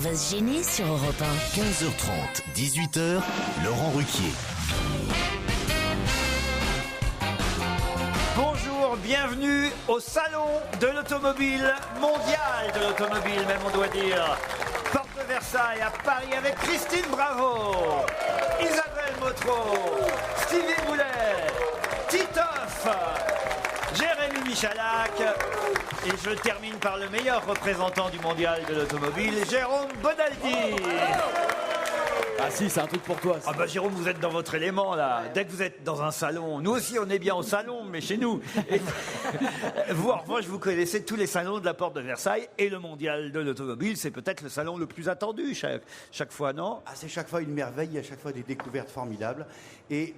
va se gêner sur Europe 1. 15h30, 18h, Laurent Ruquier. Bonjour, bienvenue au salon de l'automobile mondial de l'automobile, même on doit dire. Porte de Versailles à Paris avec Christine Bravo, Isabelle Motro, Stevie Boulet, Titoff, Jérémy Michalak. Et je termine par le meilleur représentant du mondial de l'automobile, Jérôme Bonaldi. Ah si, c'est un truc pour toi. Ah bah Jérôme, vous êtes dans votre élément là. Dès que vous êtes dans un salon, nous aussi on est bien au salon, mais chez nous. Et vous, en revanche, vous connaissez tous les salons de la Porte de Versailles et le mondial de l'automobile. C'est peut-être le salon le plus attendu chaque fois, non? Ah, c'est chaque fois une merveille, à chaque fois des découvertes formidables. Et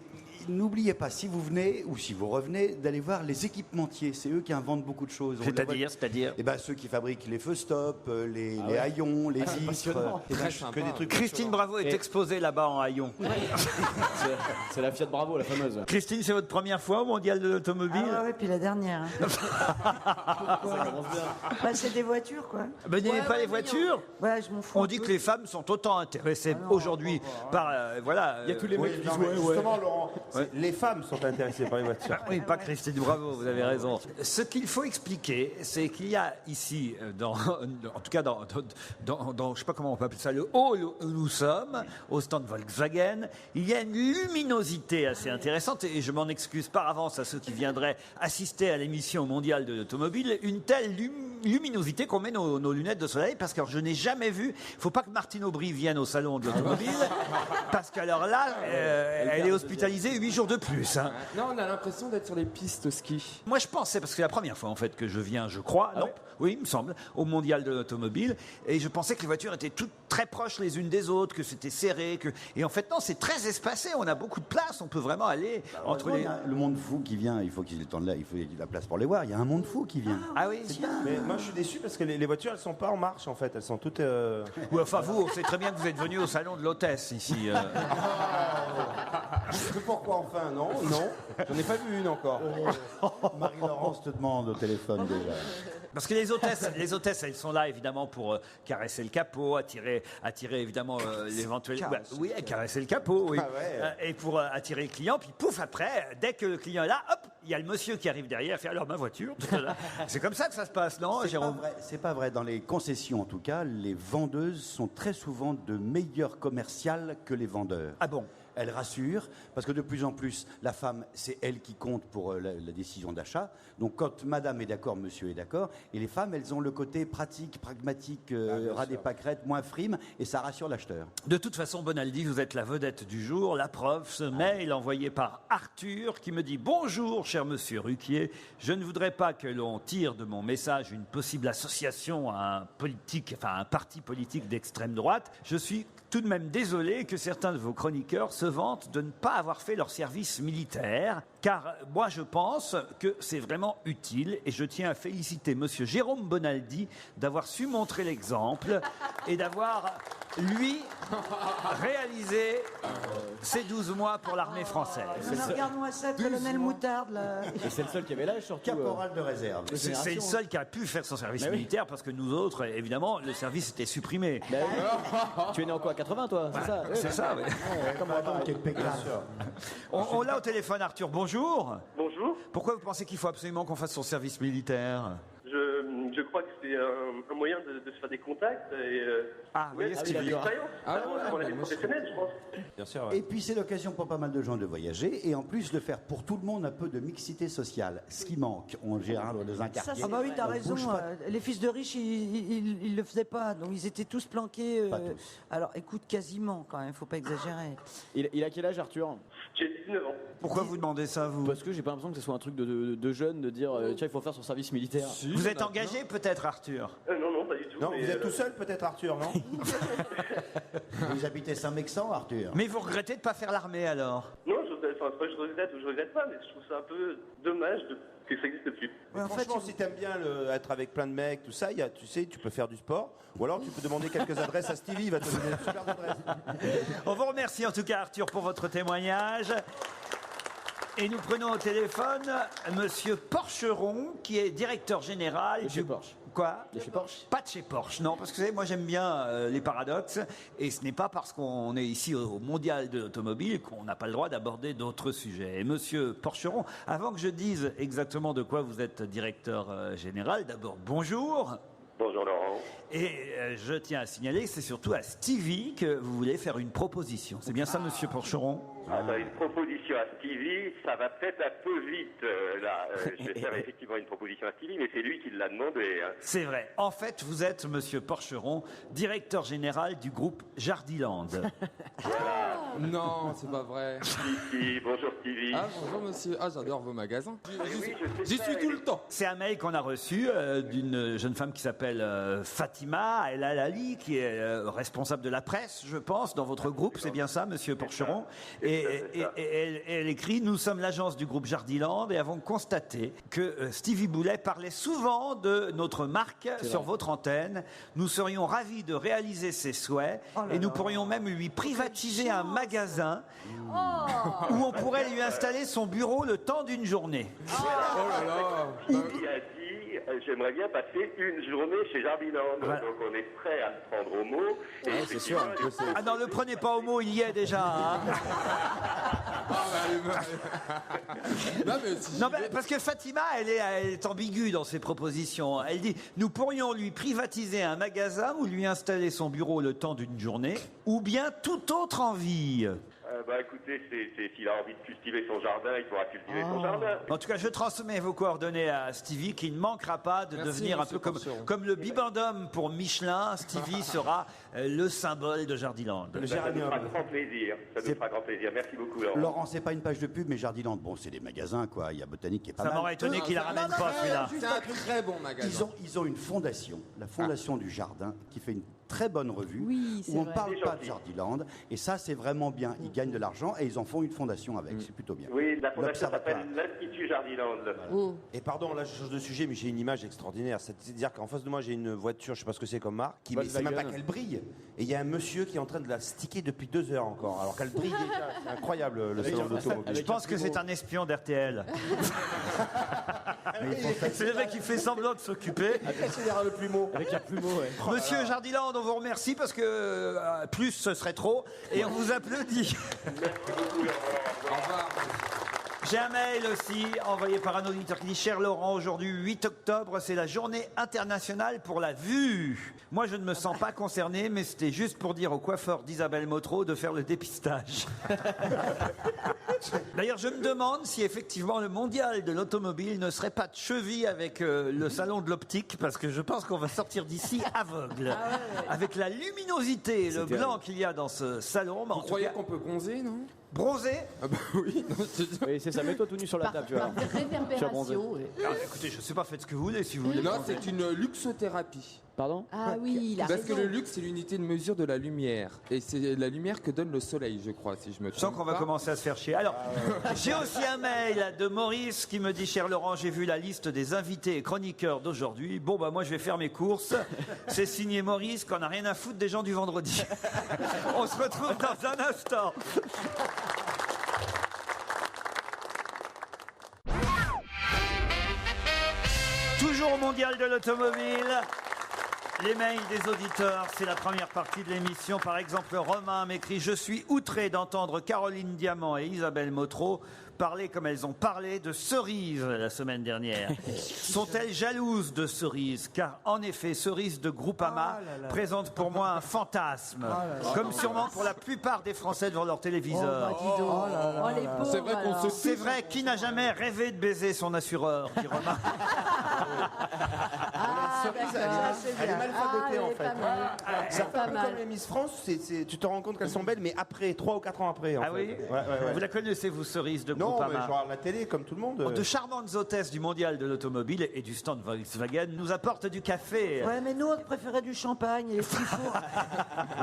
n'oubliez pas, si vous venez ou si vous revenez, d'aller voir les équipementiers. C'est eux qui inventent beaucoup de choses. C'est-à-dire Eh ben, ceux qui fabriquent les feux stop, les haillons, les vitres. Que des trucs. Christine Bravo est exposée là-bas en haillon. C'est la Fiat Bravo, la fameuse. Christine, c'est votre première fois au mondial de l'automobile? Ah ouais, puis la dernière. Hein. Ça commence bien. Bah, c'est des voitures, quoi. Vous n'aimez pas les voitures? Ouais, je m'en fous. On dit que les femmes sont autant intéressées aujourd'hui par... voilà. Il y a tous les mecs qui disent ouais. Justement, Laurent, les femmes sont intéressées par les voitures. Oui, pas Christine Bravo, vous avez raison. Ce qu'il faut expliquer, c'est qu'il y a ici, en tout cas dans, je sais pas comment on peut appeler ça, le hall où nous sommes, au stand Volkswagen, il y a une luminosité assez intéressante, et je m'en excuse par avance à ceux qui viendraient assister à l'émission mondiale de l'automobile, une telle luminosité qu'on met nos lunettes de soleil, parce que je n'ai jamais vu, il faut pas que Martine Aubry vienne au salon de l'automobile, parce qu'alors là, elle est hospitalisée 8 jours de plus. Hein. Non, on a l'impression d'être sur les pistes ski. Moi, je pensais, parce que c'est la première fois en fait que je viens, je crois, non, oui, il me semble, au mondial de l'automobile, et je pensais que les voitures étaient toutes très proches les unes des autres, que c'était serré, et en fait non, c'est très espacé, on a beaucoup de place, on peut vraiment aller entre les... Le monde fou qui vient, il faut qu'ils aient le temps de là, il faut qu'il y ait de la place pour les voir. Il y a un monde fou qui vient. Ah oui, Mais moi, je suis déçu parce que les voitures, elles sont pas en marche en fait. Elles sont toutes. Oui, enfin vous, on sait très bien que vous êtes venu au salon de l'hôtesse ici. Pourquoi enfin? Non, j'en ai pas vu une encore. Marie-Laurence te demande au téléphone déjà. Parce que les hôtesses, elles sont là évidemment pour caresser le capot, attirer évidemment l'éventuel. Bah, oui, caresser le capot, oui. Ah ouais. Et pour attirer le client, puis pouf, après, dès que le client est là, hop, il y a le monsieur qui arrive derrière, fait alors ma voiture. C'est comme ça que ça se passe, non, Jérôme? C'est pas vrai. Dans les concessions, en tout cas, les vendeuses sont très souvent de meilleures commerciales que les vendeurs. Ah bon? Elle rassure, parce que de plus en plus, la femme, c'est elle qui compte pour la décision d'achat. Donc quand madame est d'accord, monsieur est d'accord. Et les femmes, elles ont le côté pratique, pragmatique, ras des pâquerettes, moins frime, et ça rassure l'acheteur. De toute façon, Bonaldi, vous êtes la vedette du jour. La preuve, ce mail envoyé par Arthur qui me dit « Bonjour, cher monsieur Ruquier. Je ne voudrais pas que l'on tire de mon message une possible association à un parti politique d'extrême droite. Je suis tout de même désolé que certains de vos chroniqueurs se vantent de ne pas avoir fait leur service militaire, car moi je pense que c'est vraiment utile et je tiens à féliciter monsieur Jérôme Bonaldi d'avoir su montrer l'exemple et d'avoir, lui, réalisé ces 12 mois pour l'armée française. Regarde-moi ça, colonel Moutarde, là. Et c'est le seul qui avait l'âge, surtout. Caporal de réserve. C'est le seul qui a pu faire son service militaire, parce que nous autres, évidemment, le service était supprimé. Bah oui. Tu es né en quoi, 80 toi? C'est ça? C'est ça, oui. On l'a au téléphone, Arthur. Bonjour. Bonjour. Pourquoi vous pensez qu'il faut absolument qu'on fasse son service militaire? Je crois que c'est un moyen de se faire des contacts et voyez ce qu'il dit. l'expérience. Pour la vie professionnelle, je pense. Bien sûr. Ouais. Et puis c'est l'occasion pour pas mal de gens de voyager, et en plus de faire pour tout le monde un peu de mixité sociale. Ce qui manque, en général, dans un quartier. Ah bah oui, t'as on raison. bouge pas. Les fils de riches, ils le faisaient pas. Donc ils étaient tous planqués. Pas tous. Alors écoute, quasiment quand même, faut pas exagérer. Il a quel âge, Arthur? J'ai 19 ans. Pourquoi vous demandez ça, vous? Parce que j'ai pas l'impression que ce soit un truc de jeune de dire tiens, il faut faire son service militaire. Vous êtes engagé peut-être, Arthur? Non, pas du tout. Non, mais, vous êtes tout seul peut-être, Arthur, non? Vous habitez Saint-Mexan, Arthur? Mais vous regrettez de ne pas faire l'armée alors? Non, c'est pas que je regrette pas, mais je trouve ça un peu dommage que ça existe plus. Ouais, en Franchement, fait, si t'aimes bien être avec plein de mecs, tout ça, tu sais, tu peux faire du sport. Ou alors tu peux demander quelques adresses à Stevie, il va te donner une super adresse. On vous remercie en tout cas, Arthur, pour votre témoignage. Et nous prenons au téléphone Monsieur Porcheron, qui est directeur général Monsieur Porsche. Quoi? De chez Porsche? Pas de chez Porsche, non, parce que vous savez, moi j'aime bien les paradoxes, et ce n'est pas parce qu'on est ici au Mondial de l'automobile qu'on n'a pas le droit d'aborder d'autres sujets. Et monsieur Porcheron, avant que je dise exactement de quoi vous êtes directeur général, d'abord bonjour. Bonjour Laurent. Et je tiens à signaler que c'est surtout à Stevie que vous voulez faire une proposition. C'est bien ça, monsieur Porcheron? Une proposition à Stevie, ça va peut-être un peu vite là. Je vais faire effectivement une proposition à Stevie, mais c'est lui qui l'a demandé. Hein. C'est vrai. En fait, vous êtes, monsieur Porcheron, directeur général du groupe Jardiland. Non, c'est pas vrai. Si, bonjour Stevie. Ah, bonjour monsieur. Ah, j'adore vos magasins. Oui, J'y suis tout le temps. C'est un mail qu'on a reçu d'une jeune femme qui s'appelle Fatima El Alali, qui est responsable de la presse, je pense, dans votre groupe. C'est bien ça, monsieur Porcheron? Et elle écrit: nous sommes l'agence du groupe Jardiland et avons constaté que Stevie Boulet parlait souvent de notre marque sur votre antenne. Nous serions ravis de réaliser ses souhaits et nous pourrions même lui privatiser un magasin où on pourrait lui installer son bureau le temps d'une journée. Oh là là. Il a dit, j'aimerais bien passer une journée chez Jardiland. Voilà. Donc on est prêt à le prendre au mot. Et c'est sûr. Ah non, ne prenez pas au mot, il y est déjà. Hein. Non, mais si Non, mais parce que Fatima, elle est ambiguë dans ses propositions. Elle dit: nous pourrions lui privatiser un magasin ou lui installer son bureau le temps d'une journée, ou bien toute autre envie. Écoutez, s'il a envie de cultiver son jardin, il pourra cultiver son jardin. En tout cas, je transmets vos coordonnées à Stevie, qui ne manquera pas de Merci, devenir un peu monsieur comme le bibendum pour Michelin. Stevie sera le symbole de Jardiland. Le Ça nous géranium. fera grand plaisir. Ça nous fera grand plaisir. Merci beaucoup Laurent. Laurent, c'est pas une page de pub, mais Jardiland, bon, c'est des magasins, quoi. Il y a Botanique qui est pas Ça mal. m'aurait étonné qu'il la ramène pas, celui-là. C'est un très bon magasin. Ils ont une fondation, la Fondation du Jardin, qui fait une très bonne revue, Oui, c'est où on ne vrai. parle C'est pas gentil. de Jardiland. Et ça, c'est vraiment bien. Ils gagnent de l'argent et ils en font une fondation avec. C'est plutôt bien. Oui, la fondation L'Observatoire. s'appelle l'Institut Jardiland. Et pardon, là je change de sujet, mais j'ai une image extraordinaire. C'est-à-dire qu'en face de moi, j'ai une voiture, je sais pas ce que c'est comme marque, qui c'est même pas qu'elle brille. Et il y a un monsieur qui est en train de la sticker depuis 2 heures encore, alors qu'elle brille déjà. C'est incroyable le salon de l'automobile. Je pense que c'est un espion d'RTL. C'est le mec qui fait semblant de s'occuper. le plumeau. Avec un plumeau, ouais. Monsieur Jardiland, on vous remercie parce que plus ce serait trop et on vous applaudit. Au revoir. J'ai un mail aussi envoyé par un auditeur qui dit: cher Laurent, aujourd'hui 8 octobre, c'est la journée internationale pour la vue. Moi, je ne me sens pas concerné, mais c'était juste pour dire au coiffeur d'Isabelle Motro de faire le dépistage. D'ailleurs, je me demande si effectivement le mondial de l'automobile ne serait pas de cheville avec le salon de l'optique, parce que je pense qu'on va sortir d'ici aveugle. Avec la luminosité et le blanc qu'il y a dans ce salon. Vous croyez qu'on peut bronzer, non? Bronzé? Ah bah oui. Non, Oui, c'est ça, mets-toi tout nu sur la table, tu vois. réverbération. Écoutez, je ne sais pas, faites ce que vous voulez si vous voulez. Non, c'est une luxothérapie. Pardon? Ah oui, il a Parce que raison. le luxe, c'est l'unité de mesure de la lumière. Et c'est la lumière que donne le soleil, je crois, si je me Je sens trompe qu'on va pas. commencer à se faire chier. Alors, j'ai aussi un mail de Maurice qui me dit: cher Laurent, j'ai vu la liste des invités et chroniqueurs d'aujourd'hui. Bon, bah, moi, je vais faire mes courses. C'est signé Maurice, qu'on n'a rien à foutre des gens du vendredi. On se retrouve dans un instant. Toujours au mondial de l'automobile. Les mails des auditeurs, c'est la première partie de l'émission. Par exemple, Romain m'écrit: je suis outré d'entendre Caroline Diamant et Isabelle Motro parler comme elles ont parlé de Cerise la semaine dernière. Sont-elles jalouses de Cerise? Car en effet, Cerise de Groupama présente pour moi un fantasme. Comme sûrement pour la plupart des Français devant leur téléviseur. Oh, les pauvres, C'est vrai qu'on alors. se C'est vrai, qui n'a jamais rêvé de baiser son assureur, dit Romain. Ah, d'accord, c'est Elle est bien. mal fagotée, en elle est fait. pas mal. C'est un peu Pas comme mal. les Miss France, tu te rends compte qu'elles sont belles, mais après, 3 ou 4 ans après. En Ah fait. oui Ouais. Vous la connaissez, vous, Cerise de Non, mais Groupama? je regarde la télé comme tout le monde. De charmantes hôtesses du mondial de l'automobile et du stand Volkswagen nous apportent du café. Ouais, mais nous, on préférait du champagne et les petits fours.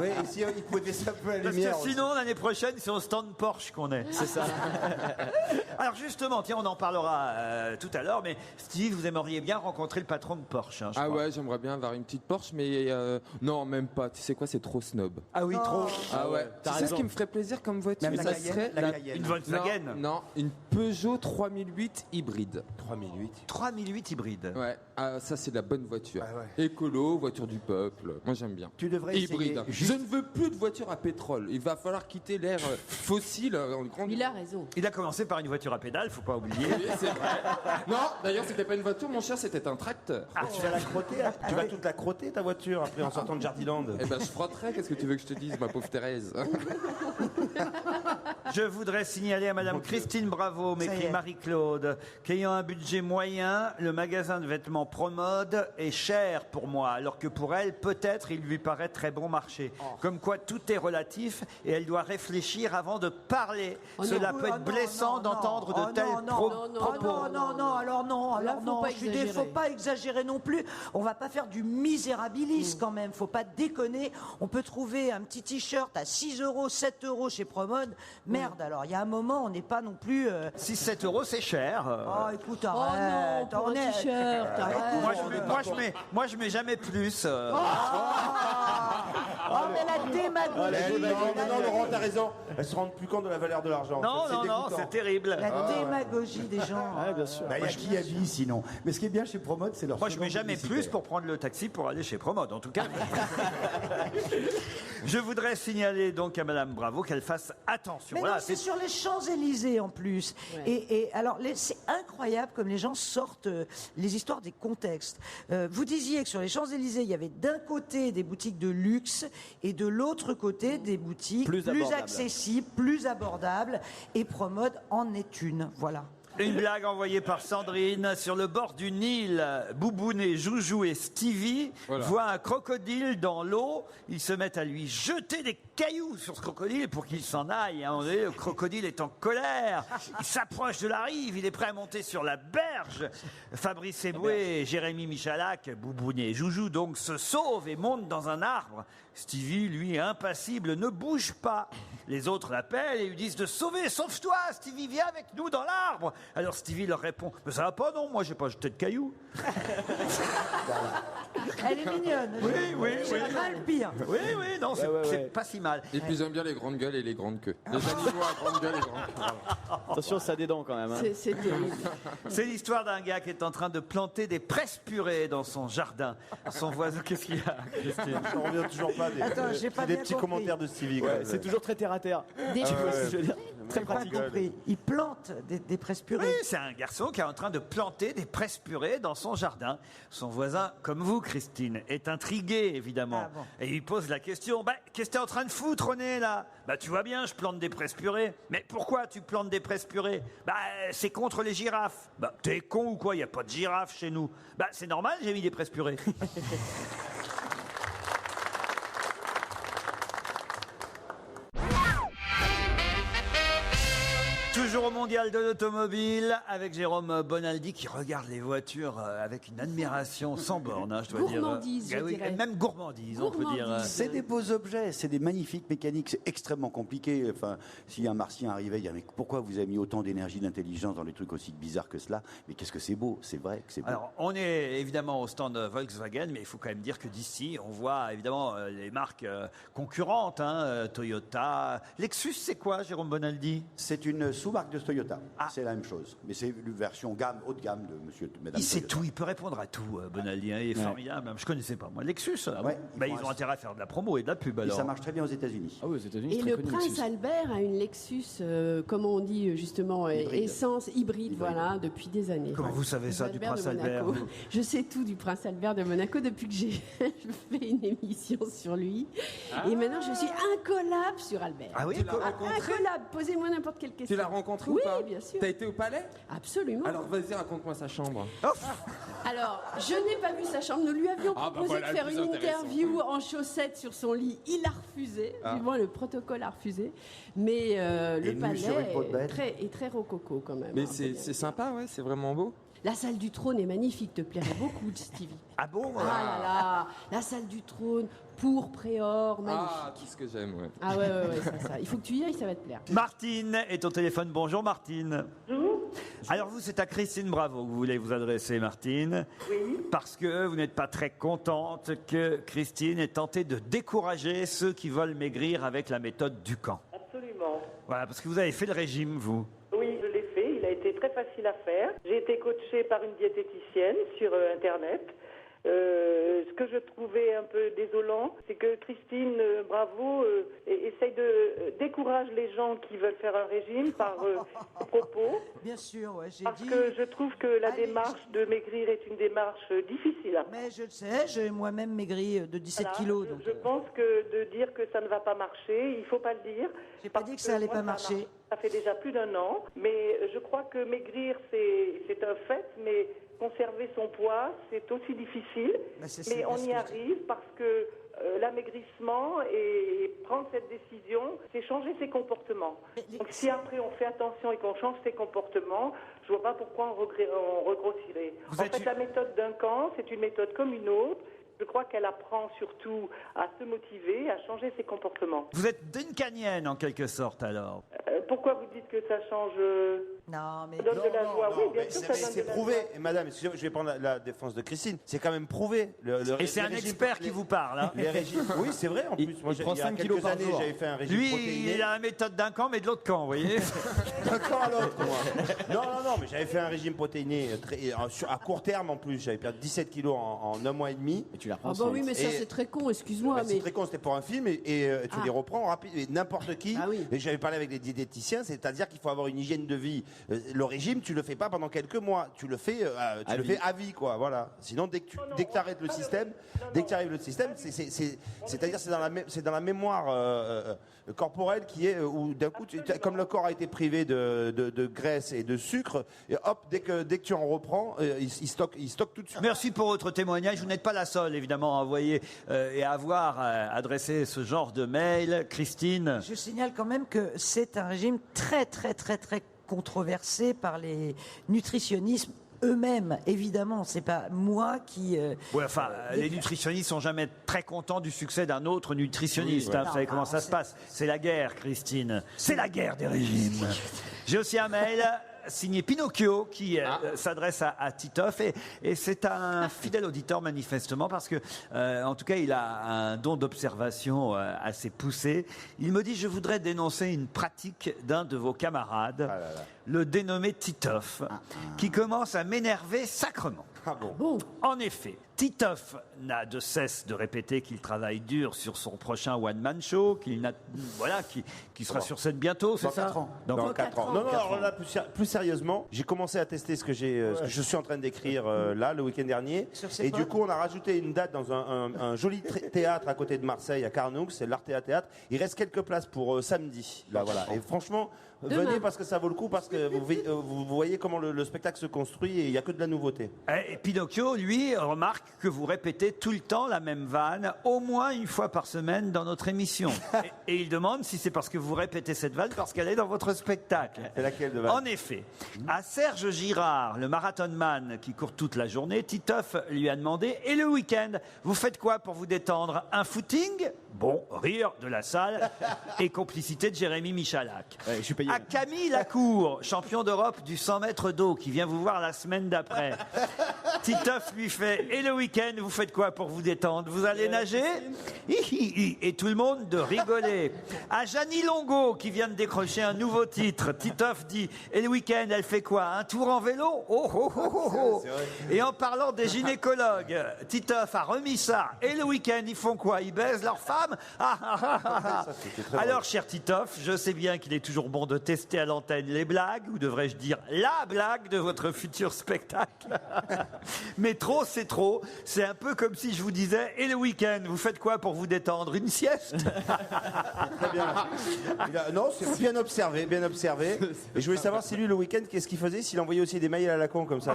Oui, et si ils pouvaient baisser un peu la Parce lumière. que sinon, l'année prochaine, c'est au stand Porsche qu'on est. C'est ça. Alors justement, tiens, on en parlera tout à l'heure, mais Steve, vous aimeriez bien rencontrer le patron de Porsche. Hein, je Ah ouais, j'aimerais bien avoir une petite Porsche, mais non, même pas. Tu sais quoi, c'est trop snob. Ah oui, trop. Ah ouais. Tu sais ce qui me ferait plaisir comme voiture? Même la Ça Cayenne, serait la Cayenne. Une Volkswagen. Non, une Peugeot 3008 hybride. 3008. 3008 hybride. Ouais, ça c'est de la bonne voiture. Ah ouais. Écolo, voiture du peuple. Moi j'aime bien. Tu devrais essayer. Hybride. Je ne veux plus de voiture à pétrole. Il va falloir quitter l'ère fossile en grande. Il a raison. Il a commencé par une voiture à pédale, faut pas oublier. Oui, c'est vrai. Non, d'ailleurs c'était pas une voiture, mon cher, c'était un tracteur. Tu vas la crotter, tu vas toute la crotter ta voiture après en sortant de Jardiland. Eh ben je frotterai, qu'est-ce que tu veux que je te dise, ma pauvre Thérèse? Je voudrais signaler à Madame Christine Bravo, m'écrit Marie-Claude, qu'ayant un budget moyen, le magasin de vêtements Promode est cher pour moi, alors que pour elle, peut-être, il lui paraît très bon marché. Comme quoi, tout est relatif et elle doit réfléchir avant de parler. Cela peut être blessant d'entendre de tels propos. Faut pas exagérer. Faut pas exagérer non plus. On va pas faire du misérabilisme quand même. Faut pas déconner. On peut trouver un petit t-shirt à 6 €, 7 € chez Promode. Merde, alors il y a un moment, on n'est pas non plus. 6-7 euros, c'est cher. Oh, écoute, Oh non, arrête. pour un t-shirt, arrête. Moi, je mets jamais plus. Oh, mais la démagogie. Non, Laurent, t'as raison. Elles se rendent plus compte de la valeur de l'argent. Non, C'est non, non, dégoûtant. c'est terrible. La démagogie des gens. Ouais, bien sûr. Bah, il y a qui habille sinon. Mais ce qui est bien chez Promode, c'est leur. Moi, je mets slogan jamais plus publicitaire. pour prendre le taxi pour aller chez Promode, en tout cas. Je voudrais signaler donc à Madame Bravo qu'elle fasse attention. Mais Voilà, non, c'est sur les Champs-Élysées en plus. Et alors, c'est incroyable comme les gens sortent les histoires des contextes. Vous disiez que sur les Champs-Élysées, il y avait d'un côté des boutiques de luxe et de l'autre côté des boutiques Plus plus abordables. accessibles, plus abordables. Et Promode en est une. Voilà. Une blague envoyée par Sandrine. Sur le bord du Nil, Boubounet, Joujou et Stevie voient un crocodile dans l'eau. Ils se mettent à lui jeter des cailloux sur ce crocodile pour qu'il s'en aille. À un moment donné, le crocodile est en colère. Il s'approche de la rive. Il est prêt à monter sur la berge. Fabrice Eboué et Jérémy Michalak, Boubounet et Joujou, donc se sauvent et montent dans un arbre. Stevie, lui, impassible, ne bouge pas. Les autres l'appellent et lui disent de sauver. Sauve-toi, Stevie, viens avec nous dans l'arbre. Alors Stevie leur répond, mais ça va pas, non, moi j'ai pas jeté de cailloux. Elle est mignonne. Oui. Pas le pire. Oui, non, c'est ouais. c'est pas si mal. Et puis j'aime bien les grandes gueules et les grandes queues. Les animaux à grandes gueules et grandes queues. Attention, ça a des dents quand même. Hein. C'est terrible. C'est l'histoire d'un gars qui est en train de planter des presses purées dans son jardin. Son voisin, qu'est-ce qu'il y a, Christine? Je n'en reviens toujours pas des, Attends, j'ai pas des bien petits compris. commentaires de Stevie. quand Ouais, même. c'est toujours très terre à terre. Des- Tu vois ce que je veux dire? Très J'ai pas pratique. compris. Il plante des presses purées. Oui, c'est un garçon qui est en train de planter des presses purées dans son jardin. Son voisin, comme vous, Christine, est intrigué, évidemment. Ah bon. Et il pose la question, qu'est-ce que t'es en train de foutre, René, là? Tu vois bien, je plante des presses purées. Mais pourquoi tu plantes des presses purées? C'est contre les girafes. T'es con ou quoi? Il n'y a pas de girafes chez nous. C'est normal, j'ai mis des presses purées. Toujours au mondial de l'automobile avec Jérôme Bonaldi qui regarde les voitures avec une admiration sans borne, je dois dire. Gourmandise, je Oui, dirais. même gourmandise, on peut dire. Gourmandise. C'est des beaux objets, c'est des magnifiques mécaniques, c'est extrêmement compliqué. Enfin, si un martien arrivait, il dirait mais pourquoi vous avez mis autant d'énergie, d'intelligence dans des trucs aussi bizarres que cela? Mais qu'est-ce que c'est beau, c'est vrai que c'est beau. Alors, on est évidemment au stand Volkswagen, mais il faut quand même dire que d'ici, on voit évidemment les marques concurrentes, Toyota. Lexus, c'est quoi, Jérôme Bonaldi? C'est une sous-marque de Toyota, Ah. c'est la même chose. Mais c'est une version haut de gamme de monsieur madame Il sait Toyota. tout, il peut répondre à tout, Bonaldi. Il est formidable. Je connaissais pas, moi. Lexus, Ouais, ils ont intérêt à faire de la promo et de la pub, Et alors. ça marche très bien aux États-Unis. Ah oui, aux États-Unis, Et c'est le très connu. prince Lexus. Albert a une Lexus, comment on dit justement, essence hybride, voilà, depuis des années. Comment vous savez ça, du prince de Albert? Monaco. Je sais tout du prince Albert de Monaco depuis que je fais une émission sur lui. Et maintenant, je suis incollable sur Albert. Ah oui? Incollable. Posez-moi n'importe quelle question. Tu l'as rencontré Oui, ou pas? bien sûr. T'as été au palais? Absolument. Alors vas-y, raconte-moi sa chambre. Alors, je n'ai pas vu sa chambre. Nous lui avions Ah, bah proposé voilà, de le faire plus une intéressant. interview en chaussettes sur son lit. Il a refusé. Du moins, le protocole a refusé. Mais le nu sur une peau de palais bête. est très rococo quand même. Mais hein, faut bien c'est dire. sympa, ouais, c'est vraiment beau. La salle du trône est magnifique, te plairait beaucoup, Stevie. Ah bon? Ah là là, la salle du trône, pourpre et or, magnifique. Ah, tout ce que j'aime, ouais. Ah ouais, ça. Il faut que tu y ailles, ça va te plaire. Martine est au téléphone. Bonjour, Martine. Bonjour. Alors vous, c'est à Christine Bravo que vous voulez vous adresser, Martine. Oui. Parce que vous n'êtes pas très contente que Christine ait tenté de décourager ceux qui veulent maigrir avec la méthode Ducan. Absolument. Voilà, parce que vous avez fait le régime, vous. Oui, je l'ai fait. Il a été très facile à faire. J'ai été coachée par une diététicienne sur Internet. Ce que je trouvais un peu désolant, c'est que Christine Bravo essaye de décourager les gens qui veulent faire un régime par ses propos. Bien sûr, ouais, j'ai Parce dit... que je trouve que la Allez, démarche de maigrir est une démarche difficile. Mais je le sais, j'ai moi-même maigri de 17 Voilà, kilos. je- Donc, je pense que de dire que ça ne va pas marcher, il ne faut pas le dire. J'ai pas Parce dit que ça allait moi, pas marcher. Ça fait déjà plus d'1 an, mais je crois que maigrir, c'est un fait, mais conserver son poids, c'est aussi difficile. Bah, c'est Mais ça, on parce y que- arrive parce que l'amaigrissement et prendre cette décision, c'est changer ses comportements. Donc si après on fait attention et qu'on change ses comportements, je vois pas pourquoi on regrossirait. Vous En êtes fait, la méthode d'un camp, c'est une méthode comme une autre. Je crois qu'elle apprend surtout à se motiver, à changer ses comportements. Vous êtes d'une en quelque sorte, alors. Pourquoi vous dites que ça change Non, mais... ça donne de la joie? Oui, bien sûr, ça donne C'est de la prouvé. joie. Et madame, excusez-moi, je vais prendre la défense de Christine. C'est quand même prouvé. Et c'est un expert qui vous parle. Hein. Les régimes. Oui, c'est vrai. En plus, moi, il prend il y a 5 kilos quelques par années, jour. j'avais fait un régime Lui, protéiné. il a la méthode d'un camp, mais de l'autre camp, vous voyez. D'un camp à l'autre, moi. Non, mais j'avais fait un régime protéiné à court terme en plus. J'avais perdu 17 kilos en 1 mois et demi. Et tu la Ah reprends. bah oui, mais ça Et- c'est très con, excuse-moi, Bah, mais... C'est très con, c'était pour un film et tu Ah. les reprends rapide. Et n'importe qui. Ah oui. Et j'avais parlé avec des diététiciens, c'est-à-dire qu'il faut avoir une hygiène de vie. Le régime, tu le fais pas pendant quelques mois, tu le fais, fais à vie, quoi. Voilà. Sinon, dès que tu arrêtes le système, dès que tu arrives le système, c'est-à-dire c'est dans la mémoire corporelle qui est où d'un coup, comme le corps a été privé de graisse et de sucre, et hop, dès que tu en reprends, il stocke tout de suite. Merci pour votre témoignage. Vous n'êtes pas la seule, évidemment, à envoyer et à avoir adressé ce genre de mail. Christine. Je signale quand même que c'est un régime très, très, très, très controversé par les nutritionnistes eux-mêmes, évidemment. C'est pas moi qui... Ouais, enfin, les nutritionnistes sont jamais très contents du succès d'un autre nutritionniste. Oui, hein. Vous savez comment ça se passe. C'est la guerre, Christine. C'est la guerre des régimes. J'ai aussi un mail signé Pinocchio qui s'adresse à Titoff et c'est un fidèle auditeur manifestement parce que en tout cas il a un don d'observation assez poussé. Il me dit: je voudrais dénoncer une pratique d'un de vos camarades, le dénommé Titoff, qui commence à m'énerver sacrement. Ah bon. En effet, Titoff n'a de cesse de répéter qu'il travaille dur sur son prochain one-man show, qui sera sur scène bientôt, c'est ça? 4 ans. Dans 4 ans. Non, alors là, plus sérieusement, j'ai commencé à tester ce que je suis en train d'écrire là, le week-end dernier. Et du coup, on a rajouté une date dans un joli théâtre à côté de Marseille, à Carnoux, c'est l'Artea Théâtre. Il reste quelques places pour samedi. Là, voilà. Et franchement, venez parce que ça vaut le coup, parce que vous voyez comment le spectacle se construit et il n'y a que de la nouveauté. Et Pinocchio, lui, remarque que vous répétez tout le temps la même vanne, au moins une fois par semaine dans notre émission. Et il demande si c'est parce que vous répétez cette vanne parce qu'elle est dans votre spectacle. C'est laquelle de vanne? En effet, à Serge Girard, le marathonman qui court toute la journée, Titoff lui a demandé: et le week-end, vous faites quoi pour vous détendre? Un footing? Bon, rire de la salle et complicité de Jérémy Michalak. Ouais, je suis payé. À Camille Lacour, champion d'Europe du 100 mètres d'eau, qui vient vous voir la semaine d'après. Titoff lui fait: et le week-end, vous faites quoi pour vous détendre? Vous allez nager? Et tout le monde de rigoler. À Jeannie Longo, qui vient de décrocher un nouveau titre, Titoff dit: et le week-end, elle fait quoi? Un tour en vélo? Et en parlant des gynécologues, Titoff a remis ça. Et le week-end, ils font quoi? Ils baisent leurs femmes? Alors, cher Titoff, je sais bien qu'il est toujours bon de tester à l'antenne les blagues, ou devrais-je dire la blague de votre futur spectacle. Mais trop, c'est trop. C'est un peu comme si je vous disais: et le week-end, vous faites quoi pour vous détendre? Une sieste? Très bien. Non, c'est bien observé, bien observé. Et je voulais savoir si lui, le week-end, qu'est-ce qu'il faisait, s'il envoyait aussi des mails à la con comme ça.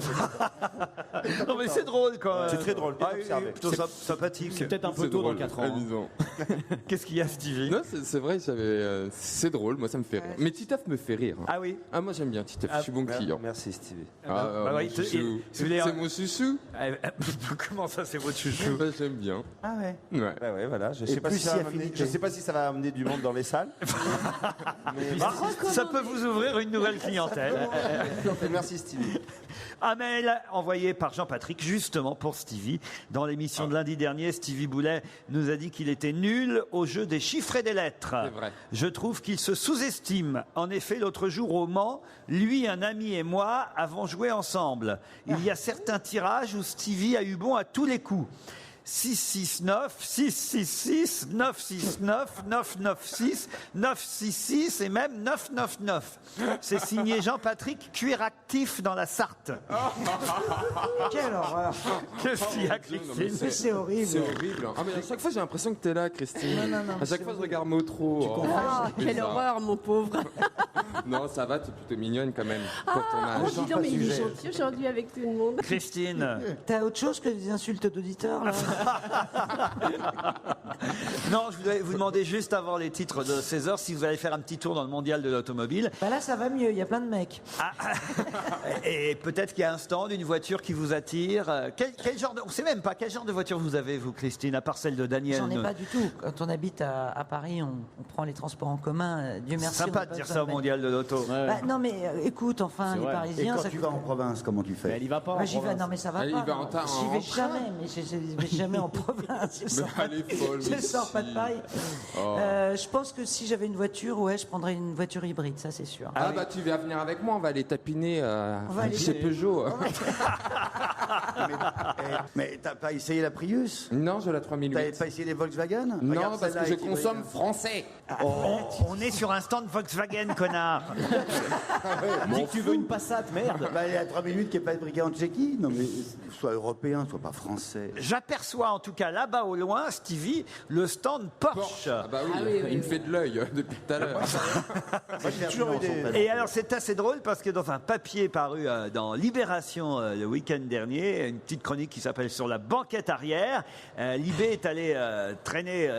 Non, mais c'est drôle quand même. C'est très drôle, bien Ah, observé. plutôt sympathique. C'est peut-être un peu tôt dans 4 ans. Amusant. Qu'est-ce qu'il y a, Stevie? Non, c'est vrai, c'est drôle, moi ça me fait rire. Mais Titoff me fait rire. Ah oui? Ah, moi j'aime bien Titoff, je suis bon client. Merci Stevie. Oui, Mon chouchou. C'est mon chouchou. Comment ça, c'est votre chouchou? J'aime bien. Ah ouais. Ouais. Bah ouais, voilà. Je sais pas plus si ça si va amener- affinité. je sais pas si ça va amener du monde dans les salles. Ça peut vous ouvrir une nouvelle clientèle. Merci Stevie. Un mail envoyé par Jean-Patrick, justement pour Stevie. Dans l'émission de lundi dernier, Stevie Boulet nous a dit qu'il était nul au jeu des chiffres et des lettres. C'est vrai. Je trouve qu'il se sous-estime. En effet, l'autre jour au Mans, lui, un ami et moi avons joué ensemble. Il y a certains tirages où Stevie a eu bon à tous les coups. 669, 666, 969, 996, 966 et même 999. C'est signé Jean-Patrick, cuir actif dans la Sarthe. Quelle horreur. Qu'est-ce qu'il y a, Christine? C'est horrible. C'est horrible. Ah, mais à chaque fois, j'ai l'impression que t'es là, Christine. Non, à chaque fois, je regarde Motro. Ah, quelle horreur, mon pauvre. Non, ça va, t'es plutôt mignonne quand même. Quand on a Oh, dis donc, mais il est gentil aujourd'hui avec tout le monde. Christine. T'as autre chose que des insultes d'auditeurs, là? Non, je voulais vous demander juste avant les titres de 16h si vous allez faire un petit tour dans le mondial de l'automobile. Bah là, ça va mieux, il y a plein de mecs. Et peut-être qu'il y a un stand, une voiture qui vous attire. Quel genre de... On ne sait même pas quel genre de voiture vous avez, vous, Christine, à part celle de Daniel. J'en ai pas du tout. Quand on habite à Paris, on prend les transports en commun. Dieu merci. Sympa de dire ça au mondial de l'auto. Bah, non, mais écoute, enfin, les Et Parisiens. quand ça tu coûte- vas en province, comment tu fais? Mais elle y va pas. en Bah, j'y vais, province. non mais ça va Elle y pas. va en non. train- J'y vais en jamais, mais je vais jamais en province. Je sors elle est folle, je mais sors pas de si. Paris. Oh. Je pense que si j'avais une voiture, ouais, je prendrais une voiture hybride, ça c'est sûr. Ah, bah tu vas venir avec moi, on va aller tapiner va aller chez Peugeot. Mais t'as pas essayé la Prius? Non, j'ai la T'as 3008. pas essayé les Volkswagen? Non, Regarde parce celle-là que je avec hybride. consomme français. On est sur un stand Volkswagen, connard. Dis que tu veux une Passat, merde. Bah, il y a 3 minutes qui n'est pas fabriqué en Tchéquie. Non, mais soit européen, soit pas français. J'aperçois en tout cas là-bas au loin, Stevie, le stand Porsche. Ah bah oui, il me fait de l'œil depuis tout à l'heure. Moi, j'ai toujours eu des... Et alors c'est assez drôle parce que dans un papier paru dans Libération le week-end dernier, une petite chronique qui s'appelle Sur la banquette arrière, Libé est allé traîner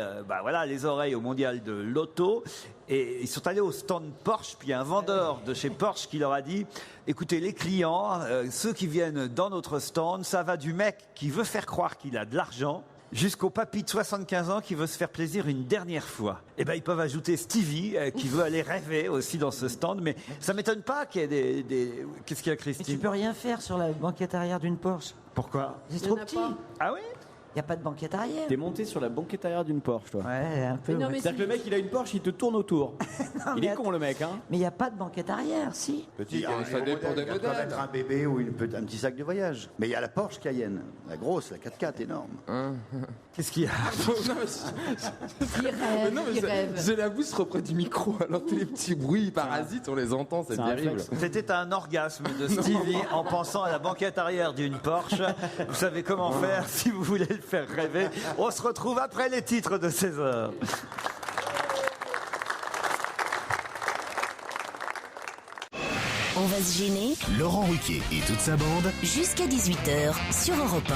les oreilles au mondial de l'auto. Et ils sont allés au stand Porsche, puis il y a un vendeur de chez Porsche qui leur a dit « Écoutez, les clients, ceux qui viennent dans notre stand, ça va du mec qui veut faire croire qu'il a de l'argent jusqu'au papy de 75 ans qui veut se faire plaisir une dernière fois. » Et ben ils peuvent ajouter Stevie qui veut aller rêver aussi dans ce stand, mais ça m'étonne pas qu'il y ait des... Qu'est-ce qu'il y a, Mais tu Christine? peux rien faire sur la banquette arrière d'une Porsche. Pourquoi? C'est Il y trop en a petit. pas. Ah oui? Il n'y a pas de banquette arrière. T'es monté sur la banquette arrière d'une Porsche, toi. Ouais, un peu. Mais non, ouais. mais C'est-à-dire que le mec, il a une Porsche, il te tourne autour. Il mais est con, le mec, hein. Mais il n'y a pas de banquette arrière, si. Petit, ça dépend des Il modèles. peut mettre un bébé ou un petit sac de voyage. Mais il y a la Porsche Cayenne, la grosse, la 4x4 énorme. Qu'est-ce qu'il y a? Non, mais Il rêve. j'ai la bouche reprès du micro, alors tous les petits bruits parasites, on les entend, c'est C'est un terrible. réflexe. C'était un orgasme de Stevie en pensant à la banquette arrière d'une Porsche. Vous savez comment faire si vous voulez le faire rêver. On se retrouve après les titres de 16h. On va se gêner. Laurent Ruquier et toute sa bande. Jusqu'à 18h sur Europe 1.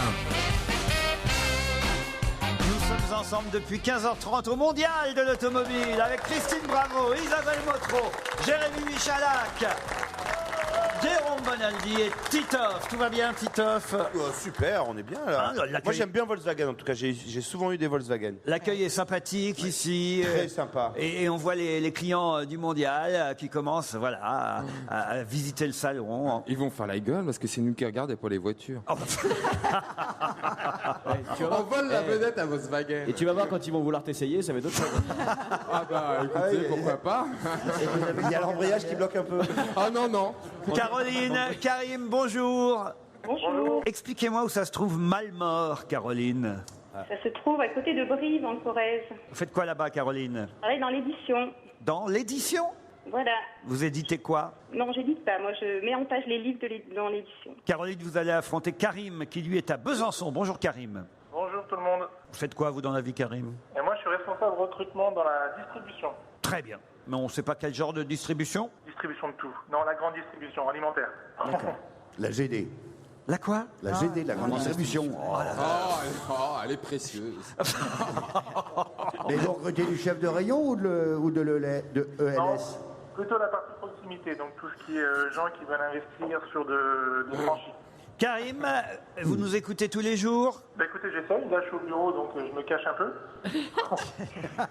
Nous sommes ensemble depuis 15h30 au Mondial de l'Automobile avec Christine Bravo, Isabelle Motro, Jérémy Michalak, Jérôme Bonaldi et Titoff. Tout va bien, Titoff? Super, on est bien là. Ah, l'accueil- Moi j'aime bien Volkswagen en tout cas, j'ai souvent eu des Volkswagen. L'accueil est sympathique ici. Très sympa. Et on voit les clients du Mondial qui commencent à visiter le salon. Ils vont faire la gueule parce que c'est nous qui regardons pour les voitures. Oh, Tu vas On voir- vole la Eh, vedette à Volkswagen. Et tu vas voir quand ils vont vouloir t'essayer, ça va être autre chose. Ah bah écoutez, pourquoi pas. Il y a l'embrayage qui bloque un peu. Ah non, non. Caroline, Karim, bonjour. Bonjour. Expliquez-moi où ça se trouve Malmort, Caroline. Ça se trouve à côté de Brive, en Corrèze. Vous faites quoi là-bas, Caroline? Je travaille dans l'édition. Dans l'édition? Voilà. Vous éditez quoi? Non, j'édite pas. Moi, je mets en page les livres dans l'édition. Caroline, vous allez affronter Karim, qui lui est à Besançon. Bonjour Karim. Bonjour tout le monde. Vous faites quoi, vous, dans la vie, Karim? Et moi, je suis responsable recrutement dans la distribution. Très bien. Mais on ne sait pas quel genre de distribution? Distribution de tout. Non, la grande distribution alimentaire. La GD. La quoi? La GD, la grande distribution. Oh là là. Oh, elle est précieuse. Et vous recrutez du chef de rayon ou de ELS? Non, plutôt la partie proximité, donc tout ce qui est gens qui veulent investir sur de franchises. Karim, vous nous écoutez tous les jours? Bah écoutez, j'essaye, là je suis au bureau, donc je me cache un peu.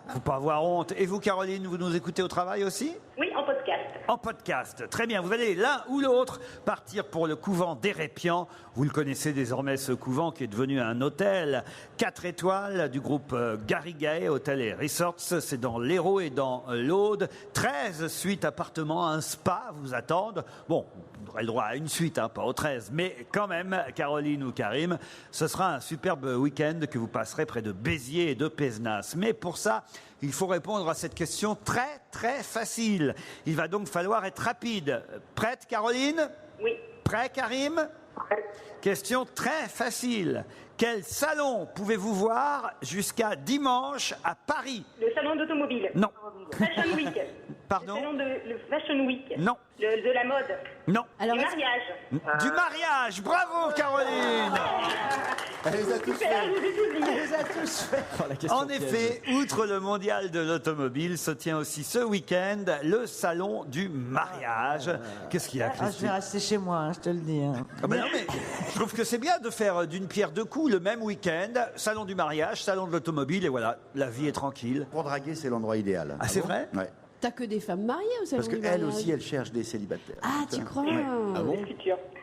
Faut pas avoir honte. Et vous, Caroline, vous nous écoutez au travail aussi? Oui, en podcast. En podcast. Très bien. Vous allez l'un ou l'autre partir pour le couvent d'Hérépian. Vous le connaissez désormais, ce couvent qui est devenu un hôtel 4 étoiles du groupe Garriguet, Hôtel et Resorts. C'est dans l'Hérault et dans l'Aude. 13 suites appartements, un spa vous attendent. Bon, vous aurez le droit à une suite, hein, pas aux 13. Mais quand même, Caroline ou Karim, ce sera un superbe week-end que vous passerez près de Béziers et de Pézenas. Mais pour ça, il faut répondre à cette question très, très facile. Il va donc falloir être rapide. Prête, Caroline? Oui. Prêt, Karim? Prêt. Question très facile. Quel salon pouvez-vous voir jusqu'à dimanche à Paris? Le salon d'automobile. Non. Fashion Week. Pardon? Le Fashion Week. Non. De la mode. Non. Alors, du mariage. Du mariage. Bravo, Caroline. Elle les a tous fait. Elle les a tous fait. En effet, outre le mondial de l'automobile, se tient aussi ce week-end le salon du mariage. Qu'est-ce qu'il y a, Je vais Christine? rester chez moi, hein, je te le dis. Hein. Ah ben non, mais je trouve que c'est bien de faire d'une pierre deux coups le même week-end. Salon du mariage, salon de l'automobile, et voilà, la vie est tranquille. Pour draguer, c'est l'endroit idéal. Ah, c'est vrai? Ouais. T'as que des femmes mariées au salon Parce du qu'elle mariage? aussi, elle cherche des célibataires. Ah, tu crois? Ah bon?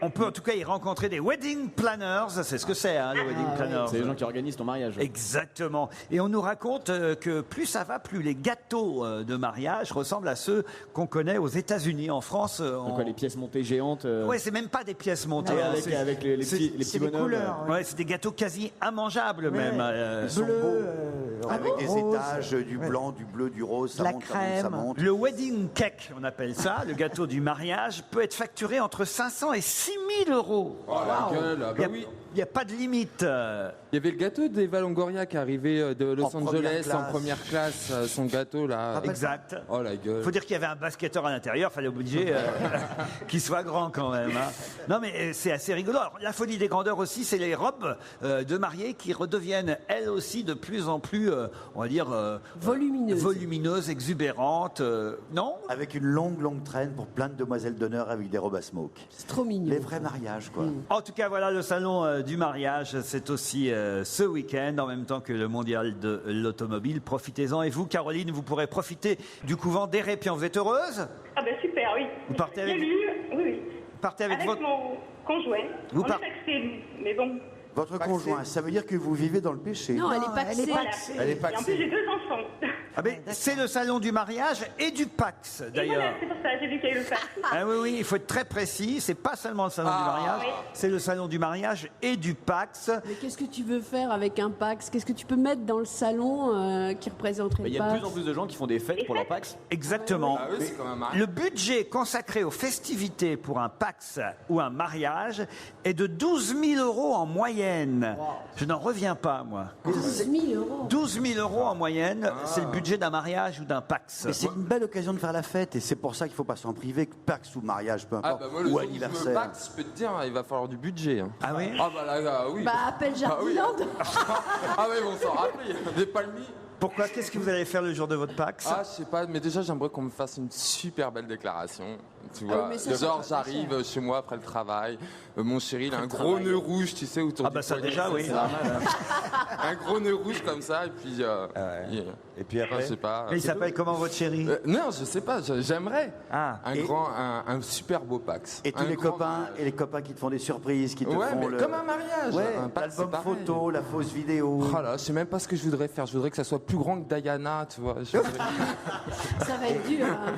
On peut en tout cas y rencontrer des wedding planners. C'est ce que c'est, hein, les wedding planners. C'est les gens qui organisent ton mariage. Exactement. Et on nous raconte que plus ça va, plus les gâteaux de mariage ressemblent à ceux qu'on connaît aux États-Unis. En France, Donc, quoi, les pièces montées géantes. Ouais, c'est même pas des pièces montées. Ouais, hein, avec les petits bonhommes. couleurs, Ouais, c'est des gâteaux quasi immangeables même. Ils sont beaux. Avec des rose. étages, du blanc, du bleu, du rose, ça La monte, crème. ça monte, ça monte. Le wedding cake, on appelle ça, le gâteau du mariage, peut être facturé entre 500 et 6 000 euros. Oh la gueule, ah bah oui. Il n'y a pas de limite. Il y avait le gâteau d'Eva Longoria qui arrivait de Los En Angeles première en classe. première classe, son gâteau là. Exact. Oh la gueule. Il faut dire qu'il y avait un basketteur à l'intérieur, fallait obliger qu'il soit grand quand même. Hein. Non mais c'est assez rigolo. Alors, la folie des grandeurs aussi, c'est les robes de mariée qui redeviennent elles aussi de plus en plus, on va dire, volumineuses, exubérantes. Non? Avec une longue, longue traîne pour plein de demoiselles d'honneur avec des robes à smoke. C'est trop mignon. Les vrais mariages, quoi. En tout cas, voilà, le salon du mariage, c'est aussi ce week-end, en même temps que le mondial de l'automobile. Profitez-en. Et vous, Caroline, vous pourrez profiter du couvent d'Hérépian. Vous êtes heureuse? Ah ben super, oui. Vous partez avec- Bien lu, oui. Partez avec votre... mon conjoint. Vous On est par- taxés, mais bon. Votre conjoint, ça veut dire que vous vivez dans le péché. Non, elle est Non, paxée. elle est paxée. Elle est Et en plus, paxée. j'ai 2 enfants. Ah ben, c'est le salon du mariage et du Pax, Et d'ailleurs. voilà, c'est pour ça, j'ai vu qu'il y a eu le fax. Ah oui, oui, il faut être très précis. C'est pas seulement le salon du mariage, oui. c'est le salon du mariage et du Pax. Mais qu'est-ce que tu veux faire avec un Pax? Qu'est-ce que tu peux mettre dans le salon qui représenterait Il le y a de Pax? plus en plus de gens qui font des fêtes pour leur Pax. Exactement. Ah oui, c'est comme un mariage. Le budget consacré aux festivités pour un Pax ou un mariage est de 12 000 euros en moyenne. Je n'en reviens pas, moi. 12 000 euros. 12 000 euros en moyenne, c'est le budget d'un mariage ou d'un Pax. Mais c'est une belle occasion de faire la fête et c'est pour ça qu'il faut passer en privé, Pax ou mariage, peu Ah importe, bah moi le ou jour où je me anniversaire. Pax, je peux te dire, il va falloir du budget. Hein. Ah oui? Ah bah là, oui. Bah, appelle Ah oui. Jardiland. Ah oui, on s'en rappelle, des palmiers. Pourquoi? Qu'est-ce que vous allez faire le jour de votre Pax? Ah, je sais pas, mais déjà j'aimerais qu'on me fasse une super belle déclaration. Tu Ah vois, oui, mais ça, genre ça coûte j'arrive chez moi après le travail, mon chéri il a un gros nœud rouge, tu sais, autour Ah du bah ça poignet, déjà, oui. c'est normal, hein. Un gros nœud rouge comme ça, et puis... Et puis après, je sais pas. Mais il s'appelle comment votre chéri? Non, je sais pas, j'aimerais. Ah. Un super beau Pax. Et tous Un les grand copains mariage. et les copains qui te font des surprises, qui te Ouais, font mais le... comme un mariage. Ouais, Un Pax, c'est l'album pareil. photo, la fausse vidéo. Oh là, je sais même pas ce que je voudrais faire. Je voudrais que ça soit plus grand que Diana, tu vois. Je voudrais- Ça va être dur. Hein.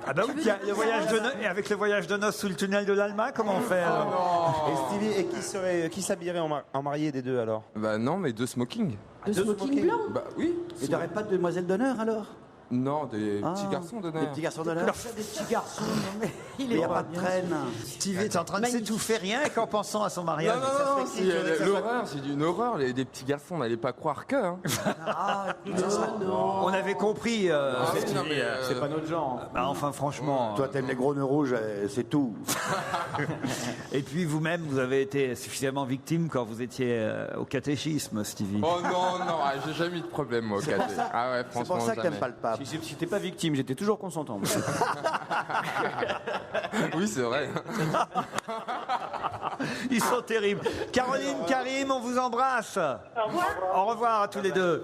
Ah bah oui, tiens, le voyage de no- et avec le voyage de noces sous le tunnel de l'Alma, comment on fait alors? Et Stevie, et qui s'habillerait en marié des deux alors? Bah non, mais deux smokings. De smoking blanc. Bah oui. Et t'aurais pas de demoiselle d'honneur alors? Non, des petits garçons d'honneur. Des petits garçons d'honneur. Des petits garçons, non, mais il Il n'y est a pas de traîne. Stevie est en train de s'étouffer rien qu'en pensant à son mariage. Non, c'est l'horreur, c'est d'une horreur. Des petits garçons, n'allez pas croire que. Hein. On avait compris. C'est pas notre genre. Bah, enfin, franchement. Toi, t'aimes les gros nœuds rouges, c'est tout. Et puis vous-même, vous avez été suffisamment victime quand vous étiez au catéchisme, Stevie. Oh non, j'ai jamais eu de problème, moi, au caté. Ah ouais, franchement, C'est pour ça que jamais. t'aimes pas le pape. Si t'es pas victime, j'étais toujours consentant. Oui, c'est vrai. Ils sont terribles. Caroline, Karim, on vous embrasse. Au revoir. Au revoir à tous les deux.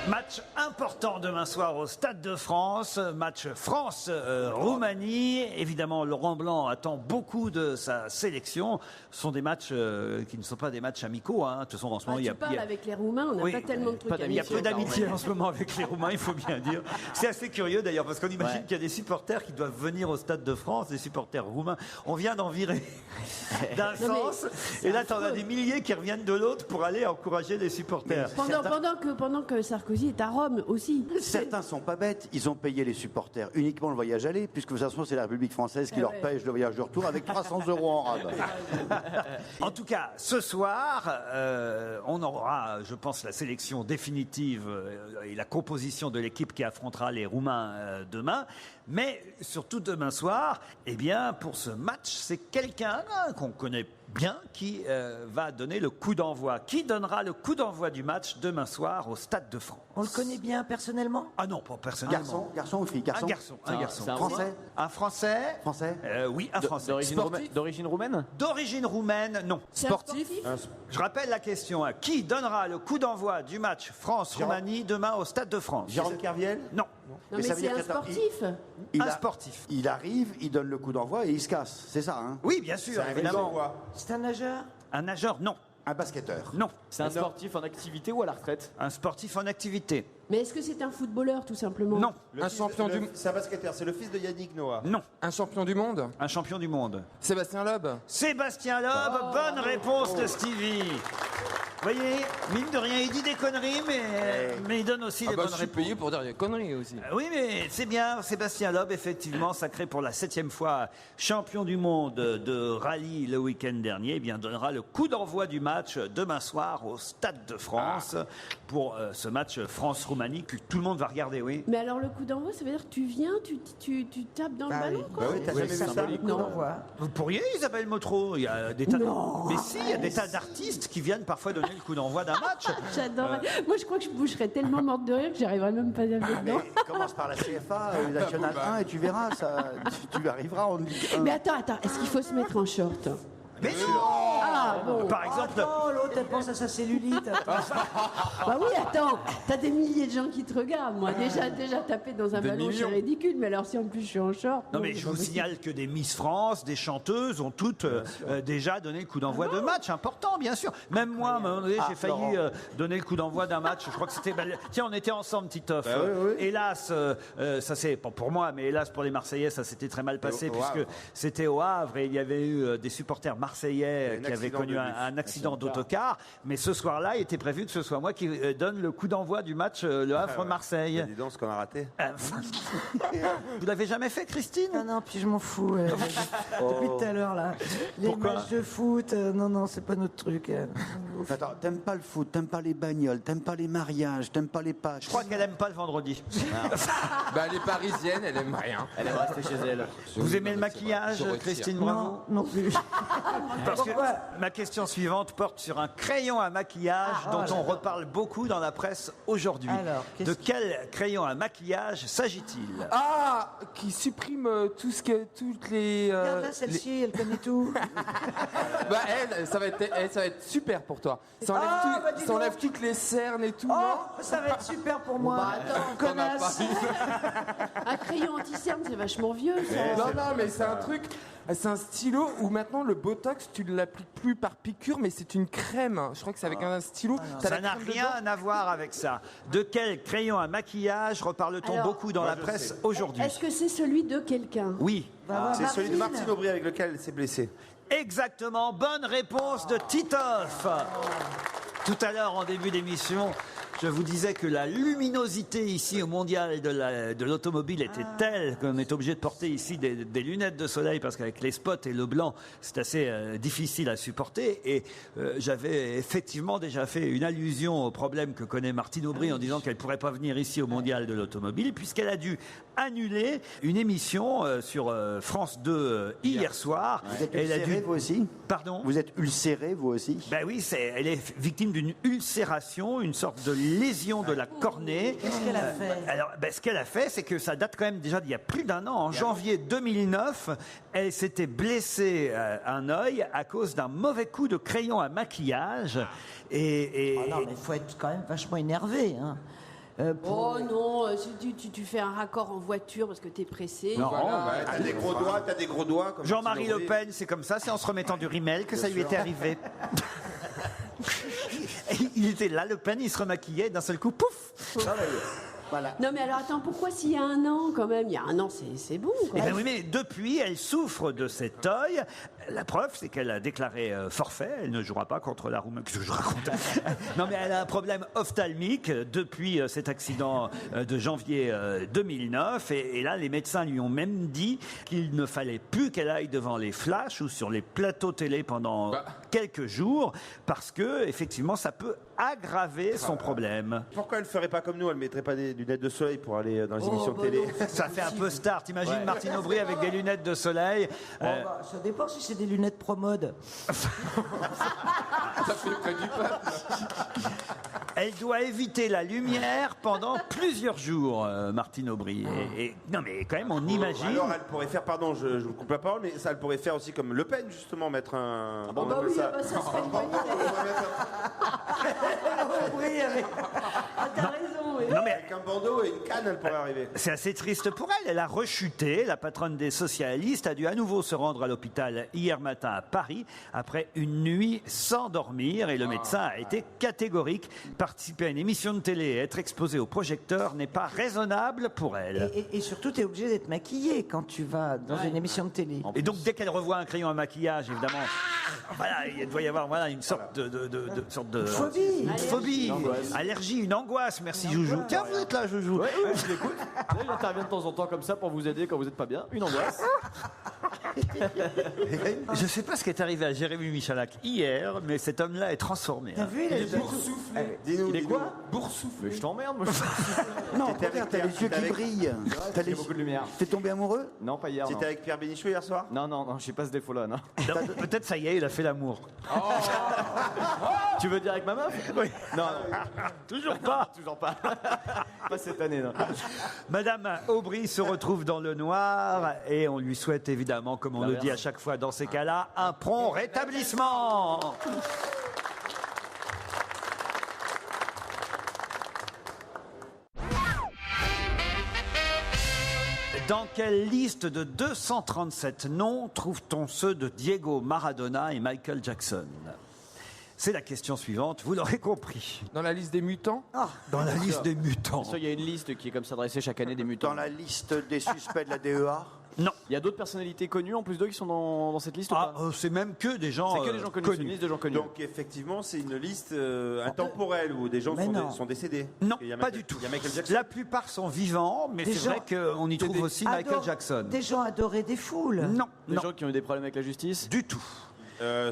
Match important demain soir au Stade de France, match France-Roumanie. Évidemment, Laurent Blanc attend beaucoup de sa sélection. Ce sont des matchs qui ne sont pas des matchs amicaux. Hein. De toute façon, en ce moment, il y a... Tu parles avec les Roumains, on n'a pas tellement de trucs amicaux. Il y a peu d'amitié en ce moment avec les Roumains, il faut bien dire. C'est assez curieux d'ailleurs, parce qu'on imagine qu'il y a des supporters qui doivent venir au Stade de France, des supporters roumains. On vient d'en virer d'un sens, et là, t'en as des milliers qui reviennent de l'autre pour aller encourager les supporters. Pendant que Sarkozy est à Rome aussi. Certains sont pas bêtes, ils ont payé les supporters uniquement le voyage aller, puisque de toute façon c'est la République française qui leur paye le voyage de retour avec 300 € en rab. En tout cas, ce soir, on aura, je pense, la sélection définitive et la composition de l'équipe qui affrontera les Roumains demain. Mais surtout demain soir, eh bien, pour ce match, c'est quelqu'un qu'on connaît bien qui va donner le coup d'envoi. Qui donnera le coup d'envoi du match demain soir au Stade de France? On le connaît bien personnellement? Ah non, pas personnellement. Garçon ou fille? Un garçon. Français? Un Français? Français? Oui, un Français. D'origine roumaine? D'origine roumaine, non. Sportif? Je rappelle la question. Qui donnera le coup d'envoi du match France-Roumanie demain au Stade de France? Jérôme Kerviel? Non. Non, mais c'est un sportif. Un sportif. Il arrive, il donne le coup d'envoi et il se casse. C'est ça, hein? Oui, bien sûr, évidemment. C'est un nageur? Un nageur, non. Un basketteur? Non. C'est un sportif en activité ou à la retraite? Un sportif en activité? Mais est-ce que c'est un footballeur, tout simplement? Non. Un champion du... C'est un basketteur, c'est le fils de Yannick Noah. Non. Un champion du monde? Un champion du monde? Sébastien Loeb? Sébastien Loeb, bonne réponse de Stevie. Vous voyez, mine de rien, il dit des conneries, mais il donne aussi des bonnes Je suis réponses. payé pour dire des conneries aussi. Oui, mais c'est bien. Sébastien Loeb, effectivement, sacré pour la 7e fois champion du monde de rallye le week-end dernier, eh bien, donnera le coup d'envoi du match demain soir au Stade de France pour ce match France-Roumanie que tout le monde va regarder, oui. Mais alors, le coup d'envoi, ça veut dire que tu viens, tu tapes dans le ballon, quoi? Bah oui, t'as jamais vu ça? Non. Vous pourriez, Isabelle Motro. Il y a des tas mais si, il y a des tas d'artistes qui viennent parfois donner le coup d'envoi d'un match. J'adorerais. Moi, je crois que je serais tellement morte de rire que j'arriverais même pas à aller dedans. Commence par la CFA, National 1 et tu verras, ça, tu arriveras en Ligue 1. Mais attends, est-ce qu'il faut se mettre en short? Mais non. Ah, bon. Par exemple, Oh, l'autre, elle pense à sa cellulite. Bah oui, attends, t'as des milliers de gens qui te regardent. Moi, déjà taper dans un Des ballon, c'est millions. ridicule. Mais alors, si en plus je suis en short. non, mais je vous signale que des Miss France, des chanteuses ont toutes déjà donné le coup d'envoi de match important, bien sûr. Même moi, à un moment donné, j'ai failli donner le coup d'envoi d'un match. Je crois que c'était. Tiens, on était ensemble, Titoff. Hélas, ça c'est pas pour moi, mais hélas pour les Marseillais, ça s'était très mal passé puisque c'était au Havre et il y avait eu des supporters marseillais qui avaient connu un accident d'autocar. Mais ce soir-là, il était prévu que ce soit moi qui donne le coup d'envoi du match Le Havre-Marseille. Dis donc ce qu'on a raté. Vous l'avez jamais fait, Christine? Ah non, puis je m'en fous. Depuis tout à l'heure, là. Les Pourquoi matchs de foot, non, c'est pas notre truc. Attends, t'aimes pas le foot, t'aimes pas les bagnoles, t'aimes pas les mariages, t'aimes pas les Pâques. Je crois qu'elle aime pas le vendredi. Bah, elle est parisienne, elle aime rien. Elle aime rester chez elle. Vous aimez le maquillage, Je retire. Christine Bravo? Non plus. Parce que ma question suivante porte sur un crayon à maquillage dont on reparle beaucoup dans la presse aujourd'hui. Alors, qu'est-ce De quel crayon à maquillage s'agit-il? Ah, qui supprime toutes les... Regarde là, celle-ci, elle connaît tout. Bah, ça va être super pour toi. Ça enlève, bah, dis ça enlève donc. toutes les cernes et tout. Oh, non ça va être super pour moi. Bah, attends, connasse. un crayon anti-cerne, c'est vachement vieux, ça. Non, mais c'est un truc. C'est un stylo où maintenant le botox, tu ne l'appliques plus par piqûre, mais c'est une crème. Je crois que c'est avec un stylo. T'as Ça la n'a crème rien dedans. à voir avec ça. De quel crayon à maquillage reparle-t-on Alors, beaucoup dans la presse aujourd'hui? Est-ce que c'est celui de quelqu'un? Oui. C'est celui de Martine Aubry avec lequel elle s'est blessée. Exactement, bonne réponse de Titoff. Tout à l'heure, en début d'émission, je vous disais que la luminosité ici au mondial de l'automobile était telle qu'on est obligé de porter ici des lunettes de soleil parce qu'avec les spots et le blanc, c'est assez difficile à supporter. Et j'avais effectivement déjà fait une allusion au problème que connaît Martine Aubry en disant qu'elle ne pourrait pas venir ici au mondial de l'automobile puisqu'elle a dû annuler une émission sur France 2 hier soir. Vous êtes ulcéré, vous aussi? Pardon? Vous êtes ulcéré, vous aussi? Ben oui, elle est victime d'une ulcération, une sorte de lésion de la cornée. Qu'est-ce qu'elle a fait? Alors, ce qu'elle a fait, c'est que ça date quand même déjà d'il y a plus d'un an. En janvier 2009, elle s'était blessée un œil à cause d'un mauvais coup de crayon à maquillage. Non, mais il faut être quand même vachement énervé. Hein. Oh non, tu fais un raccord en voiture parce que t'es pressé. Non, t'as des gros doigts. Comme Jean-Marie Le Pen, c'est comme ça, c'est en se remettant du rimel que ça lui était arrivé. Il était là, Le Pen, il se remaquillait, d'un seul coup, pouf. Voilà. Non mais alors attends, pourquoi s'il y a un an quand même? Il y a un an, c'est bon. Quoi. Eh ben oui, mais depuis, elle souffre de cet œil. La preuve, c'est qu'elle a déclaré forfait. Elle ne jouera pas contre la Roumanie. Qu'est-ce que je raconte? Non, mais elle a un problème ophtalmique depuis cet accident de janvier 2009. Et là, les médecins lui ont même dit qu'il ne fallait plus qu'elle aille devant les flashs ou sur les plateaux télé pendant quelques jours, parce que effectivement, ça peut aggraver son problème. Pourquoi elle ne ferait pas comme nous? Elle ne mettrait pas des lunettes de soleil pour aller dans les émissions de télé? Ça fait un peu star. T'imagines Martine Aubry avec des lunettes de soleil? Ça dépend si c'est des lunettes pro-mode. Ça fait près du peuple. Elle doit éviter la lumière pendant plusieurs jours, Martine Aubry. Non, mais quand même, on imagine. Alors, elle pourrait faire, pardon, je vous coupe la parole, mais ça, elle pourrait faire aussi comme Le Pen, justement, mettre un. Oh bah oui, ça serait une bonne idée. T'as raison, oui. Non, mais avec un bandeau et une canne, elle pourrait arriver. c'est assez triste pour elle. Elle a rechuté. La patronne des socialistes a dû à nouveau se rendre à l'hôpital hier matin à Paris après une nuit sans dormir. Et le médecin a été catégorique. Participer à une émission de télé et être exposé au projecteur n'est pas raisonnable pour elle. Et surtout, tu es obligé d'être maquillé quand tu vas dans une émission de télé. Et donc, dès qu'elle revoit un crayon à maquillage, évidemment, voilà, il doit y avoir une sorte de phobie. Une phobie, allergie, une angoisse. Merci Joujou. Tiens, vous êtes là, Joujou. Oui, je l'écoute. Il intervient de temps en temps comme ça pour vous aider quand vous n'êtes pas bien. Une angoisse. Je ne sais pas ce qui est arrivé à Jérémy Michalak hier, mais cet homme-là est transformé. T'as vu, Il est boursouflé. Il est quoi? Boursouflé. Je t'emmerde, moi. Non, T'étais regarde, avec t'as les Pierre, yeux t'étais qui avec- brillent. T'as Il y les- a beaucoup de lumière. T'es tombé amoureux? Non, pas hier. C'était avec Pierre Bénichou hier soir? Non, j'ai pas ce défaut-là, non. Peut-être ça y est, il a fait l'amour. Tu veux dire avec ma meuf? Oui. Non. Toujours pas. Toujours pas. Pas cette année, non. Madame Aubry se retrouve dans le noir et on lui souhaite évidemment, comme on le L'inverse. dit à chaque fois dans ces cas-là, un prompt rétablissement. Dans quelle liste de 237 noms trouve-t-on ceux de Diego Maradona et Michael Jackson? C'est la question suivante, vous l'aurez compris. Dans la liste des mutants? Dans la liste des mutants. Il y a une liste qui est comme ça dressée chaque année des mutants. Dans la liste des suspects de la DEA? Non. Il y a d'autres personnalités connues en plus d'eux qui sont dans cette liste ou pas? C'est même que des gens, C'est que des gens connus. C'est une liste de gens connus. Donc, effectivement, c'est une liste intemporelle où des gens sont décédés. Non, Il y a pas Michael- du tout. Il y a Michael Jackson. La plupart sont vivants, mais Des c'est vrai gens- qu'on y trouve aussi Michael Jackson. Des gens adorés des foules. Non, Des non, gens qui ont eu des problèmes avec la justice? du tout.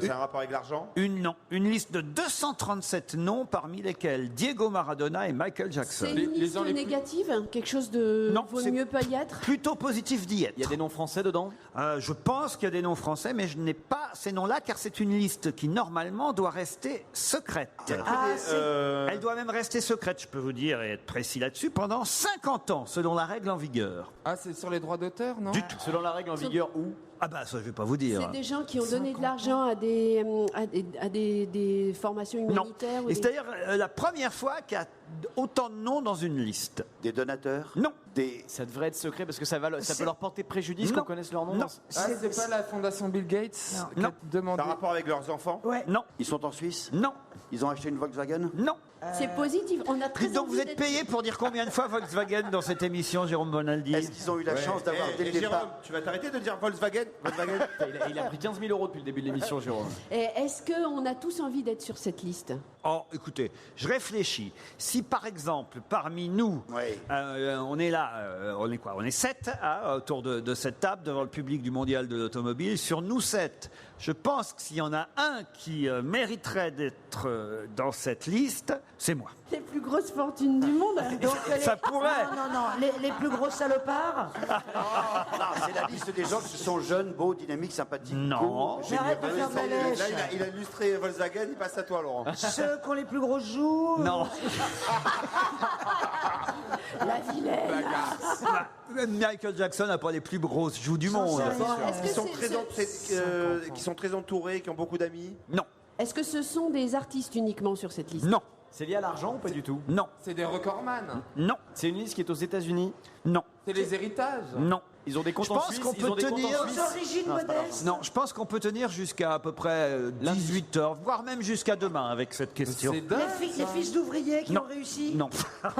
C'est un rapport avec l'argent? Une liste de 237 noms, parmi lesquels Diego Maradona et Michael Jackson. C'est une liste gens les plus- négative? Quelque chose de Non, vaut c'est- mieux pas y être? Plutôt positif d'y être. Il y a des noms français dedans? Je pense qu'il y a des noms français, mais je n'ai pas ces noms-là, car c'est une liste qui, normalement, doit rester secrète. Elle doit même rester secrète, je peux vous dire, et être précis là-dessus, pendant 50 ans, selon la règle en vigueur. Ah, c'est sur les droits d'auteur, non? Du tout. Selon la règle en vigueur où? Ah bah ça, je vais pas vous dire. C'est des gens qui ont donné de l'argent à des formations Non. humanitaires ou Et des- c'est-à-dire la première fois qu'il y a autant de noms dans une liste. Des donateurs? Non. Ça devrait être secret parce que ça peut leur porter préjudice Non. qu'on connaisse leur nom. Non. Ah, c'est pas la fondation Bill Gates qui Non. a demandé... Ça a rapport avec leurs enfants? Ouais. Non. Ils sont en Suisse? Non. Ils ont acheté une Volkswagen? Non. C'est positif. On a très Dites donc, envie vous êtes d'être- payé pour dire combien de fois Volkswagen dans cette émission, Jérôme Bonaldi? Est-ce qu'ils ont eu la chance d'avoir dès le départ Jérôme, tu vas t'arrêter de dire Volkswagen Il a pris 15 000 euros depuis le début de l'émission, Jérôme. Et est-ce qu'on a tous envie d'être sur cette liste? Oh, écoutez, je réfléchis. Si par exemple, parmi nous, on est là, on est quoi? On est 7 autour de cette table devant le public du Mondial de l'Automobile. Sur nous 7, je pense que s'il y en a un qui mériterait d'être dans cette liste, c'est moi. Les plus grosses fortunes du monde. Donc, Ça pourrait. Non, les plus gros salopards. Non, c'est la liste des gens qui sont jeunes, beaux, dynamiques, sympathiques. Non. Mais arrête de faire ma lèche. Là, il a illustré Volkswagen, il passe à toi, Laurent. Ceux qui ont les plus grosses joues. Non. La vilaine. Michael Jackson n'a pas les plus grosses joues du monde. Qui sont très entourés, qui ont beaucoup d'amis. Non. Est-ce que ce sont des artistes uniquement sur cette liste? Non. C'est lié à l'argent ou pas du tout? Non. C'est des recordman. Non. C'est une liste qui est aux États-Unis? Non. C'est les héritages. Non. Ils ont des comptes Je en pense Suisse. qu'on Ils ont peut des comptes en tenir. Suisse. D'origine Non, c'est pas grave. modeste. Non, je pense qu'on peut tenir jusqu'à à peu près 18h, voire même jusqu'à demain avec cette question. C'est dingue. Les fils d'ouvriers qui Non. ont réussi. Non. Bah,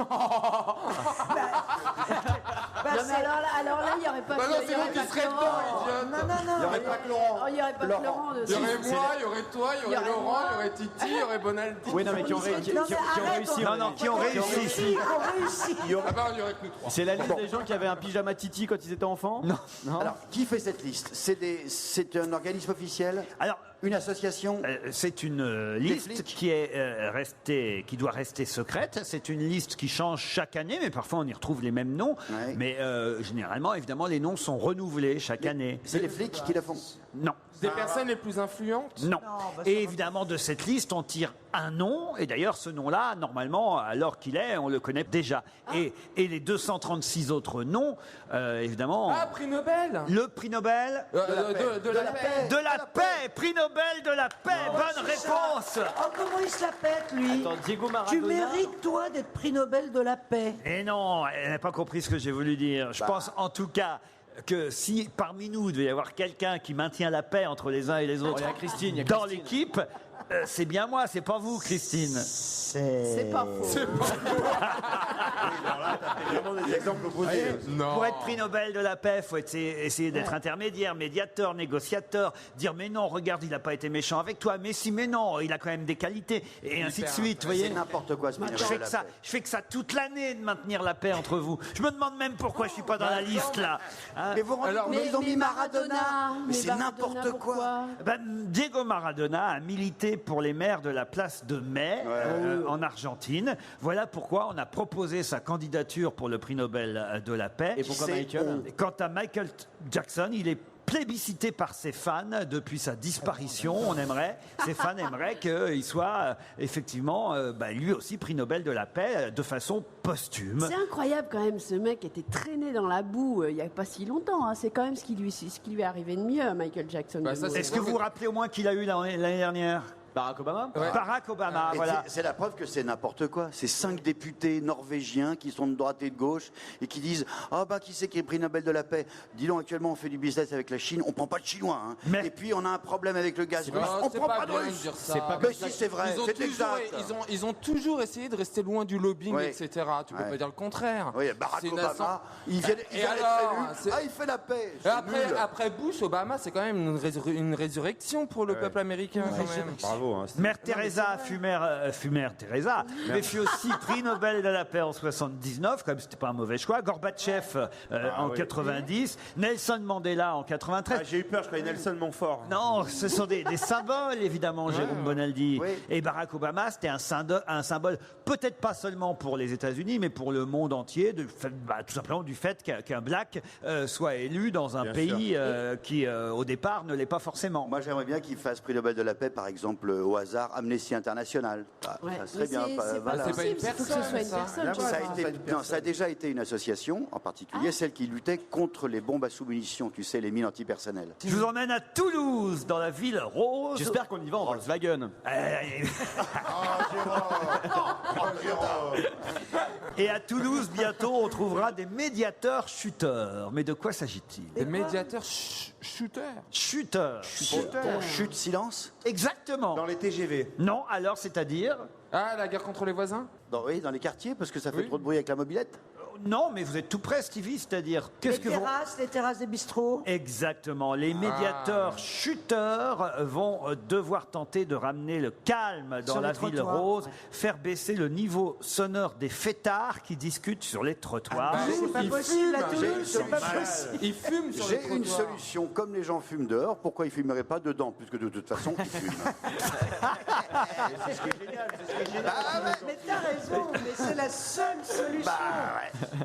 Non, mais alors là, il n'y aurait pas Bah non, il y c'est aurait vous qui pas serez Laurent. dedans, idiote. Non. Il n'y aurait pas que Laurent. Oh, il n'y aurait pas que Laurent. Il y aurait moi, il y aurait toi, il y Il y aurait aurait Laurent, moi. il y aurait Titi, il y aurait Bonaldi. Oui, non, mais qui ont Non, mais réussi. arrête, Non, non, qui ont réussi. Qui ont réussi. Ah bah on y aurait que nous trois. C'est la liste des gens qui avaient un pyjama Titi quand ils étaient enfants? Non. Alors, qui fait cette liste? C'est un organisme officiel? Alors, Une association? c'est une Des liste flics qui est qui doit rester secrète. C'est une liste qui change chaque année, mais parfois on y retrouve les mêmes noms. Ouais. Mais généralement, évidemment, les noms sont renouvelés chaque année. C'est les flics qui la font? Non. Des personnes les plus influentes? Non. bah, Et évidemment, de cette liste, on tire un nom. Et d'ailleurs, ce nom-là, normalement, alors qu'il est, on le connaît déjà. Et les 236 autres noms, évidemment. Ah, prix Nobel. Le prix Nobel De la paix. de la paix. Prix Nobel de la paix. Bonne réponse. Oh, comment il se la pète, lui? Attends, Diego Tu Maradona. mérites, toi, d'être prix Nobel de la paix. Et non, elle n'a pas compris ce que j'ai voulu dire. Je pense en tout cas que si parmi nous, il devait y avoir quelqu'un qui maintient la paix entre les uns et les autres il y a Christine, il y a dans Christine. l'équipe, c'est bien moi, c'est pas vous, Christine. C'est pas faux. Vraiment des exemples opposés. Non. Pour être prix Nobel de la paix, il faut essayer d'être intermédiaire, médiateur, négociateur, dire mais non, regarde, il n'a pas été méchant avec toi, mais si, mais non, il a quand même des qualités, et ainsi de suite, vous voyez. C'est n'importe quoi, ce Je fais, que ça, je fais que ça toute l'année de maintenir la paix entre vous. Je me demande même pourquoi je suis pas dans la liste là. Hein. Mais vous rendez compte, Mais ils ont mis Maradona. Mais mais c'est Maradona, n'importe quoi. pourquoi? Ben, Diego Maradona a milité pour les maires de la place de Mai en Argentine. Voilà pourquoi on a proposé sa candidature pour le prix Nobel de la paix. Et pourquoi C'est Michael? Quant à Michael Jackson, il est plébiscité par ses fans depuis sa disparition. Ses fans aimeraient qu'il soit effectivement lui aussi prix Nobel de la paix de façon posthume. C'est incroyable quand même, ce mec était traîné dans la boue il n'y a pas si longtemps. Hein. C'est quand même ce qui lui est arrivé de mieux à Michael Jackson. Bah, ça, Est-ce que vous vous rappelez au moins qu'il a eu l'année dernière? Barack Obama? Barack Obama, Et voilà. c'est la preuve que c'est n'importe quoi. C'est 5 députés norvégiens qui sont de droite et de gauche et qui disent ah bah qui c'est qui est prix Nobel de la paix? Dis donc, actuellement on fait du business avec la Chine, on prend pas de chinois. Hein. Mais- Et puis on a un problème avec le gaz russe, on c'est prend pas pas de bien de russe. dire ça. C'est pas Mais si c'est vrai, Ils ont, c'est toujours, exact. ils ont toujours essayé de rester loin du lobbying, Ouais. etc. Tu peux Ouais. pas dire le contraire. Oui, Barack C'est une Obama, il vient d'être élu. Ah, il fait la paix. Et C'est après, nul. après Bush, Obama, c'est quand même une résurrection pour le peuple américain. Quand même. Bravo. Hein, Mère Teresa fut Teresa, mais fut aussi prix Nobel de la paix en 79, comme c'était pas un mauvais choix. Gorbatchev en 90, Nelson Mandela en 93. J'ai eu peur, je croyais Nelson Montfort. Non, ce sont des symboles, évidemment, Jérôme Bonaldi. Oui. Et Barack Obama, c'était un symbole, peut-être pas seulement pour les États-Unis, mais pour le monde entier, tout simplement du fait qu'un black soit élu dans un Bien pays qui, au départ, ne l'est pas forcément. Moi, j'aimerais bien qu'il fasse prix Nobel de la paix, par exemple, au hasard, Amnesty International. Ouais. Ça serait Mais bien. c'est Voilà. pas C'est pas une possible, il faut que ce soit une personne, personne. ça. tu Ça vois. a, été, non, ça a déjà été une association, en particulier celle qui luttait contre les bombes à sous-munitions, tu sais, les mines antipersonnelles. Je vous emmène à Toulouse, dans la ville rose. J'espère qu'on y va en Volkswagen. Et à Toulouse, bientôt, on trouvera des médiateurs chuteurs. Mais de quoi s'agit-il? Des médiateurs shooters. Chuteurs. Chute, silence. Exactement. Dans les TGV. Non, alors c'est-à-dire Ah, la guerre contre les voisins? Oui, dans les quartiers, parce que ça fait trop de bruit avec la mobilette. Non, mais vous êtes tout près, Stevie, c'est-à-dire Les terrasses des bistrots. Exactement. Les médiateurs chuteurs vont devoir tenter de ramener le calme dans Sur la les ville trottoirs, rose, faire baisser le niveau sonore des fêtards qui discutent sur les trottoirs. C'est pas possible à Toulouse, c'est pas possible. Ils fument sur les J'ai une trottoirs. solution. Comme les gens fument dehors, pourquoi ils fumeraient pas dedans? Puisque de toute façon, ils fument. C'est ce qui est génial. Mais t'as raison, mais c'est la seule solution.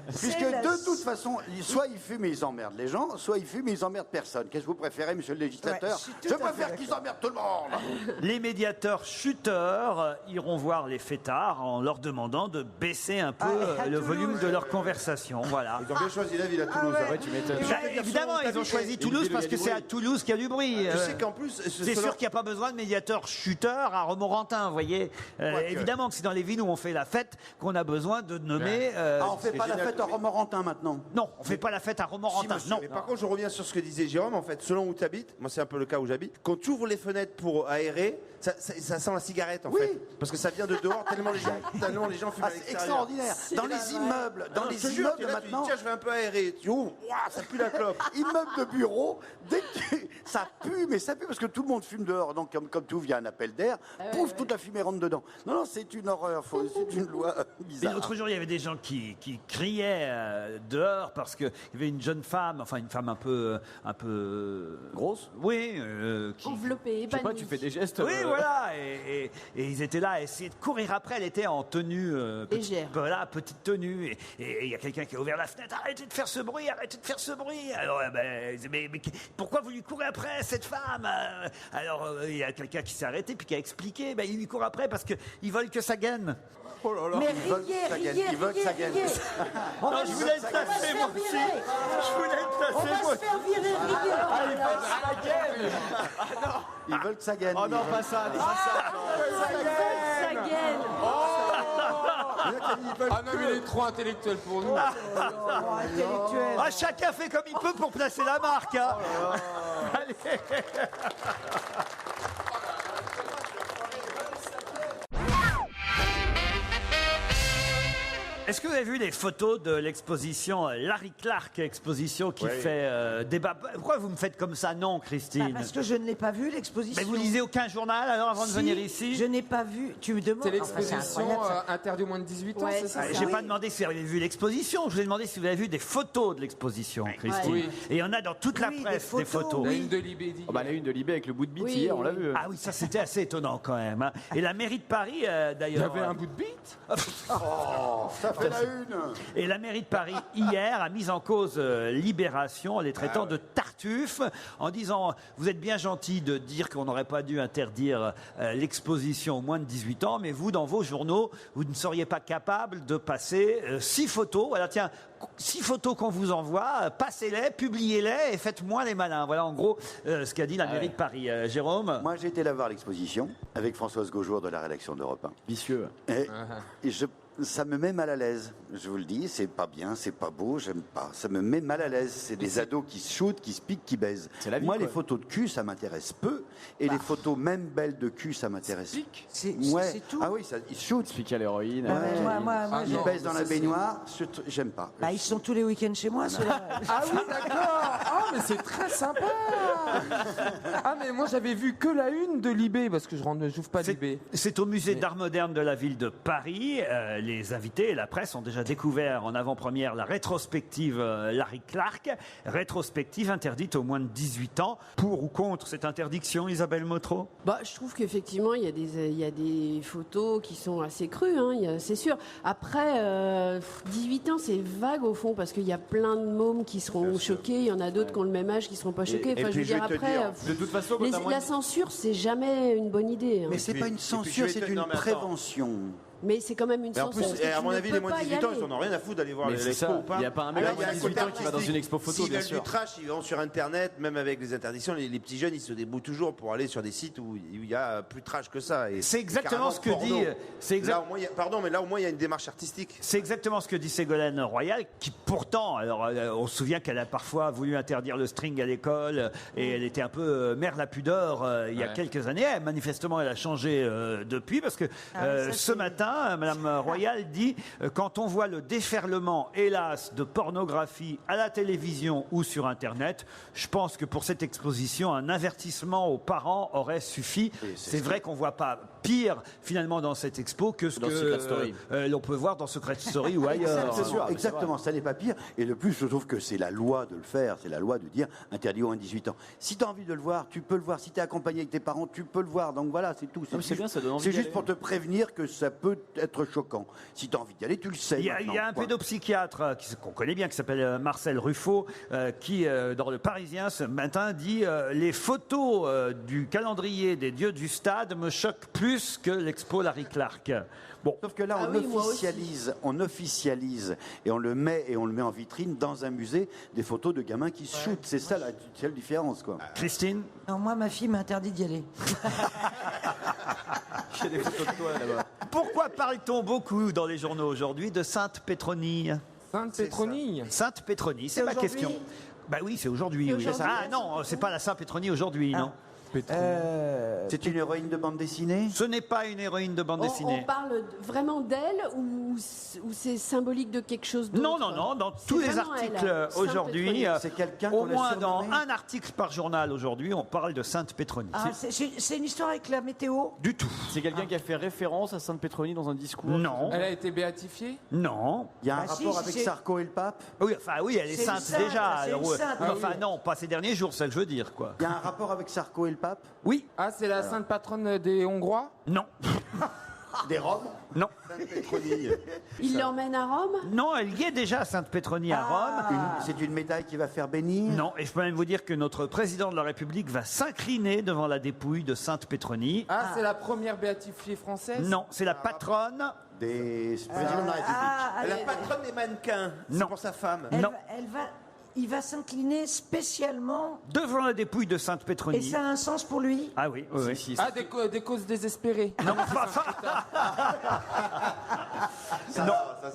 Puisque de toute façon, soit ils fument et ils emmerdent les gens, soit ils fument et ils emmerdent personne. Qu'est-ce que vous préférez, monsieur le législateur? Je préfère qu'ils emmerdent tout le monde. Les médiateurs chuteurs iront voir les fêtards en leur demandant de baisser un peu le volume de leur conversation. Voilà. Ils ont bien choisi la ville à Toulouse. ouais, tu m'étonnes. Évidemment, ils ont choisi Toulouse parce que c'est à Toulouse qu'il y a du bruit. Tu sais qu'en plus, c'est sûr qu'il n'y a pas besoin de médiateurs chuteurs à Romorantin, vous voyez. Évidemment que c'est dans les villes où on fait la fête qu'on a besoin de nommer. On fait pas la fête à Romorantin maintenant. Non, on fait pas la fête à Romorantin. Si, non. Mais par contre, je reviens sur ce que disait Jérôme. En fait, selon où tu habites, moi c'est un peu le cas où j'habite, quand tu ouvres les fenêtres pour aérer, ça sent la cigarette en fait. Parce que ça vient de dehors tellement les gens fument à C'est l'extérieur. extraordinaire. Dans les immeubles, maintenant. Tiens, je vais un peu aérer. Tu ouvres, ça pue la clope. Immeuble de bureau, dès que ça pue, mais ça pue parce que tout le monde fume dehors. Donc comme tout vient un appel d'air, pouf, toute la fumée rentre dedans. Non, c'est une horreur. C'est une loi bizarre. Et l'autre jour, il y avait des gens qui criaient dehors parce qu'il y avait une jeune femme, enfin une femme un peu grosse. Oui. Enveloppée, Je sais pas, tu fais des gestes. Oui, voilà. Et ils étaient là à essayer de courir après. Elle était en tenue légère. Voilà, petite tenue. Et il y a quelqu'un qui a ouvert la fenêtre. Arrêtez de faire ce bruit, arrêtez de faire ce bruit. Alors, mais pourquoi vous lui courez après cette femme? Alors, il y a quelqu'un qui s'est arrêté puis qui a expliqué. Il lui court après parce qu'ils veulent que ça gagne. Oh là là. Mais Ils veulent que ça gagne. Non, je voulais le placer, moi aussi. Je voulais le On placer, va moi se faire virer, Ils veulent que ça gagne. Oh non, pas ça, pas ça. Ça gagne. Ah non, mais il est trop intellectuel pour nous. intellectuel. Ah, chacun fait comme il peut pour placer la marque. Hein. Allez. Est-ce que vous avez vu les photos de l'exposition Larry Clark, exposition qui fait débat? Pourquoi vous me faites comme ça? Non, Christine. Parce que je ne l'ai pas vu, l'exposition. Mais vous lisez aucun journal alors avant de venir Si, ici? Je n'ai pas vu. Tu me demandes. C'est l'exposition incroyable, ça. interdit aux moins de 18 ans, Ouais, c'est ça? c'est J'ai pas demandé si vous avez vu l'exposition, je vous ai demandé si vous avez vu des photos de l'exposition, Christine. Oui. Et il y en a dans toute la Oui, presse, des des photos. La une de Libé dit. Oh, bah, la une de Libé avec le bout de bite Oui, hier, on l'a oui. vu. Ah oui, ça c'était assez étonnant quand même. Hein. Et la mairie de Paris, Il y d'ailleurs. avait un bout de bite? Ça fait la une. Et la mairie de Paris, hier, a mis en cause Libération en les traitant de tartuffes, en disant « Vous êtes bien gentil de dire qu'on n'aurait pas dû interdire l'exposition aux moins de 18 ans, mais vous, dans vos journaux, vous ne seriez pas capable de passer 6 photos. Voilà, tiens, 6 photos qu'on vous envoie, passez-les, publiez-les et faites moins les malins. » Voilà en gros ce qu'a dit la mairie de Paris. Jérôme? Moi, j'ai été là voir l'exposition avec Françoise Gaujour de la rédaction d'Europe 1. Vicieux. Et ça me met mal à l'aise, je vous le dis, c'est pas bien, c'est pas beau, j'aime pas. Ça me met mal à l'aise. C'est des ados qui se shootent, qui se piquent, qui baisent. C'est la vie, Moi, quoi. les photos de cul, ça m'intéresse peu. Et les photos, même belles de cul, ça m'intéresse. C'est tout. Ah oui, ils se shootent. Pique à l'héroïne. Moi, Ils non, baissent dans ça, la c'est- baignoire, j'aime pas. Bah, ils sont tous les week-ends chez moi, ceux-là. Ah oui, d'accord. Ah, mais c'est très sympa. Ah, mais moi j'avais vu que la une de Libé parce que je n'ouvre pas Libé. C'est au musée d'art moderne de la ville de Paris. Les invités et la presse ont déjà découvert en avant-première la rétrospective Larry Clark, rétrospective interdite aux moins de 18 ans. Pour ou contre cette interdiction, Isabelle Motro? Je trouve qu'effectivement, il y a des photos qui sont assez crues, hein, c'est sûr. Après, 18 ans, c'est vague au fond, parce qu'il y a plein de mômes qui seront choqués, il y en a d'autres qui ont le même âge qui ne seront pas choqués. et Enfin, je puis, veux dire, je vais te après, dire, De toute façon, quand t'as moins la de- censure, c'est jamais une bonne idée. Hein. Mais c'est puis- pas une et puis, censure, je vais c'est te- une non, mais attends. prévention. Mais c'est quand même une Mais en sens. plus, parce que à tu mon ne avis, peux les moins de pas y 18 ans, aller. ils en ont rien à foutre d'aller voir Mais les c'est expos ça, ou pas. il y a pas un mec Là, de il y a 18 côté ans qui va dans une expo photo, S'ils bien veulent sûr. du trash, ils vont sur Internet, même avec les interdictions, les petits jeunes, ils se débrouillent toujours pour aller sur des sites où il y a plus de trash que ça. Et C'est exactement carrément ce que porno. dit- c'est exact- Là, au moins, pardon, mais là, au moins, il y a une démarche artistique. C'est exactement ce que dit Ségolène Royal, qui pourtant, alors on se souvient qu'elle a parfois voulu interdire le string à l'école et elle était un peu mère la pudeur il y a Ouais. quelques années. Manifestement, elle a changé depuis parce que ce matin, Madame Royal dit quand on voit le déferlement, hélas, de pornographie à la télévision ou sur Internet, je pense que pour cette exposition, un avertissement aux parents aurait suffi. C'est vrai qu'on voit pas pire finalement dans cette expo que ce Dans que Secret Story. l'on peut voir dans Secret Story ou ailleurs. C'est sûr, exactement, ça n'est pas pire. Et de plus, je trouve que c'est la loi de le faire, c'est la loi de dire interdit aux moins de 18 ans. Si tu as envie de le voir, tu peux le voir. Si tu es accompagné avec tes parents, tu peux le voir. Donc voilà, c'est tout. mais c'est bien, ça donne envie C'est d'y juste aller. pour te prévenir que ça peut être choquant. Si tu as envie d'y aller, tu le sais. Il y a maintenant. un Point. pédopsychiatre qu'on connaît bien, qui s'appelle Marcel Ruffo, qui, dans Le Parisien ce matin, dit les photos du calendrier des dieux du stade me choquent plus que l'expo Larry Clark. Bon. Sauf que là, Ah on oui, moi aussi. officialise et on le met en vitrine dans un musée des photos de gamins qui se shootent. C'est ça la seule différence, quoi. Christine, Non, moi, ma fille m'a interdit d'y aller. Il y a des photos de toi là-bas. pourquoi parle-t-on beaucoup dans les journaux aujourd'hui de Sainte Pétronille? Sainte Pétronille. Sainte Pétronille, c'est C'est ma aujourd'hui question. Bah oui, c'est aujourd'hui. C'est Oui. aujourd'hui. Ah non, c'est pas la Sainte Pétronille aujourd'hui, non. C'est une héroïne de bande dessinée. Ce n'est pas une héroïne de bande On dessinée. parle vraiment d'elle ou c'est symbolique de quelque chose d'autre? Non, non, non, dans C'est tous les vraiment articles elle, Sainte aujourd'hui, Pétronille. C'est quelqu'un au qu'on a moins dans surnommé un article par journal aujourd'hui, on parle de Sainte Pétronille. Ah, c'est une histoire avec la météo. Du tout. C'est quelqu'un qui a fait référence à Sainte Pétronille dans un discours. Non, Elle a été béatifiée? non. Il y a un Bah si, rapport si, avec c'est- Sarko et le pape. Oui, enfin oui, elle est C'est une sainte sainte, déjà. c'est une alors, sainte, oui, enfin oui. non, pas ces derniers jours, c'est ça que je veux dire, quoi. Il y a un rapport avec Sarko et le pape. Oui, Ah, c'est la sainte patronne des Hongrois? non, Des Roms. non, Il l'emmène à Rome? non, elle y est déjà Sainte Pétronille à Rome. C'est une médaille qui va faire bénir. Non, et je peux même vous dire que notre président de la République va s'incliner devant la dépouille de Sainte Pétronille. Ah, c'est la première béatifiée française? Non, c'est la patronne. Des présidents de la République. La patronne des mannequins, c'est Non. pour sa femme. Non. Il va s'incliner spécialement. Devant la dépouille de Sainte Et Pétronille. ça a un sens pour lui. Ah oui, oui, oui. Ah, des causes désespérées. Non,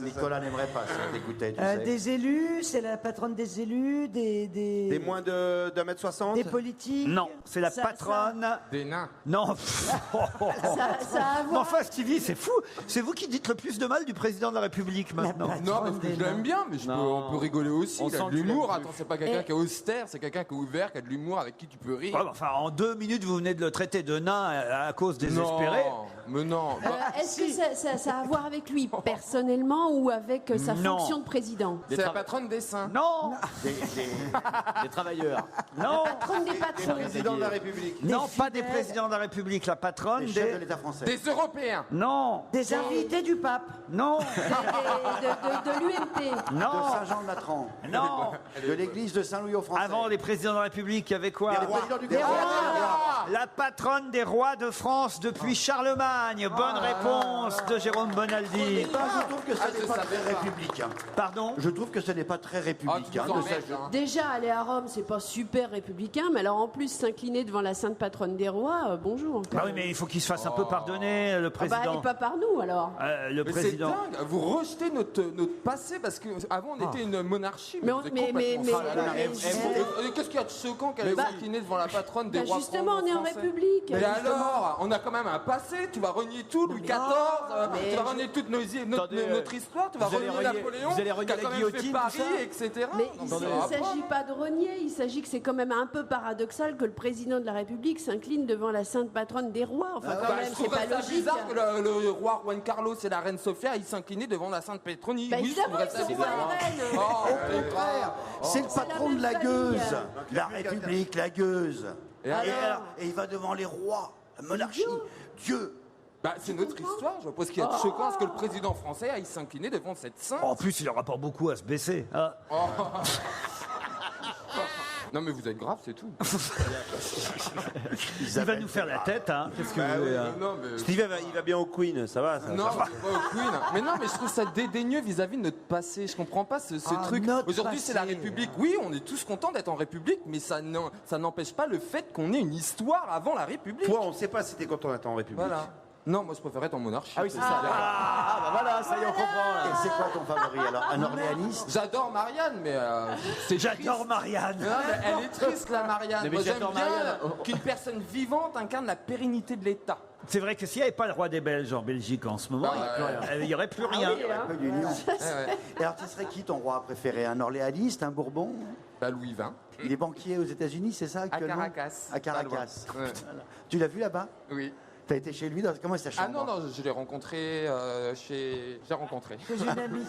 Nicolas n'aimerait pas ça, t'écoutais, tu sais. Des élus, c'est la patronne des élus, Des moins de d'1m60. des politiques. non, c'est la Ça- patronne. Des nains. Non. Ça a à Mais voir. enfin, Stevie, c'est fou. C'est vous qui dites le plus de mal du président de la République maintenant. Non, parce que je l'aime bien, mais on peut rigoler aussi. On Il a sent de que tu l'humour. l'aimes Attends, c'est pas quelqu'un Et- qui est austère, c'est quelqu'un qui est ouvert, qui a de l'humour, avec qui tu peux rire. Ouais, mais enfin, en 2 minutes, vous venez de le traiter de nain à cause désespéré. Non, mais non. Est-ce que ça a à voir avec lui personnellement ou avec sa Non. fonction de président? C'est la patronne des saints. Non, Des travailleurs. non, Patronne des patrons. Président de la République. non, pas des présidents de la République, la patronne Les chefs de des... l'État français. Des Européens. Non, Des invités du pape. non, De l'UMP. De non, Saint-Jean-de-Latran. non. De l'église de Saint-Louis aux Français. Avant les présidents de la République, il y avait quoi Le président du Gabon. La patronne des rois de France depuis Charlemagne. Bonne réponse de Jérôme Bonaldi. Ben, je trouve que ce n'est pas très républicain. Pardon? Je trouve que ce n'est pas très républicain. Ah, tu nous de emmerdes, s'agir- hein. Déjà, aller à Rome, c'est pas super républicain, mais alors en plus, s'incliner devant la sainte patronne des rois, bonjour. Bah oui, mais il faut qu'il se fasse un peu pardonner, le Ah bah, elle président. est pas par nous alors. Le Mais c'est président. dingue, vous rejetez notre passé parce qu'avant on était une monarchie. Mais vous on- êtes mais- complètement mais- fou. mais- Qu'est-ce qu'il y a de choquant qu'elle ait Bah- s'incliner devant la patronne des Bah, rois justement, on est en français? République. Mais Justement. alors, on a quand même un passé. Tu vas renier tout, Louis XIV, mais tu vas je- renier toute Attendez, notre histoire, tu vas vous allez renier renier- Napoléon, vous allez renier qui a la quand même guillotine, fait tout Paris, ça etc. Mais Non, il attendez, ne s'agit pas de renier, il s'agit que c'est quand même un peu paradoxal que le président de la République s'incline devant la sainte patronne des rois. Enfin, quand Bah, même, je c'est trouverais pas ça logique. bizarre que le roi Juan Carlos et la reine Sofia ils s'inclinaient devant la sainte Pétronille. Bah, Oui, je évidemment, trouverais ils ça sont bizarre. rois et reines. Oh, Au contraire, c'est le C'est la patron même de la famille. gueuse. La République, la gueuse. Et, alors et il va devant les rois, la monarchie. Dieu. Bah, c'est notre histoire. Je pense qu'il y a de choquant à ce que le président français aille s'incliner devant cette sainte. En plus, il n'aura pas beaucoup à se baisser. hein. Non, mais vous êtes grave, c'est tout. Il va nous faire la tête, hein. Qu'est-ce que vous voulez, hein. non, mais... Steve, il va bien au Queen, ça va ça, Non, ça va. c'est pas au Queen. Mais non, mais je trouve ça dédaigneux vis-à-vis de notre passé. Je comprends pas ce truc. Aujourd'hui, c'est la République. Oui, on est tous contents d'être en République, mais ça n'empêche pas le fait qu'on ait une histoire avant la République. Toi, on sait pas si t'es content d'être en République. Voilà. Non, moi je préfère être en monarchie. Ah oui, c'est ça. Bah voilà, ça y est, on comprend. Là. Et c'est quoi ton favori alors? Un orléaniste? J'adore Marianne, mais J'adore Marianne. Non, mais elle est triste, la Marianne. Mais Moi, j'aime j'adore bien Marianne. qu'une personne vivante incarne la pérennité de l'État. C'est vrai que s'il n'y avait pas le roi des Belges en Belgique en ce moment, il n'y aurait plus rien. Peu d'union. Et alors, tu serais qui ton roi préféré? Un orléaniste, un Bourbon? Bah, Louis XX. Il est banquier aux États-Unis, c'est ça À actuellement? Caracas. À Caracas. Ouais. Tu l'as vu là-bas? Oui. T'as été chez lui comment est sa chambre? Ah non, je l'ai rencontré J'ai rencontré. J'ai une amie.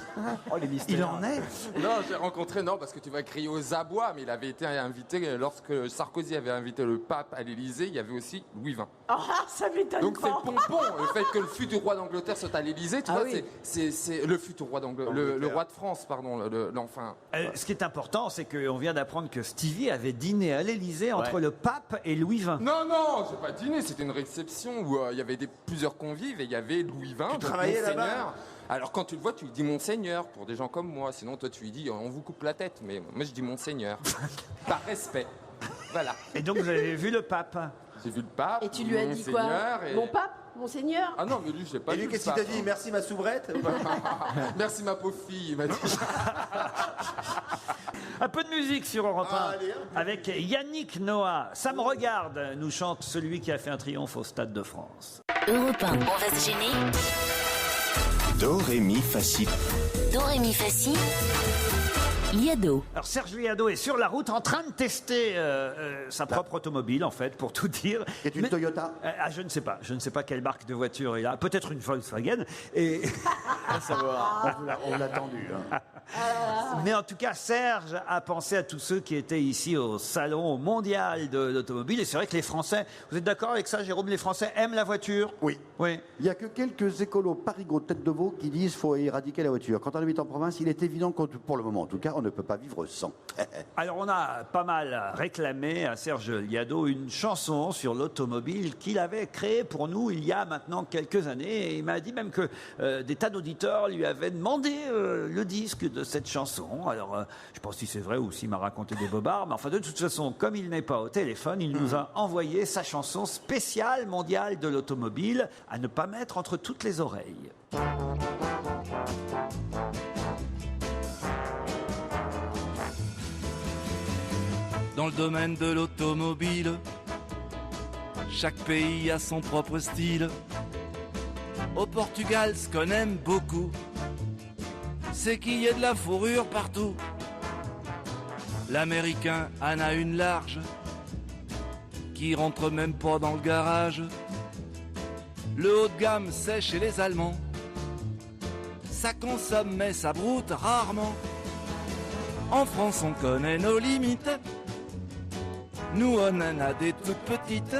Oh, les mystères. Il en est? Non, j'ai rencontré, non, parce que tu vas crier aux abois, mais il avait été invité, lorsque Sarkozy avait invité le pape à l'Élysée, il y avait aussi Louis XX. Ah, ça m'étonne Donc c'est pas. le pompon, le fait que le futur roi d'Angleterre soit à l'Élysée, tu vois, oui. c'est le futur roi d'Angleterre, le roi de France, pardon, l'enfin. Ce qui est important, c'est qu'on vient d'apprendre que Stevie avait dîné à l'Élysée entre le pape et Louis XX. Non, j'ai pas dîné, c'était une réception où il y avait plusieurs convives et il y avait Louis XX, donc travaillais Monseigneur. là-bas? Alors quand tu le vois, tu lui dis Monseigneur pour des gens comme moi, sinon toi tu lui dis on vous coupe la tête, mais moi je dis Monseigneur, par respect. Voilà. Et donc vous avez vu le pape? J'ai vu le pape. Et tu lui as dit quoi? Monseigneur et- Mon pape? Monseigneur? Ah non, mais lui, j'ai pas Et vu lui, le qu'est-ce qu'il t'a pape, dit? hein. Merci ma soubrette. Merci ma pauvre fille, il m'a dit. Un peu de musique sur Europe 1 allez, hein. avec Yannick Noah. Ça me regarde, nous chante celui qui a fait un triomphe au Stade de France. Europe 1, on va se gêner. Do, ré, mi, fa, si. Do, ré, mi, fa, si. Liado. Alors Serge Liado est sur la route en train de tester sa propre automobile en fait, pour tout dire. C'est une Toyota? Je ne sais pas. Je ne sais pas quelle marque de voiture il a. Peut-être une Volkswagen. Et... On l'a tendu. Hein. Mais en tout cas, Serge a pensé à tous ceux qui étaient ici au salon mondial de l'automobile. Et c'est vrai que les Français, vous êtes d'accord avec ça, Jérôme? Les Français aiment la voiture? Oui. Oui. Il n'y a que quelques écolos parigots tête de veau qui disent qu'il faut éradiquer la voiture. Quand on habite en province, il est évident que, pour le moment en tout cas, on ne peut pas vivre sans. Alors on a pas mal réclamé à Serge Liado une chanson sur l'automobile qu'il avait créée pour nous il y a maintenant quelques années. Et il m'a dit même que des tas d'auditeurs lui avaient demandé le disque de cette chanson. Alors je ne sais pas si c'est vrai ou s'il m'a raconté des bobards, mais enfin de toute façon, comme il n'est pas au téléphone, il nous a envoyé sa chanson spéciale mondiale de l'automobile à ne pas mettre entre toutes les oreilles. Dans le domaine de l'automobile, chaque pays a son propre style. Au Portugal, ce qu'on aime beaucoup, c'est qu'il y ait de la fourrure partout. L'Américain en a une large, qui rentre même pas dans le garage. Le haut de gamme, c'est chez les Allemands. Ça consomme mais ça broute rarement. En France, on connaît nos limites. Nous, on en a des toutes petites.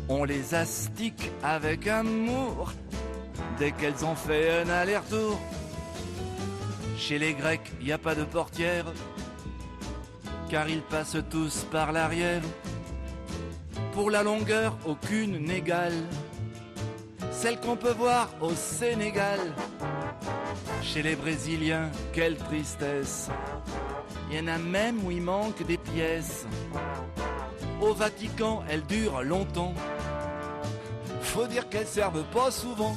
On les astique avec amour dès qu'elles ont fait un aller-retour. Chez les Grecs, y a pas de portière, car ils passent tous par l'arrière. Pour la longueur, aucune n'égale celle qu'on peut voir au Sénégal. Chez les Brésiliens, quelle tristesse, y en a même où il manque des pièces. Au Vatican, elles durent longtemps, faut dire qu'elles servent pas souvent.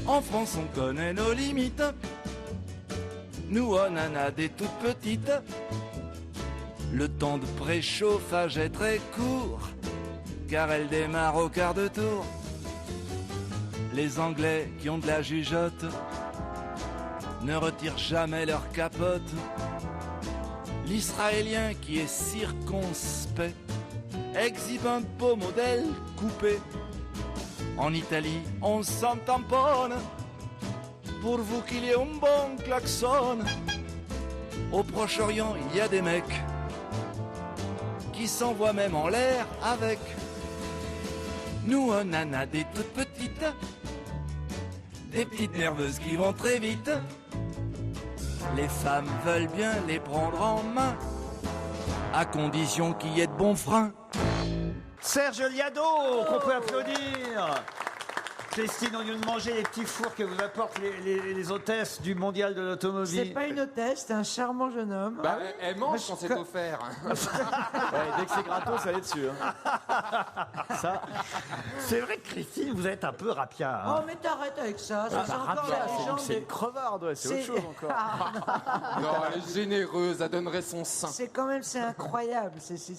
En France, on connaît nos limites, nous on en a des toutes petites. Le temps de préchauffage est très court, car elle démarre au quart de tour. Les Anglais qui ont de la jugeote ne retirent jamais leur capote. L'Israélien qui est circonspect exhibe un beau modèle coupé. En Italie, on s'en tamponne, pourvu qu'il y ait un bon klaxon. Au Proche-Orient, il y a des mecs qui s'envoient même en l'air avec. Nous, on en a des toutes petites, des petites nerveuses qui vont très vite. Les femmes veulent bien les prendre en main, à condition qu'il y ait de bons freins. Serge Liado, qu'on peut applaudir. Christine, au lieu de manger les petits fours que vous apportent les hôtesses du mondial de l'automobile. C'est pas une hôtesse, c'est un charmant jeune homme. Bah, elle mange quand c'est offert. Ouais, dès que c'est gratos, ça allait dessus. Ça. C'est vrai que Christine, vous êtes un peu rapia. Oh, mais t'arrêtes avec ça. C'est encore la légende. C'est une crevarde, ouais, c'est autre chose encore. Non, elle est généreuse, elle donnerait son sein. C'est incroyable.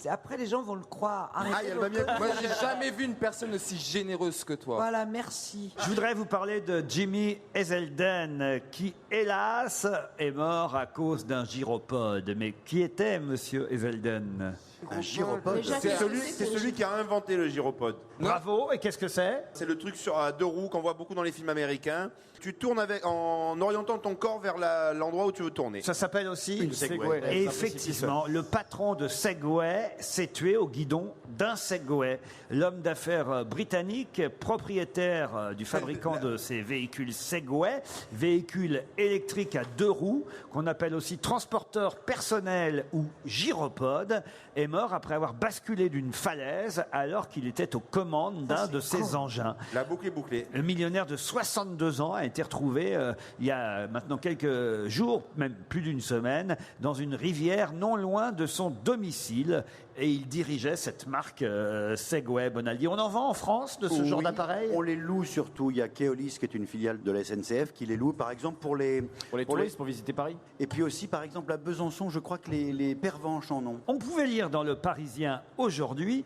Après, les gens vont le croire. Arrêtez Moi, j'ai jamais vu une personne aussi généreuse que toi. Voilà, merci. Je voudrais vous parler de Jimmy Hazelden, qui, hélas, est mort à cause d'un gyropode. Mais qui était Monsieur Hazelden? Un gyropode. C'est celui qui a inventé le gyropode. Bravo, et qu'est-ce que c'est? C'est le truc à deux roues qu'on voit beaucoup dans les films américains. Tu tournes en orientant ton corps vers l'endroit où tu veux tourner. Ça s'appelle aussi une Segway. Et effectivement, le patron de Segway s'est tué au guidon d'un Segway. L'homme d'affaires britannique, propriétaire du fabricant de ces véhicules Segway, véhicules électriques à deux roues, qu'on appelle aussi transporteur personnel ou gyropode, est mort après avoir basculé d'une falaise alors qu'il était aux commandes d'un de ses engins. La boucle est bouclée. Le millionnaire de 62 ans a été retrouvé il y a maintenant quelques jours, même plus d'une semaine, dans une rivière non loin de son domicile. Et il dirigeait cette marque Segway Bonaldi. On en vend en France de ce genre d'appareil? On les loue surtout. Il y a Keolis, qui est une filiale de la SNCF, qui les loue, par exemple, pour les touristes, pour visiter Paris. Et puis aussi, par exemple, à Besançon, je crois que les Pervenches en ont. On pouvait lire dans Le Parisien aujourd'hui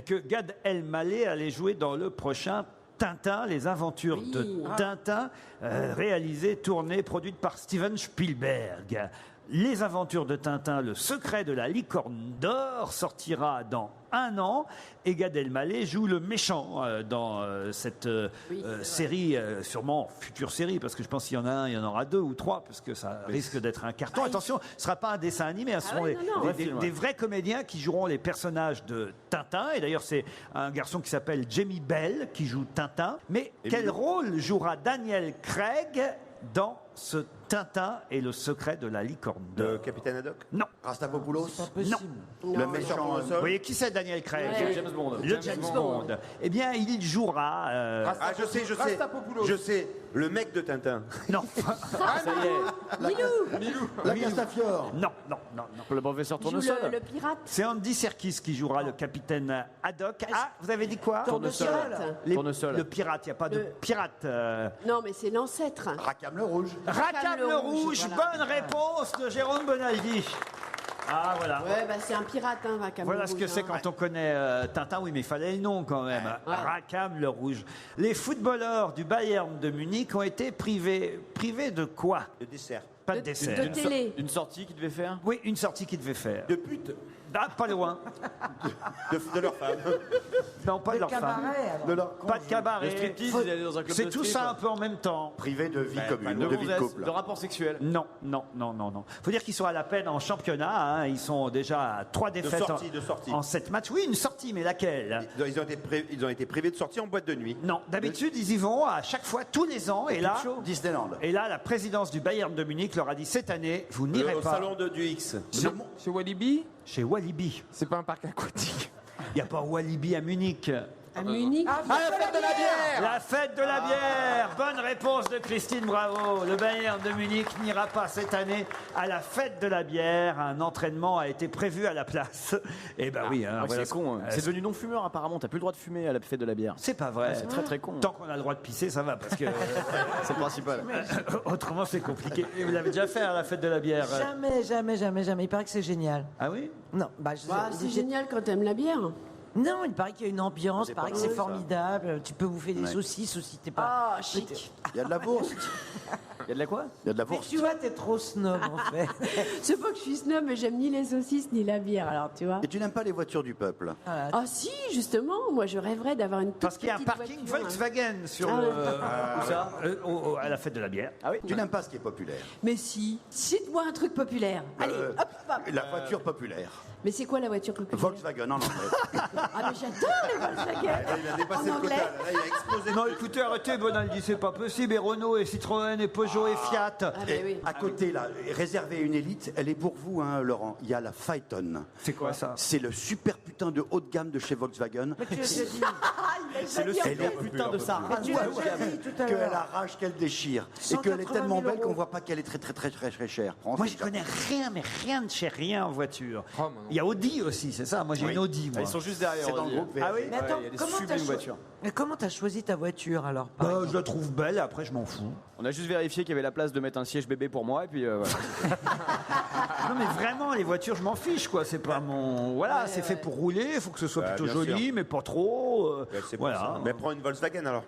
que Gad Elmaleh allait jouer dans le prochain Tintin, les aventures de Tintin, réalisées, tournées, produites par Steven Spielberg. Les aventures de Tintin, le secret de la licorne d'or, sortira dans 1 an. Et Gad Elmaleh joue le méchant dans cette série, sûrement future série, parce que je pense qu'il y en a un, il y en aura 2 ou 3, parce que ça risque d'être un carton. Attention, ce ne sera pas un dessin animé, ce seront des vrais comédiens qui joueront les personnages de Tintin. Et d'ailleurs, c'est un garçon qui s'appelle Jamie Bell qui joue Tintin. Mais quel rôle jouera Daniel Craig dans ce Tintin et le secret de la licorne d'or? Le capitaine Haddock? Non. Rastapopoulos? Non. Le méchant. Vous voyez qui c'est, Daniel Craig? James Bond. Le James Bond. Eh bien, il jouera... je sais. Je sais. Le mec de Tintin. Non. Ça y est. Milou. La Castafiore. Non. Le professeur Tournesol. Le pirate. C'est Andy Serkis qui jouera le capitaine Haddock. Ah, vous avez dit quoi? Tournesol. Le pirate, il n'y a pas de pirate. Non, mais c'est l'ancêtre. Rackham le Rouge. Rackham le Rouge, voilà. Bonne réponse de Jérôme Bonaldi. Ah, voilà. Ouais, c'est un pirate, Rackham Voilà le ce Rouge, que c'est quand on connaît Tintin. Oui, mais il fallait le nom quand même. Rackham le Rouge. Les footballeurs du Bayern de Munich ont été privés de quoi? De dessert. Pas de dessert. De télé. Une sortie qu'ils devaient faire? Oui, une sortie qu'ils devaient faire. De pute. Ah, pas loin. De leur femme. Non, pas de leur femme. Pas de cabaret. Le striptease, ils allaient dans un club C'est de tout strip. ça un peu en même temps. Privé de vie commune, De de vie de gonzesse, couple. de rapport sexuel. Non. Faut dire qu'ils sont à la peine en championnat. Hein. Ils sont déjà à 3 défaites de sortie. en 7 matchs. Oui, une sortie, mais laquelle? Ils ont été privés de sortie en boîte de nuit. Non, d'habitude, ils y vont à chaque fois, tous les ans. Et là, Disneyland. et là, la présidence du Bayern de Munich leur a dit cette année, vous n'irez Au pas salon du X. Chez Walibi? chez Walibi. C'est pas un parc aquatique. Il n'y a pas Walibi à Munich. À Munich. la fête de la bière! La fête de la bière. Bonne réponse de Christine, bravo. Le Bayern de Munich n'ira pas cette année à la fête de la bière. Un entraînement a été prévu à la place. Eh ben oui. Hein, voilà c'est con. Hein. C'est devenu non-fumeur apparemment. T'as plus le droit de fumer à la fête de la bière. C'est pas vrai. C'est très très con. Tant qu'on a le droit de pisser, ça va parce que C'est le principal. autrement c'est compliqué. Et vous l'avez déjà fait à la fête de la bière? Jamais. Il paraît que c'est génial. Ah oui? Non, C'est génial quand t'aimes la bière. Non, il paraît qu'il y a une ambiance, il paraît que c'est formidable. Tu peux bouffer des saucisses aussi, t'es pas. Ah, chic. Il y a de la bourse. Il y a de la quoi? Il y a de la Mais bourse. tu vois, t'es trop snob en fait. C'est pas que je suis snob, mais j'aime ni les saucisses ni la bière, alors tu vois. Et tu n'aimes pas les voitures du peuple? Ah si, justement, moi je rêverais d'avoir une toute Parce qu'il y a un petite parking voiture, hein. Volkswagen sur Ah ouais. à la fête de la bière. Ah oui. Tu n'aimes pas ce qui est populaire? Mais si, cite-moi un truc populaire. Allez, hop. La voiture populaire. Mais c'est quoi la voiture que vous préférez? Volkswagen, non. Ah, mais j'adore les Volkswagen. Il a dépassé En le quota. anglais. Là, il a explosé. Non, écoutez, arrêtez, Bonaldi, c'est pas possible. Et Renault, et Citroën, et Peugeot, et Fiat. mais oui. À côté, là, réservé à une élite, elle est pour vous, hein, Laurent. Il y a la Phaeton. C'est quoi ça? C'est le super putain de haut de gamme de chez Volkswagen. Mais tu l'as déjà dit. C'est le super putain de sa race. Tu l'as déjà dit tout à Qu'elle l'heure. arrache, qu'elle déchire. Et 180 qu'elle est tellement 000 belle qu'on euros. voit pas qu'elle est très chère. Moi, je connais rien, mais rien de chez rien en voiture. Oh, moi non. Il y a Audi aussi, c'est ça? Moi, j'ai Oui. une Audi, moi. Ils sont juste derrière. C'est dans on le dit. groupe Ah oui? Mais attends, il y a des comment sublimes t'as voitures. Mais comment t'as choisi ta voiture alors par exemple Je la trouve belle, après, je m'en fous. On a juste vérifié qu'il y avait la place de mettre un siège bébé pour moi et puis voilà. Non, mais vraiment, les voitures, je m'en fiche, quoi. C'est pas mon. Voilà, c'est fait pour rouler, il faut que ce soit Bah, plutôt bien joli, sûr. mais pas trop. C'est pour voilà. ça. Mais prends une Volkswagen alors.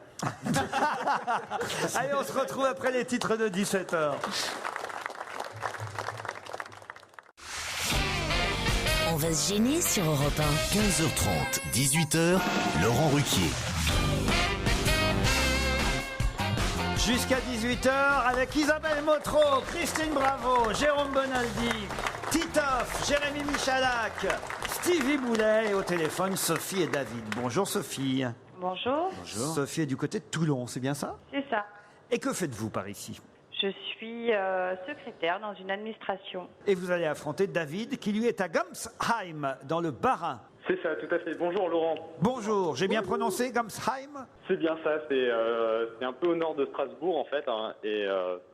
Allez, on se retrouve après les titres de 17h. On va se gêner sur Europe 1. 15h30, 18h, Laurent Ruquier. Jusqu'à 18h avec Isabelle Motro, Christine Bravo, Jérôme Bonaldi, Titoff, Jérémy Michalak, Stevie Boulet et au téléphone Sophie et David. Bonjour Sophie. Bonjour. Sophie est du côté de Toulon, c'est bien ça? C'est ça. Et que faites-vous par ici? Je suis secrétaire dans une administration. Et vous allez affronter David qui lui est à Gamsheim, dans le Bas-Rhin. C'est ça, tout à fait. Bonjour Laurent. Bonjour, j'ai bien prononcé Gamsheim? C'est bien ça, c'est un peu au nord de Strasbourg en fait, hein, et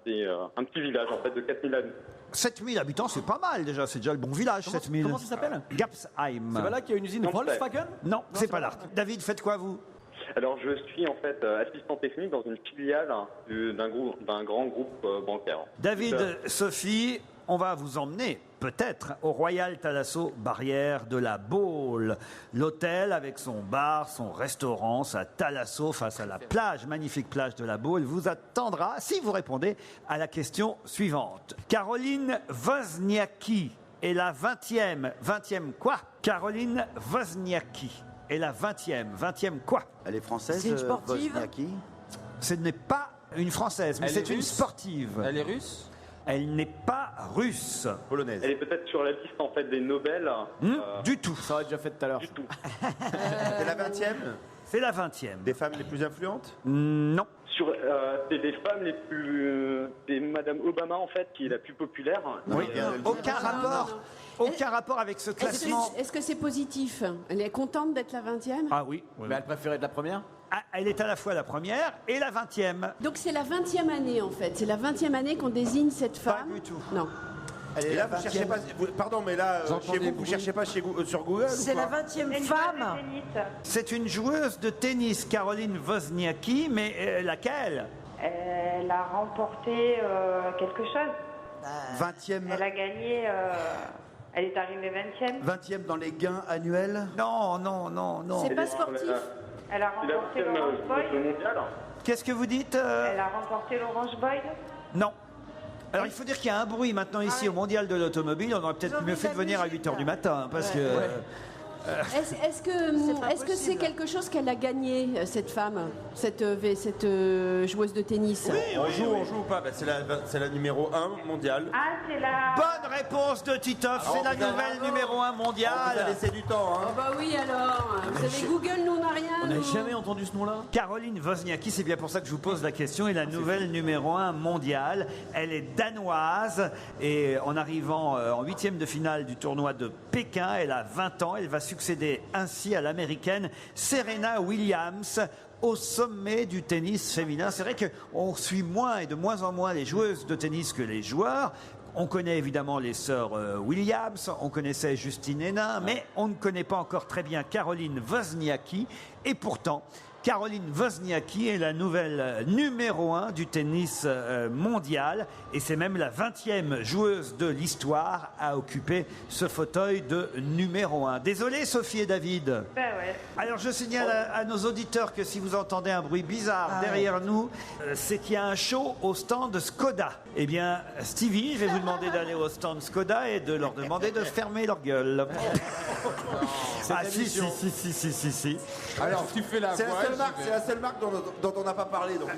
c'est un petit village en fait de 4000 habitants. 7000 habitants, c'est pas mal déjà, c'est déjà le bon village, 7000. Comment ça s'appelle? Gamsheim. C'est pas là qu'il y a une usine Non, Volkswagen? Non, c'est pas là. David, faites quoi vous? Alors je suis en fait assistant technique dans une filiale d'un grand groupe bancaire. David, Sophie, on va vous emmener peut-être au Royal Thalasso Barrière de la Baule. L'hôtel avec son bar, son restaurant, sa Thalasso face à la plage, magnifique plage de la Baule, vous attendra si vous répondez à la question suivante. Caroline Wozniacki est la 20e. 20e quoi? Caroline Wozniacki est la 20e quoi? Elle est française, C'est une sportive Wozniacki. Ce n'est pas une Française, mais Elle c'est est une russe sportive. Elle est russe? Elle n'est pas russe. Polonaise. Elle est peut-être sur la liste en fait des Nobel. Du tout. Ça aurait déjà fait tout à l'heure. Du tout. C'est la 20e C'est la 20e. des femmes les plus influentes? Non. C'est des femmes les plus, c'est Madame Obama en fait qui est la plus populaire. Oui. Aucun Non, rapport. non, non. Aucun rapport avec ce classement. Est-ce que c'est positif? Elle est contente d'être la 20e? Ah oui. Mais elle préférait de la première? Ah, elle est à la fois la première et la 20e. Donc c'est la 20e année en fait. C'est la 20e année qu'on désigne cette Pas femme? du tout. Non. Et là, vous cherchez pas. Pardon, mais là, J'entends chez des vous bruits. cherchez pas sur Google? C'est ou la quoi 20e C'est une femme. joueuse de tennis. C'est une joueuse de tennis, Caroline Wozniacki, mais laquelle? Elle a remporté quelque chose. 20e, Elle a gagné. Elle est arrivée 20e. 20e dans les gains annuels. Non, non, non, non. C'est pas sportif? Elle a C'est la remporté 20e l'Orange joueuse Boy. mondiale. Qu'est-ce que vous dites Elle a remporté l'Orange Boy. Non. Alors il faut dire qu'il y a un bruit maintenant ici au Mondial de l'Automobile. On aurait peut-être mieux fait de venir à 8h du matin, hein, parce que... Est-ce que c'est possible. quelque chose qu'elle a gagné, cette femme, cette joueuse de tennis? On joue ou pas? Bah, c'est la numéro 1 mondiale. Ah, c'est la. Bonne réponse de Titoff, c'est la nouvelle numéro 1 On vous a mondiale. laissé du temps, hein. Oh bah oui alors. Vous avez Google, nous on n'a rien. On n'a nous. jamais entendu ce nom-là. Caroline Wozniacki, c'est bien pour ça que je vous pose la question, est la nouvelle numéro 1 mondiale. Elle est danoise et en arrivant en 8e de finale du tournoi de Pékin, elle a 20 ans. Elle va succéder ainsi à l'américaine Serena Williams au sommet du tennis féminin. C'est vrai qu'on suit moins et de moins en moins les joueuses de tennis que les joueurs. On connaît évidemment les sœurs Williams, on connaissait Justine Hénin, mais on ne connaît pas encore très bien Caroline Wozniacki. Et pourtant, Caroline Wozniacki est la nouvelle numéro 1 du tennis mondial. Et c'est même la 20e joueuse de l'histoire à occuper ce fauteuil de numéro 1. Désolé Sophie et David. Ben ouais. Alors je signale à nos auditeurs que si vous entendez un bruit bizarre derrière nous, c'est qu'il y a un show au stand Skoda. Eh bien Stevie, je vais vous demander d'aller au stand Skoda et de leur demander de fermer leur gueule. Ah si. Alors, tu fais la C'est voix. la seule marque dont on n'a pas parlé. Donc,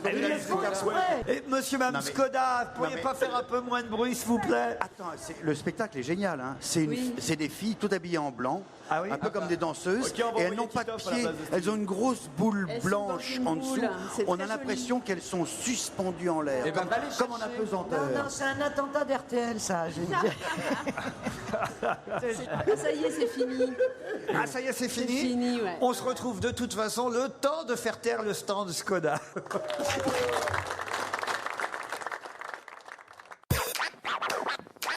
Et monsieur, Mme Non, mais- Skoda, vous pourriez mais- pas faire un peu moins de bruit, s'il vous plaît? Attends, le spectacle est génial. Hein. C'est des filles toutes habillées en blanc, Ah oui? un peu comme des danseuses, Ok, on va et elles envoyer n'ont pas de Titoff à la pieds. place de Elles ont une grosse boule Elles sont blanche dans en une dessous. boule. C'est On très a l'impression qu'elles sont suspendues en l'air, Eh ben, va les comme en chercher. apesanteur. Non, c'est un attentat d'RTL, ça, je vais dire. Ça y est, c'est fini. Ah, ça y est, c'est C'est fini? fini, ouais. On se retrouve de toute façon le temps de faire taire le stand Skoda.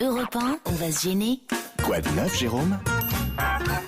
Europe 1, on va se gêner. Quoi de neuf, Jérôme?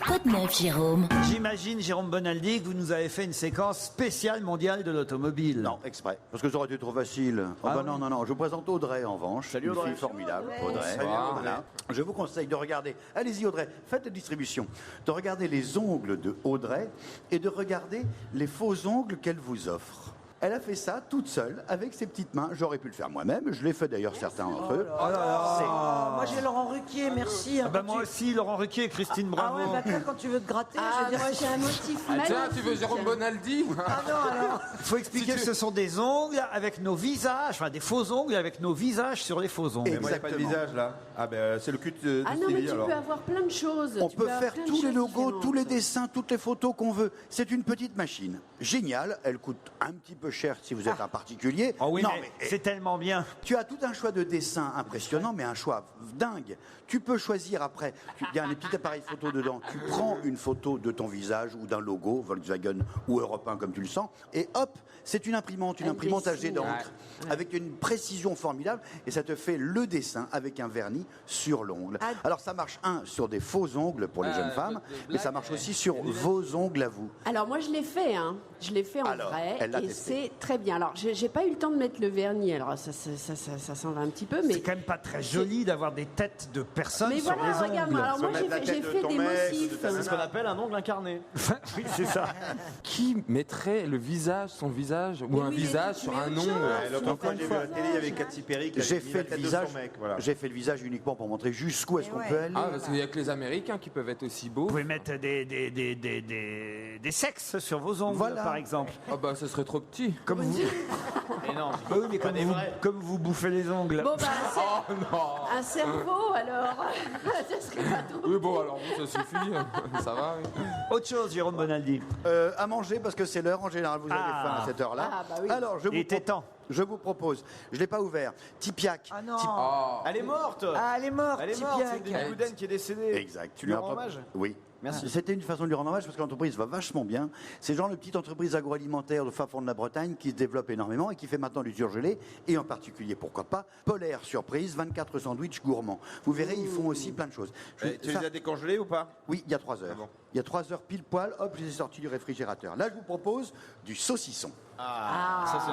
Quoi de neuf, Jérôme? J'imagine, Jérôme Bonaldi, que vous nous avez fait une séquence spéciale mondiale de l'automobile. Non, exprès. Parce que ça aurait été trop facile. Oh, Ah bah oui. non. Je vous présente Audrey, en revanche. Salut, Une Audrey. fille formidable. Audrey. Audrey. Voilà. Je vous conseille de regarder. Allez-y, Audrey. Faites la distribution. De regarder les ongles de Audrey et de regarder les faux ongles qu'elle vous offre. Elle a fait ça toute seule, avec ses petites mains. J'aurais pu le faire moi-même. Je l'ai fait d'ailleurs, certains d'entre eux. Moi, j'ai Laurent Ruquier, merci. hein, Ah bah quand moi tu- aussi, Laurent Ruquier et Christine Ah Bravo. ouais, bah toi, quand tu veux te gratter, je Ah, veux dire... moi j'ai un motif Ah, tiens, tu veux magnifique. Jérôme Bonaldi? Ah non, alors... Il faut expliquer que ce sont des ongles avec nos visages, enfin des faux ongles avec nos visages sur les faux ongles. Mais moi, il n'y a pas de visage là. Ah ben c'est le cul de Ah non, mais Stevie tu alors. peux avoir plein de choses. On Tu peut avoir faire plein de tous les choses logos, différentes. tous les dessins, toutes les photos qu'on veut. C'est une petite machine. Géniale. Elle coûte un petit peu cher si vous êtes un particulier. Oh oui, Non, mais c'est tellement bien. Tu as tout un choix de dessins impressionnant, mais un choix dingue. Tu peux choisir après. Il y a un petit appareil photo dedans. Tu prends une photo de ton visage ou d'un logo, Volkswagen ou Europe 1 comme tu le sens, et hop, c'est une imprimante à jet d'encre, avec une précision formidable, et ça te fait le dessin avec un vernis sur l'ongle. Alors ça marche, sur des faux ongles pour les jeunes femmes, mais ça marche aussi sur vos ongles à vous. Alors moi je l'ai fait, hein. Je l'ai fait en Alors, vrai elle l'a et testé. c'est très bien. Alors j'ai pas eu le temps de mettre le vernis, alors ça s'en va un petit peu, mais C'est quand même pas très joli d'avoir des têtes de personnes mais sur voilà, les ongles. regarde-moi. Alors moi j'ai fait des motifs. C'est ce qu'on appelle un ongle incarné. Oui, c'est ça. Qui mettrait son visage, ou un oui, visage mais sur mais un autre ongle? chose. L'autre fois, j'ai vu à la télé, il y avait Katy Perry qui J'ai avait mis fait la le tête de visage. son mec. Voilà. J'ai fait le visage uniquement pour montrer jusqu'où est-ce qu'on peut aller. Ah, parce qu'il n'y a que les Américains qui peuvent être aussi beaux. Vous pouvez mettre des sexes sur vos ongles, Voilà. par exemple. Ah bah, ce serait trop petit. Comme vous. Énorme. Bah oui, mais comme vous bouffez les ongles. Bon bah Oh non! un cerveau alors. Ça serait pas trop. Oui, bon, alors vous, ça suffit. Ça va, oui. Autre chose, Jérôme Bonaldi. À manger parce que c'est l'heure en général. Vous avez faim à cette heure-là. Ah, bah oui. Alors Il était temps. Je vous propose. Je l'ai pas ouvert. Tipiac. Ah non. Elle est morte. Ah, elle est morte, Elle est morte. C'est Tipiak. Denis Bouden qui est décédé. Exact. Tu lui Mais rends après- hommage? Oui. Merci. C'était une façon de lui rendre hommage parce que l'entreprise va vachement bien. C'est genre une petite entreprise agroalimentaire de fin fond de la Bretagne qui se développe énormément et qui fait maintenant du surgelé et en particulier, pourquoi pas, Polaire Surprise, 24 sandwichs gourmands. Vous verrez, ils font aussi plein de choses. Tu les as décongelés ou pas? Oui, il y a 3 heures. Ah bon. Il y a 3 heures pile poil, hop, je les ai sortis du réfrigérateur. Là, je vous propose du saucisson.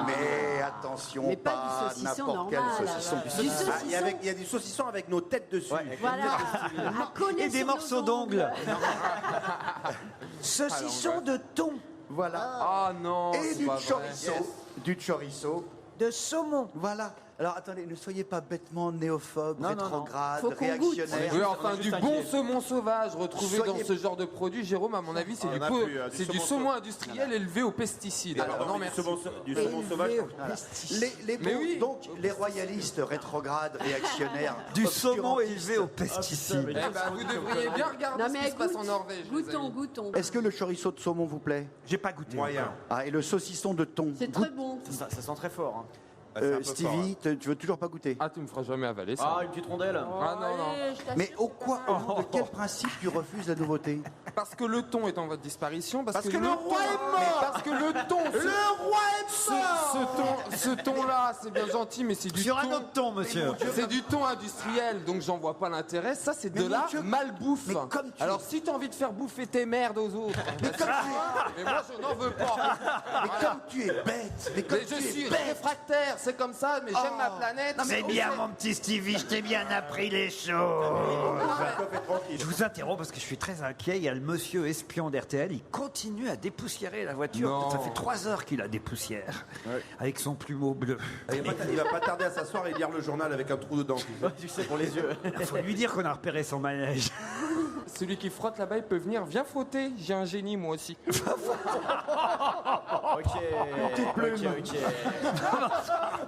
Mais attention, Mais pas du saucisson n'importe quel normal, saucisson. alors. Du Ah, saucisson. il y a du saucisson avec nos têtes dessus. Voilà. Et des morceaux d'ongles. Saucisson de thon, Voilà. Ah non! Et c'est du pas vrai. chorizo. Du chorizo. de saumon. Voilà. Alors attendez, ne soyez pas bêtement néophobe, Non, non, non. rétrograde, Faut qu'on réactionnaire. Oui, On enfin, est du juste bon inquiet. saumon sauvage retrouvé Soyez- dans ce genre de produit, Jérôme, à mon avis, c'est Ah, du, on en a peu- plus, c'est du saumon saumon industriel élevé aux pesticides. Alors, non, merci. Du saumon sauvage. Les Mais bons, oui. donc les royalistes rétrogrades, réactionnaires. Du saumon obscurantistes. élevé aux pesticides. Eh ben, vous devriez bien regarder Non ce mais qui se passe goûte. en Norvège. les Goûtons, amis. goûtons. Est-ce que le chorizo de saumon vous plaît? J'ai pas goûté. Moyen. Ah, et le saucisson de thon. C'est très bon. Ça sent très fort. hein. Ah, c'est un peu Stevie, tu veux toujours pas goûter? Ah, tu me feras jamais avaler ça. Ah, une petite rondelle. Ah non, non. Allez, je t'assure Mais au que quoi, ça au va. nom de quel principe tu refuses la nouveauté? Parce que le thon est en voie de disparition. Parce que le roi est mort. Mais parce que le thon. Le roi est mort. Ce thon-là, c'est bien gentil, mais c'est du Sur un thon. autre ton, monsieur. C'est du thon industriel, donc j'en vois pas l'intérêt. Ça, c'est de Mais la mon Dieu, malbouffe. mais comme tu- Alors, si tu as envie de faire bouffer tes merdes aux autres, mais moi, je n'en veux pas. Mais comme tu es bête! Mais comme Mais je tu es suis bête! réfractaire, c'est comme ça, mais j'aime ma planète. C'est bien, mon petit Stevie, je t'ai bien appris les choses. Je vous interromps parce que je suis très inquiet. Il y a le monsieur espion d'RTL, il continue à dépoussiérer la voiture. Non. Ça fait 3 heures qu'il la dépoussière. Avec son plumeau bleu. Il va pas tarder à s'asseoir et lire le journal avec un trou dedans. Tu sais, pour les yeux. Il faut lui dire qu'on a repéré son manège. celui qui frotte là-bas, il peut venir. Viens frotter, j'ai un génie moi aussi. Ok.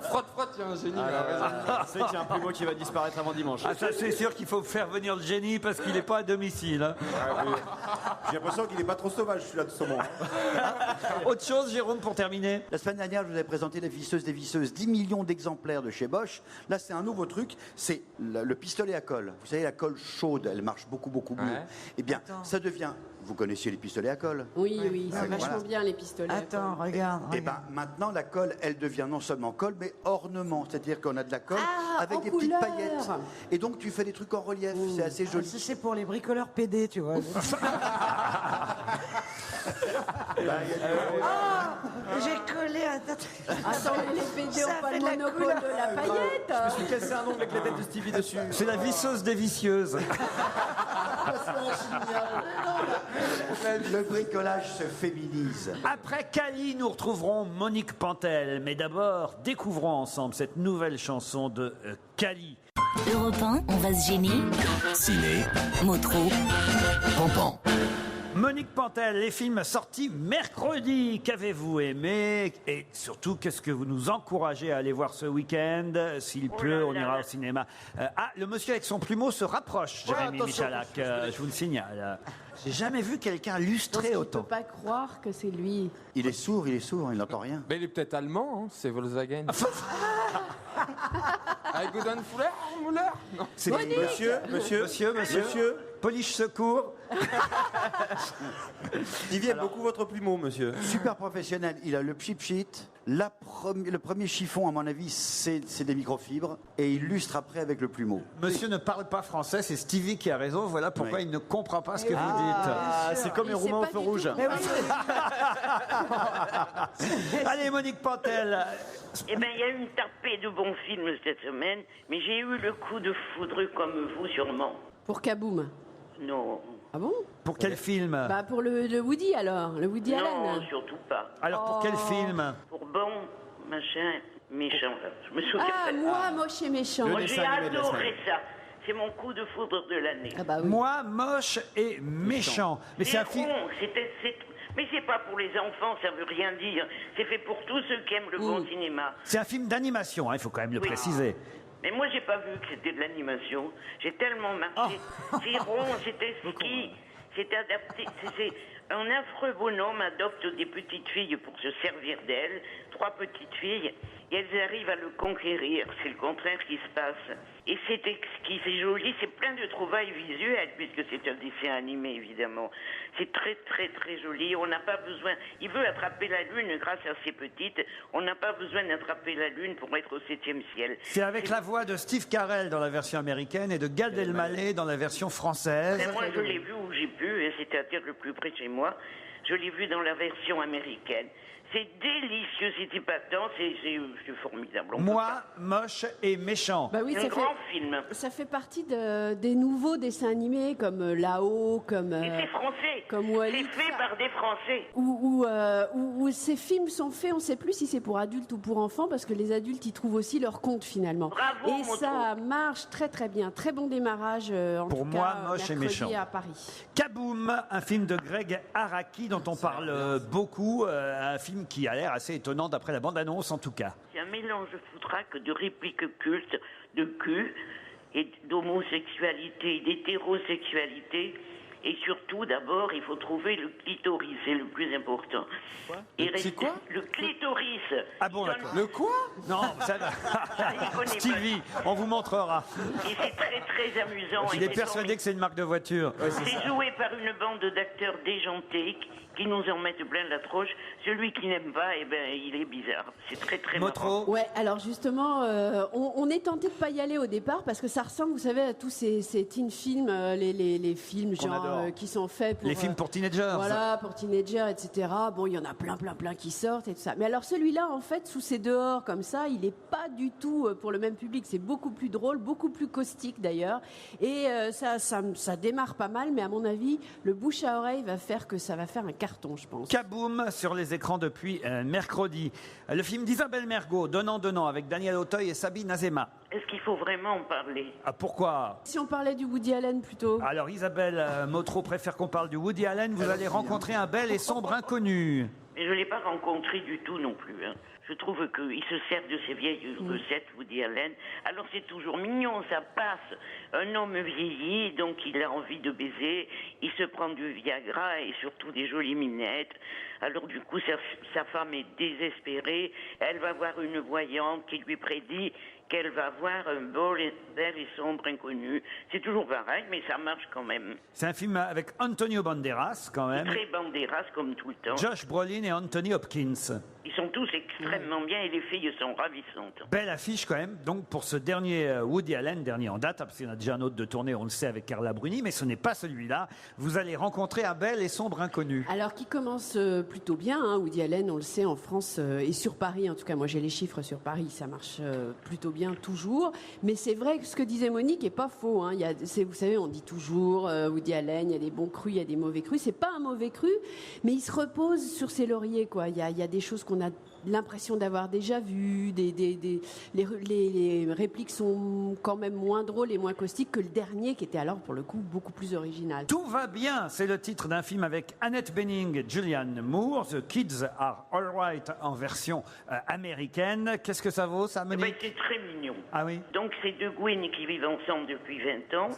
Frotte, il y a un génie. C'est qu'il y a un plumeau qui va disparaître avant dimanche. Ah, ça, c'est sûr qu'il faut faire venir le génie parce qu'il n'est pas à domicile. Hein. J'ai l'impression qu'il n'est pas trop sauvage, celui-là de saumon. Autre chose, Jérôme, pour terminer. La semaine dernière, je vous avais présenté la visseuse des visseuses, 10 millions d'exemplaires de chez Bosch. Là, c'est un nouveau truc, c'est le pistolet à colle. Vous savez, la colle chaude, elle marche beaucoup mieux. Eh bien, ça devient... Vous connaissiez les pistolets à colle? Oui, c'est vachement bien les pistolets. Attends, regarde. Et bien, maintenant, la colle, elle devient non seulement colle, mais ornement. C'est-à-dire qu'on a de la colle avec des petites paillettes. Et donc, tu fais des trucs en relief. C'est assez joli. Ça, c'est pour les bricoleurs PD, tu vois. J'ai collé un tatouage. Attends, mais les PD ont pas le monopole de la paillette. Je me suis cassé un ongle avec la tête de Stevie dessus. C'est la visseuse des vicieuses. Le bricolage se féminise. Après Cali, nous retrouverons Monique Pantel. Mais d'abord, découvrons ensemble cette nouvelle chanson de Cali. Europe 1, on va se gêner. Ciné, Motro, Pampan. Monique Pantel, les films sortis mercredi, qu'avez-vous aimé? Et surtout, qu'est-ce que vous nous encouragez à aller voir ce week-end? S'il pleut, on ira au cinéma. Le monsieur avec son plumeau se rapproche, Jérémy Michalak, je vous le signale. J'ai jamais vu quelqu'un lustrer autant. Je ne peux pas croire que c'est lui. Il est sourd, il n'entend rien. Mais il est peut-être allemand, hein, c'est Volkswagen. Avec Gordon Muller? Non. C'est Monsieur. Police secours. Il vient beaucoup votre plumeau, monsieur. Super professionnel. Il a le chip sheet. Le premier chiffon, à mon avis, c'est des microfibres. Et il lustre après avec le plumeau. Monsieur ne parle pas français, c'est Stevie qui a raison. Voilà pourquoi il ne comprend pas ce que vous dites. C'est comme les Roumains au feu rouge. Allez, Monique Pantel. Eh bien, il y a eu une tapée de bons films cette semaine, mais j'ai eu le coup de foudre comme vous, sûrement. Pour Kaboom. Non. Ah bon? Pour quel film? Bah pour le Woody alors, le Woody Allen. Non, surtout pas. Alors pour quel film? Pour bon, machin, méchant. Je me souviens pas. Moi, moche et méchant. Moi, j'ai adoré ça. C'est mon coup de foudre de l'année. Ah bah oui. Moi, moche et méchant. Mais c'est un film... Mais c'est pas pour les enfants, ça veut rien dire. C'est fait pour tous ceux qui aiment le bon cinéma. C'est un film d'animation, il faut quand même le préciser. Mais moi, j'ai pas vu que c'était de l'animation. J'ai tellement marché. C'est rond, c'était ski, c'était adapté. C'est un affreux bonhomme adopte des petites filles pour se servir d'elles, 3 petites filles, et elles arrivent à le conquérir. C'est le contraire qui se passe. Et c'est exquis, c'est joli, c'est plein de trouvailles visuelles, puisque c'est un dessin animé, évidemment. C'est très, très, très joli. On n'a pas besoin... Il veut attraper la Lune grâce à ses petites. On n'a pas besoin d'attraper la Lune pour être au 7e ciel. C'est avec la voix de Steve Carell dans la version américaine et de Gad Elmaleh dans la version française. Mais moi, je l'ai vu où j'ai pu, c'est-à-dire le plus près de chez moi. Je l'ai vu dans la version américaine. C'est délicieux, c'est épatant, c'est formidable. Moi, moche et méchant. Bah oui, un grand film. Ça fait partie des nouveaux dessins animés comme Là-haut, comme Et c'est français. comme Wall-E. C'est fait par des Français. Où ces films sont faits, on ne sait plus si c'est pour adultes ou pour enfants, parce que les adultes y trouvent aussi leur compte finalement. Bravo, et ça marche très très bien. Très bon démarrage en pour tout moi, cas, moche et méchant. à Paris. Kaboom, un film de Greg Araki dont on parle beaucoup, un film qui a l'air assez étonnant d'après la bande-annonce en tout cas. C'est un mélange foutraque de répliques cultes, de cul, et d'homosexualité, d'hétérosexualité. Et surtout, d'abord, il faut trouver le clitoris, c'est le plus important. C'est quoi? Le clitoris. Ah bon, d'accord. Le quoi? Non, ça Stevie, on vous montrera. Et c'est très très amusant. Il est persuadé que c'est une marque de voiture. C'est joué par une bande d'acteurs déjantés qui nous en mettent plein la tronche. Celui qui n'aime pas, eh ben, il est bizarre. C'est très très marrant. Ouais, alors justement, on est tenté de pas y aller au départ parce que ça ressemble, vous savez, à tous ces teen films, les films genre qui sont faits pour les films pour teenagers. Voilà, pour teenagers, etc. Bon, il y en a plein qui sortent et tout ça. Mais alors celui-là, en fait, sous ses dehors comme ça, il est pas du tout pour le même public. C'est beaucoup plus drôle, beaucoup plus caustique d'ailleurs. Et ça démarre pas mal, mais à mon avis, le bouche à oreille va faire que ça va faire un carton, je pense. Kaboom sur les écrans depuis mercredi. Le film d'Isabelle Mergo, Donnant, avec Daniel Auteuil et Sabine Azema. Est-ce qu'il faut vraiment en parler? Ah, pourquoi? Si on parlait du Woody Allen plutôt. Alors Isabelle Motro préfère qu'on parle du Woody Allen. Vous allez rencontrer un bel et sombre inconnu. Mais je ne l'ai pas rencontré du tout non plus. Hein. Je trouve qu'il se sert de ces vieilles recettes, Woody Allen. Alors c'est toujours mignon, ça passe. Un homme vieilli, donc il a envie de baiser, il se prend du Viagra et surtout des jolies minettes. Alors du coup, sa femme est désespérée. Elle va voir une voyante qui lui prédit qu'elle va voir un bel et sombre inconnu. C'est toujours pareil, mais ça marche quand même. C'est un film avec Antonio Banderas, quand même. Très Banderas, comme tout le temps. Josh Brolin et Anthony Hopkins. Ils sont tous extrêmement bien et les filles sont ravissantes. Belle affiche quand même, donc pour ce dernier Woody Allen, dernier en date, parce qu'il y en a déjà un autre de tournée, on le sait, avec Carla Bruni, mais ce n'est pas celui-là. Vous allez rencontrer un bel et sombre inconnu. Alors qui commence plutôt bien, hein, Woody Allen, on le sait, en France et sur Paris, en tout cas moi j'ai les chiffres sur Paris, ça marche plutôt bien toujours. Mais c'est vrai que ce que disait Monique est pas faux. Hein. Vous savez, on dit toujours Woody Allen, il y a des bons crus, il y a des mauvais crus. C'est pas un mauvais cru, mais il se repose sur ses lauriers, quoi. Il y a des choses qu'on a l'impression d'avoir déjà vues, les répliques sont quand même moins drôles et moins caustiques que le dernier, qui était alors pour le coup beaucoup plus original. Tout va bien, c'est le titre d'un film avec Annette Bening et Julianne Moore, The Kids Are Alright en version américaine. Qu'est-ce que ça vaut, ça, Monique? C'est très mignon. Ah oui? Donc c'est deux Gwyn qui vivent ensemble depuis 20 ans.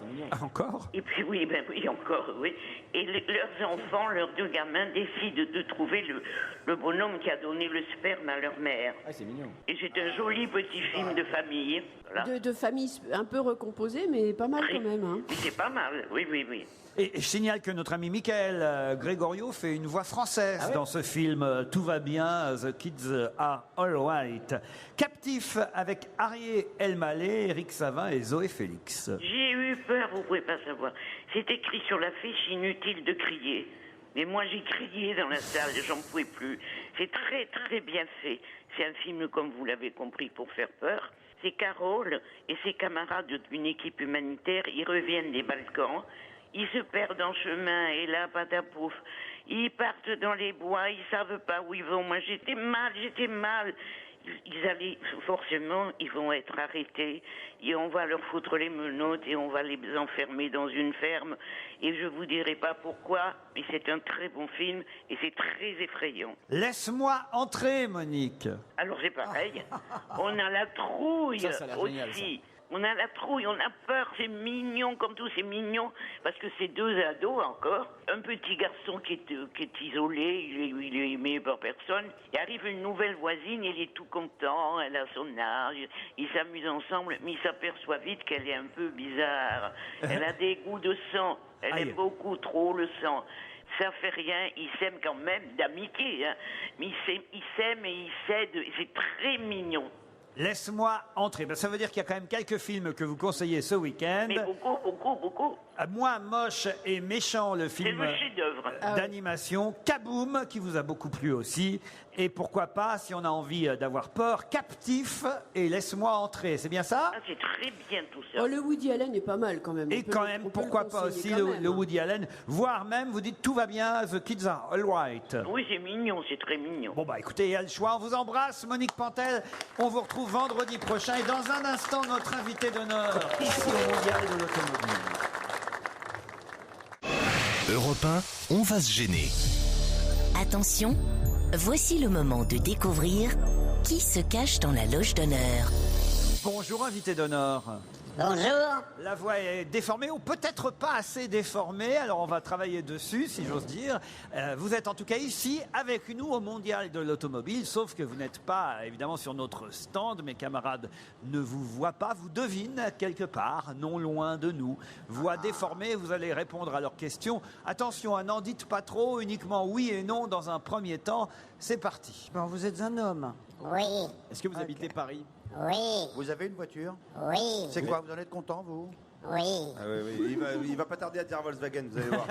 Encore? Et puis oui, encore, oui. Et leurs enfants, leurs deux gamins, décident de trouver le bonhomme qui a donné le sperme à leur mère. Ah, c'est mignon. Et c'est un joli petit film de famille. Voilà. De famille un peu recomposée, mais pas mal quand même. Hein. C'est pas mal, oui. Et je signale que notre ami Michael Gregorio fait une voix française dans ce film Tout va bien, The Kids Are Alright. Captif avec Arié Elmaleh, Eric Savin et Zoé Félix. J'ai eu peur, vous pouvez pas savoir. C'est écrit sur l'affiche, inutile de crier. Mais moi j'ai crié dans la salle, j'en pouvais plus. C'est très très bien fait. C'est un film, comme vous l'avez compris, pour faire peur. C'est Carole et ses camarades d'une équipe humanitaire, ils reviennent des Balkans. Ils se perdent en chemin et là, patapouf, ils partent dans les bois, ils savent pas où ils vont. Moi, j'étais mal. Ils vont être arrêtés et on va leur foutre les menottes et on va les enfermer dans une ferme. Et je vous dirai pas pourquoi, mais c'est un très bon film et c'est très effrayant. Laisse-moi entrer, Monique. Alors c'est pareil, on a la trouille Ça a l'air aussi. génial, ça. On a la trouille, on a peur, c'est mignon comme tout, c'est mignon, parce que c'est deux ados encore. Un petit garçon qui est isolé, il est aimé par personne. Il arrive une nouvelle voisine, il est tout content, elle a son âge, ils s'amusent ensemble, mais il s'aperçoit vite qu'elle est un peu bizarre. Elle a des goûts de sang, elle aime beaucoup trop le sang. Ça fait rien, ils s'aiment quand même d'amitié, hein. Mais ils s'aiment et ils s'aident, et c'est très mignon. Laisse-moi entrer. Ben, ça veut dire qu'il y a quand même quelques films que vous conseillez ce week-end. Mais beaucoup. Moi, Moche et Méchant, le film C'est le chef-d'œuvre. d'animation. Kaboom, qui vous a beaucoup plu aussi. Et pourquoi pas, si on a envie d'avoir peur, Captif et Laisse-moi entrer. C'est bien ça? Ah, c'est très bien tout ça. Oh, le Woody Allen est pas mal quand même. Et quand même, pourquoi pas aussi le Woody Allen, voire même, vous dites tout va bien, The Kids Are Alright. Oui, c'est mignon, c'est très mignon. Bon bah écoutez, il y a le choix. On vous embrasse, Monique Pantel. On vous retrouve vendredi prochain. Et dans un instant, notre invité d'honneur ici au Mondial de l'Automobile. Europe 1, on va se gêner. Attention, voici le moment de découvrir qui se cache dans la loge d'honneur. Bonjour, invité d'honneur. Bonjour. La voix est déformée ou peut-être pas assez déformée, alors on va travailler dessus, si j'ose dire. Vous êtes en tout cas ici avec nous au Mondial de l'Automobile, sauf que vous n'êtes pas évidemment sur notre stand. Mes camarades ne vous voient pas, vous devinent quelque part, non loin de nous. Voix déformée, vous allez répondre à leurs questions. Attention, n'en dites pas trop, uniquement oui et non dans un premier temps. C'est parti. Bon, vous êtes un homme. Oui. Est-ce que vous habitez Paris? Oui. Vous avez une voiture? Oui. C'est quoi? Vous en êtes content, vous? Oui. Ah oui. Il va pas tarder à dire Volkswagen, vous allez voir.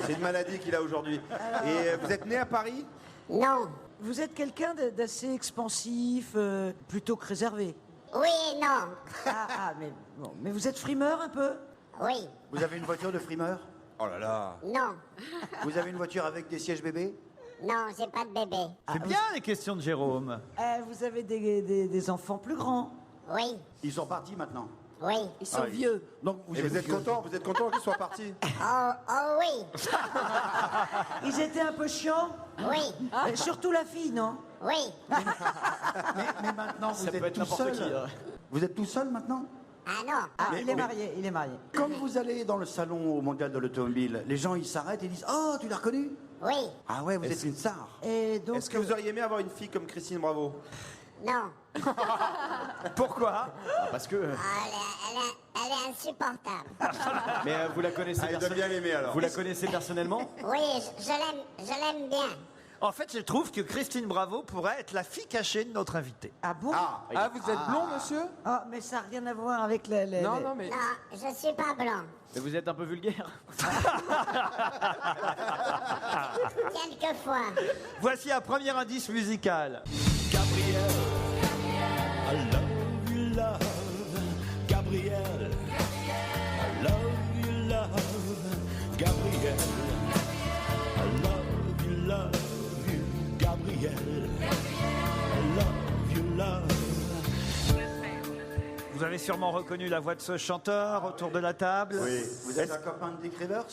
C'est une maladie qu'il a aujourd'hui. Et vous êtes né à Paris? Non. Vous êtes quelqu'un d'assez expansif, plutôt que réservé. Oui et non. Mais vous êtes frimeur un peu? Oui. Vous avez une voiture de frimeur? Oh là là. Non. Vous avez une voiture avec des sièges bébés? Non, j'ai pas de bébé. C'est bien les questions de Jérôme. Vous avez des enfants plus grands? Oui. Ils sont partis maintenant? Oui. Ils sont vieux. Donc Et vous êtes content qu'ils soient partis? Oh oui. Ils étaient un peu chiants? Oui. Surtout la fille, non? Oui. Mais maintenant, vous Ça peut êtes être tout n'importe seul. qui, hein. Vous êtes tout seul maintenant? Ah non. Il est marié, il est marié. Quand vous allez dans le salon au mondial de l'automobile, les gens ils s'arrêtent et disent oh tu l'as reconnu? Oui. Ah ouais, vous êtes une star. Et donc, Est-ce que vous auriez aimé avoir une fille comme Christine Bravo? Non. Pourquoi? Parce que. Elle est insupportable. Mais vous la connaissez Il doit bien l'aimer alors. Vous la connaissez personnellement? Oui, je l'aime bien. En fait, je trouve que Christine Bravo pourrait être la fille cachée de notre invité. Ah bon? Ah, vous êtes blond, monsieur? Ah, mais ça n'a rien à voir avec Non, non, mais... Non, je suis pas blanc. Mais vous êtes un peu vulgaire. Quelquefois. Voici un premier indice musical. Gabriel, I love you, love. Gabriel, I love you, love. Gabriel, I love you, love you. Gabriel, I love you, love. Vous avez sûrement reconnu la voix de ce chanteur autour de la table. Oui. Vous êtes un copain de Dick Rivers?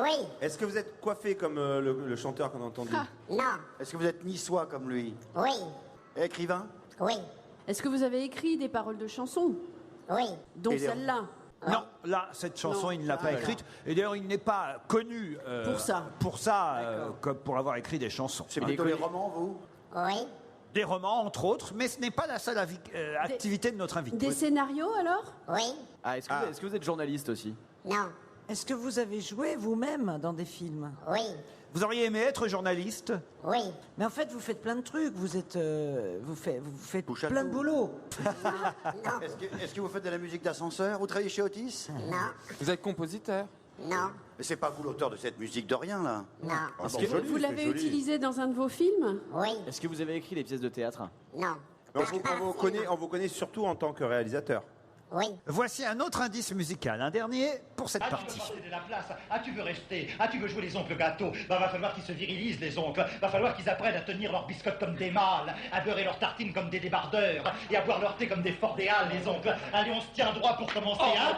Oui. Est-ce que vous êtes coiffé comme le chanteur qu'on a entendu? Non. Est-ce que vous êtes niçois comme lui? Oui. Écrivain? Oui. Est-ce que vous avez écrit des paroles de chansons? Oui. Dont Et les- celle-là? Non, là, cette chanson, Non. il ne l'a pas écrite. Et d'ailleurs, il n'est pas connu Pour ça. comme pour avoir écrit des chansons. C'est plutôt les romans, vous? Oui. Des romans, entre autres, mais ce n'est pas la seule activité de notre invité. Des scénarios alors? Oui. Ah, est-ce que vous êtes journaliste aussi? Non. Est-ce que vous avez joué vous-même dans des films? Oui. Vous auriez aimé être journaliste? Oui. Mais en fait, vous faites plein de trucs. Vous faites Touche à plein de tout. boulot. Est-ce que vous faites de la musique d'ascenseur? Vous travaillez chez Otis? Non. Vous êtes compositeur? Non. Mais c'est pas vous l'auteur de cette musique de rien, là? Non. Vous l'avez utilisé dans un de vos films? Oui. Est-ce que vous avez écrit des pièces de théâtre? Non. On vous connaît surtout en tant que réalisateur. Oui. Voici un autre indice musical, un dernier pour cette partie. De la place. Ah, tu veux rester? Ah, tu veux jouer les oncles gâteaux? Bah, va falloir qu'ils se virilisent, les oncles. Va falloir qu'ils apprennent à tenir leurs biscottes comme des mâles, à beurrer leurs tartines comme des débardeurs, et à boire leur thé comme des fordéales, les oncles. Allez, on se tient droit pour commencer, hein?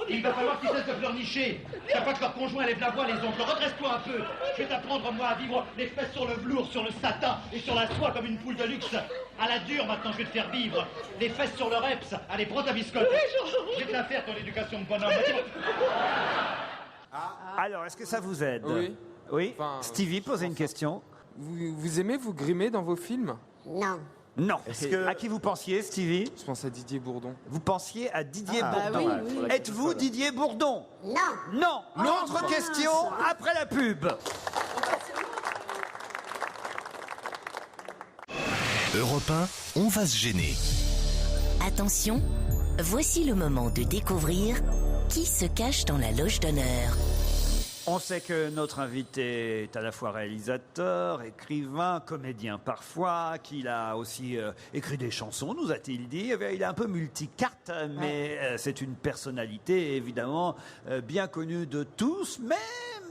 Il va falloir qu'ils cessent de pleurnicher. Chaque fois que leur conjoint lève la voix, les oncles, redresse-toi un peu. Je vais t'apprendre, moi, à vivre les fesses sur le velours, sur le satin et sur la soie comme une poule de luxe. À la dure, maintenant, je vais te faire vivre. Les fesses sur le reps. Allez, prends ta biscotte. Je vais te la faire, ton éducation de bonhomme. Alors, est-ce que ça vous aide? Oui. Oui. Enfin, Stevie, posez une question. Vous aimez vous grimer dans vos films? Non. Non. À qui vous pensiez, Stevie? Je pense à Didier Bourdon. Vous pensiez à Didier Bourdon. oui, oui. Êtes-vous Didier Bourdon? Non. Non. L'autre question après la pub. Europe 1, on va se gêner. Attention, voici le moment de découvrir qui se cache dans la loge d'honneur. On sait que notre invité est à la fois réalisateur, écrivain, comédien parfois, qu'il a aussi écrit des chansons, nous a-t-il dit. Il est un peu multicarte, mais c'est une personnalité évidemment bien connue de tous, mais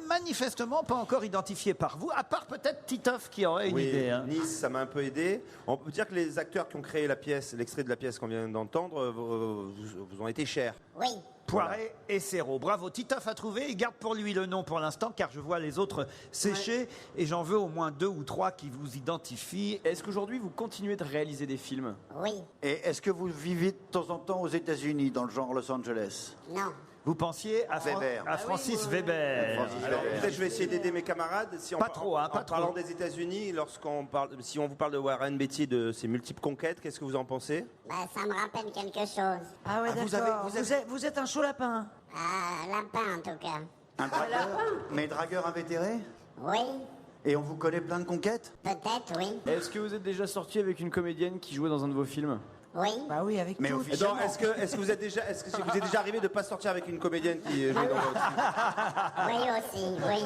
manifestement pas encore identifiée par vous, à part peut-être Titoff qui aurait une idée. Hein. Nice, ça m'a un peu aidé. On peut dire que les acteurs qui ont créé la pièce, l'extrait de la pièce qu'on vient d'entendre, vous ont été chers. Oui. Poiret et Serrault. Bravo, Titoff a trouvé. Il garde pour lui le nom pour l'instant, car je vois les autres sécher, et j'en veux au moins 2 ou 3 qui vous identifient. Est-ce qu'aujourd'hui vous continuez de réaliser des films? Oui. Et est-ce que vous vivez de temps en temps aux États-Unis, dans le genre Los Angeles? Non. Vous pensiez à, Weber. à Francis Weber. Alors peut-être je vais essayer d'aider mes camarades. Si Pas trop, hein, pas en parlant trop. des États-Unis, si on vous parle de Warren Beatty, de ses multiples conquêtes, qu'est-ce que vous en pensez? Bah, ça me rappelle quelque chose. Ah ouais, vous d'accord. avez- Vous êtes un chaud lapin. Lapin, en tout cas. Un dragueur? Mais dragueur invétéré? Oui. Et on vous connaît plein de conquêtes? Peut-être, oui. Est-ce que vous êtes déjà sorti avec une comédienne qui jouait dans un de vos films? Oui. Bah oui, avec Mais tout. officiellement. Est-ce que vous êtes déjà, vous est déjà arrivé de pas sortir avec une comédienne qui jouait dans votre film? Oui aussi, oui.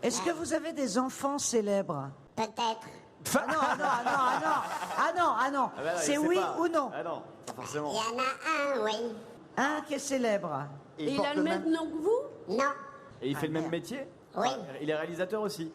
Est-ce que vous avez des enfants célèbres? Peut-être. Ah non. Ah bah non, C'est il sait oui pas. ou non? Ah non, pas forcément. Il y en a un, oui. Un qui est célèbre. Et il porte a le même nom que vous? Non. Et il fait le même métier? Oui. Il est réalisateur aussi?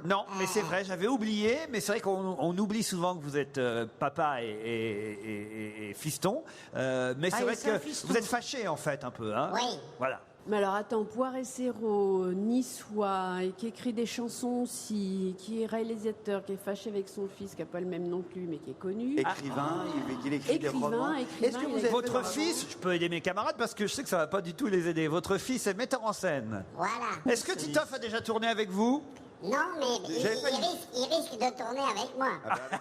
Non, mais c'est vrai, j'avais oublié, mais c'est vrai qu'on oublie souvent que vous êtes papa et fiston. Mais c'est vrai que vous êtes fâché, en fait, un peu. Hein. Oui. Voilà. Mais alors attends, Poiré-Serrault, niçois, et qui écrit des chansons aussi, qui est réalisateur, qui est fâché avec son fils, qui n'a pas le même nom que lui, mais qui est connu. Écrivain, il écrit des romans. Est-ce que vous êtes votre fils, je peux aider mes camarades parce que je sais que ça va pas du tout les aider. Votre fils est metteur en scène. Voilà. Est-ce que Titoff a déjà tourné avec vous? Non, mais il risque de tourner avec moi.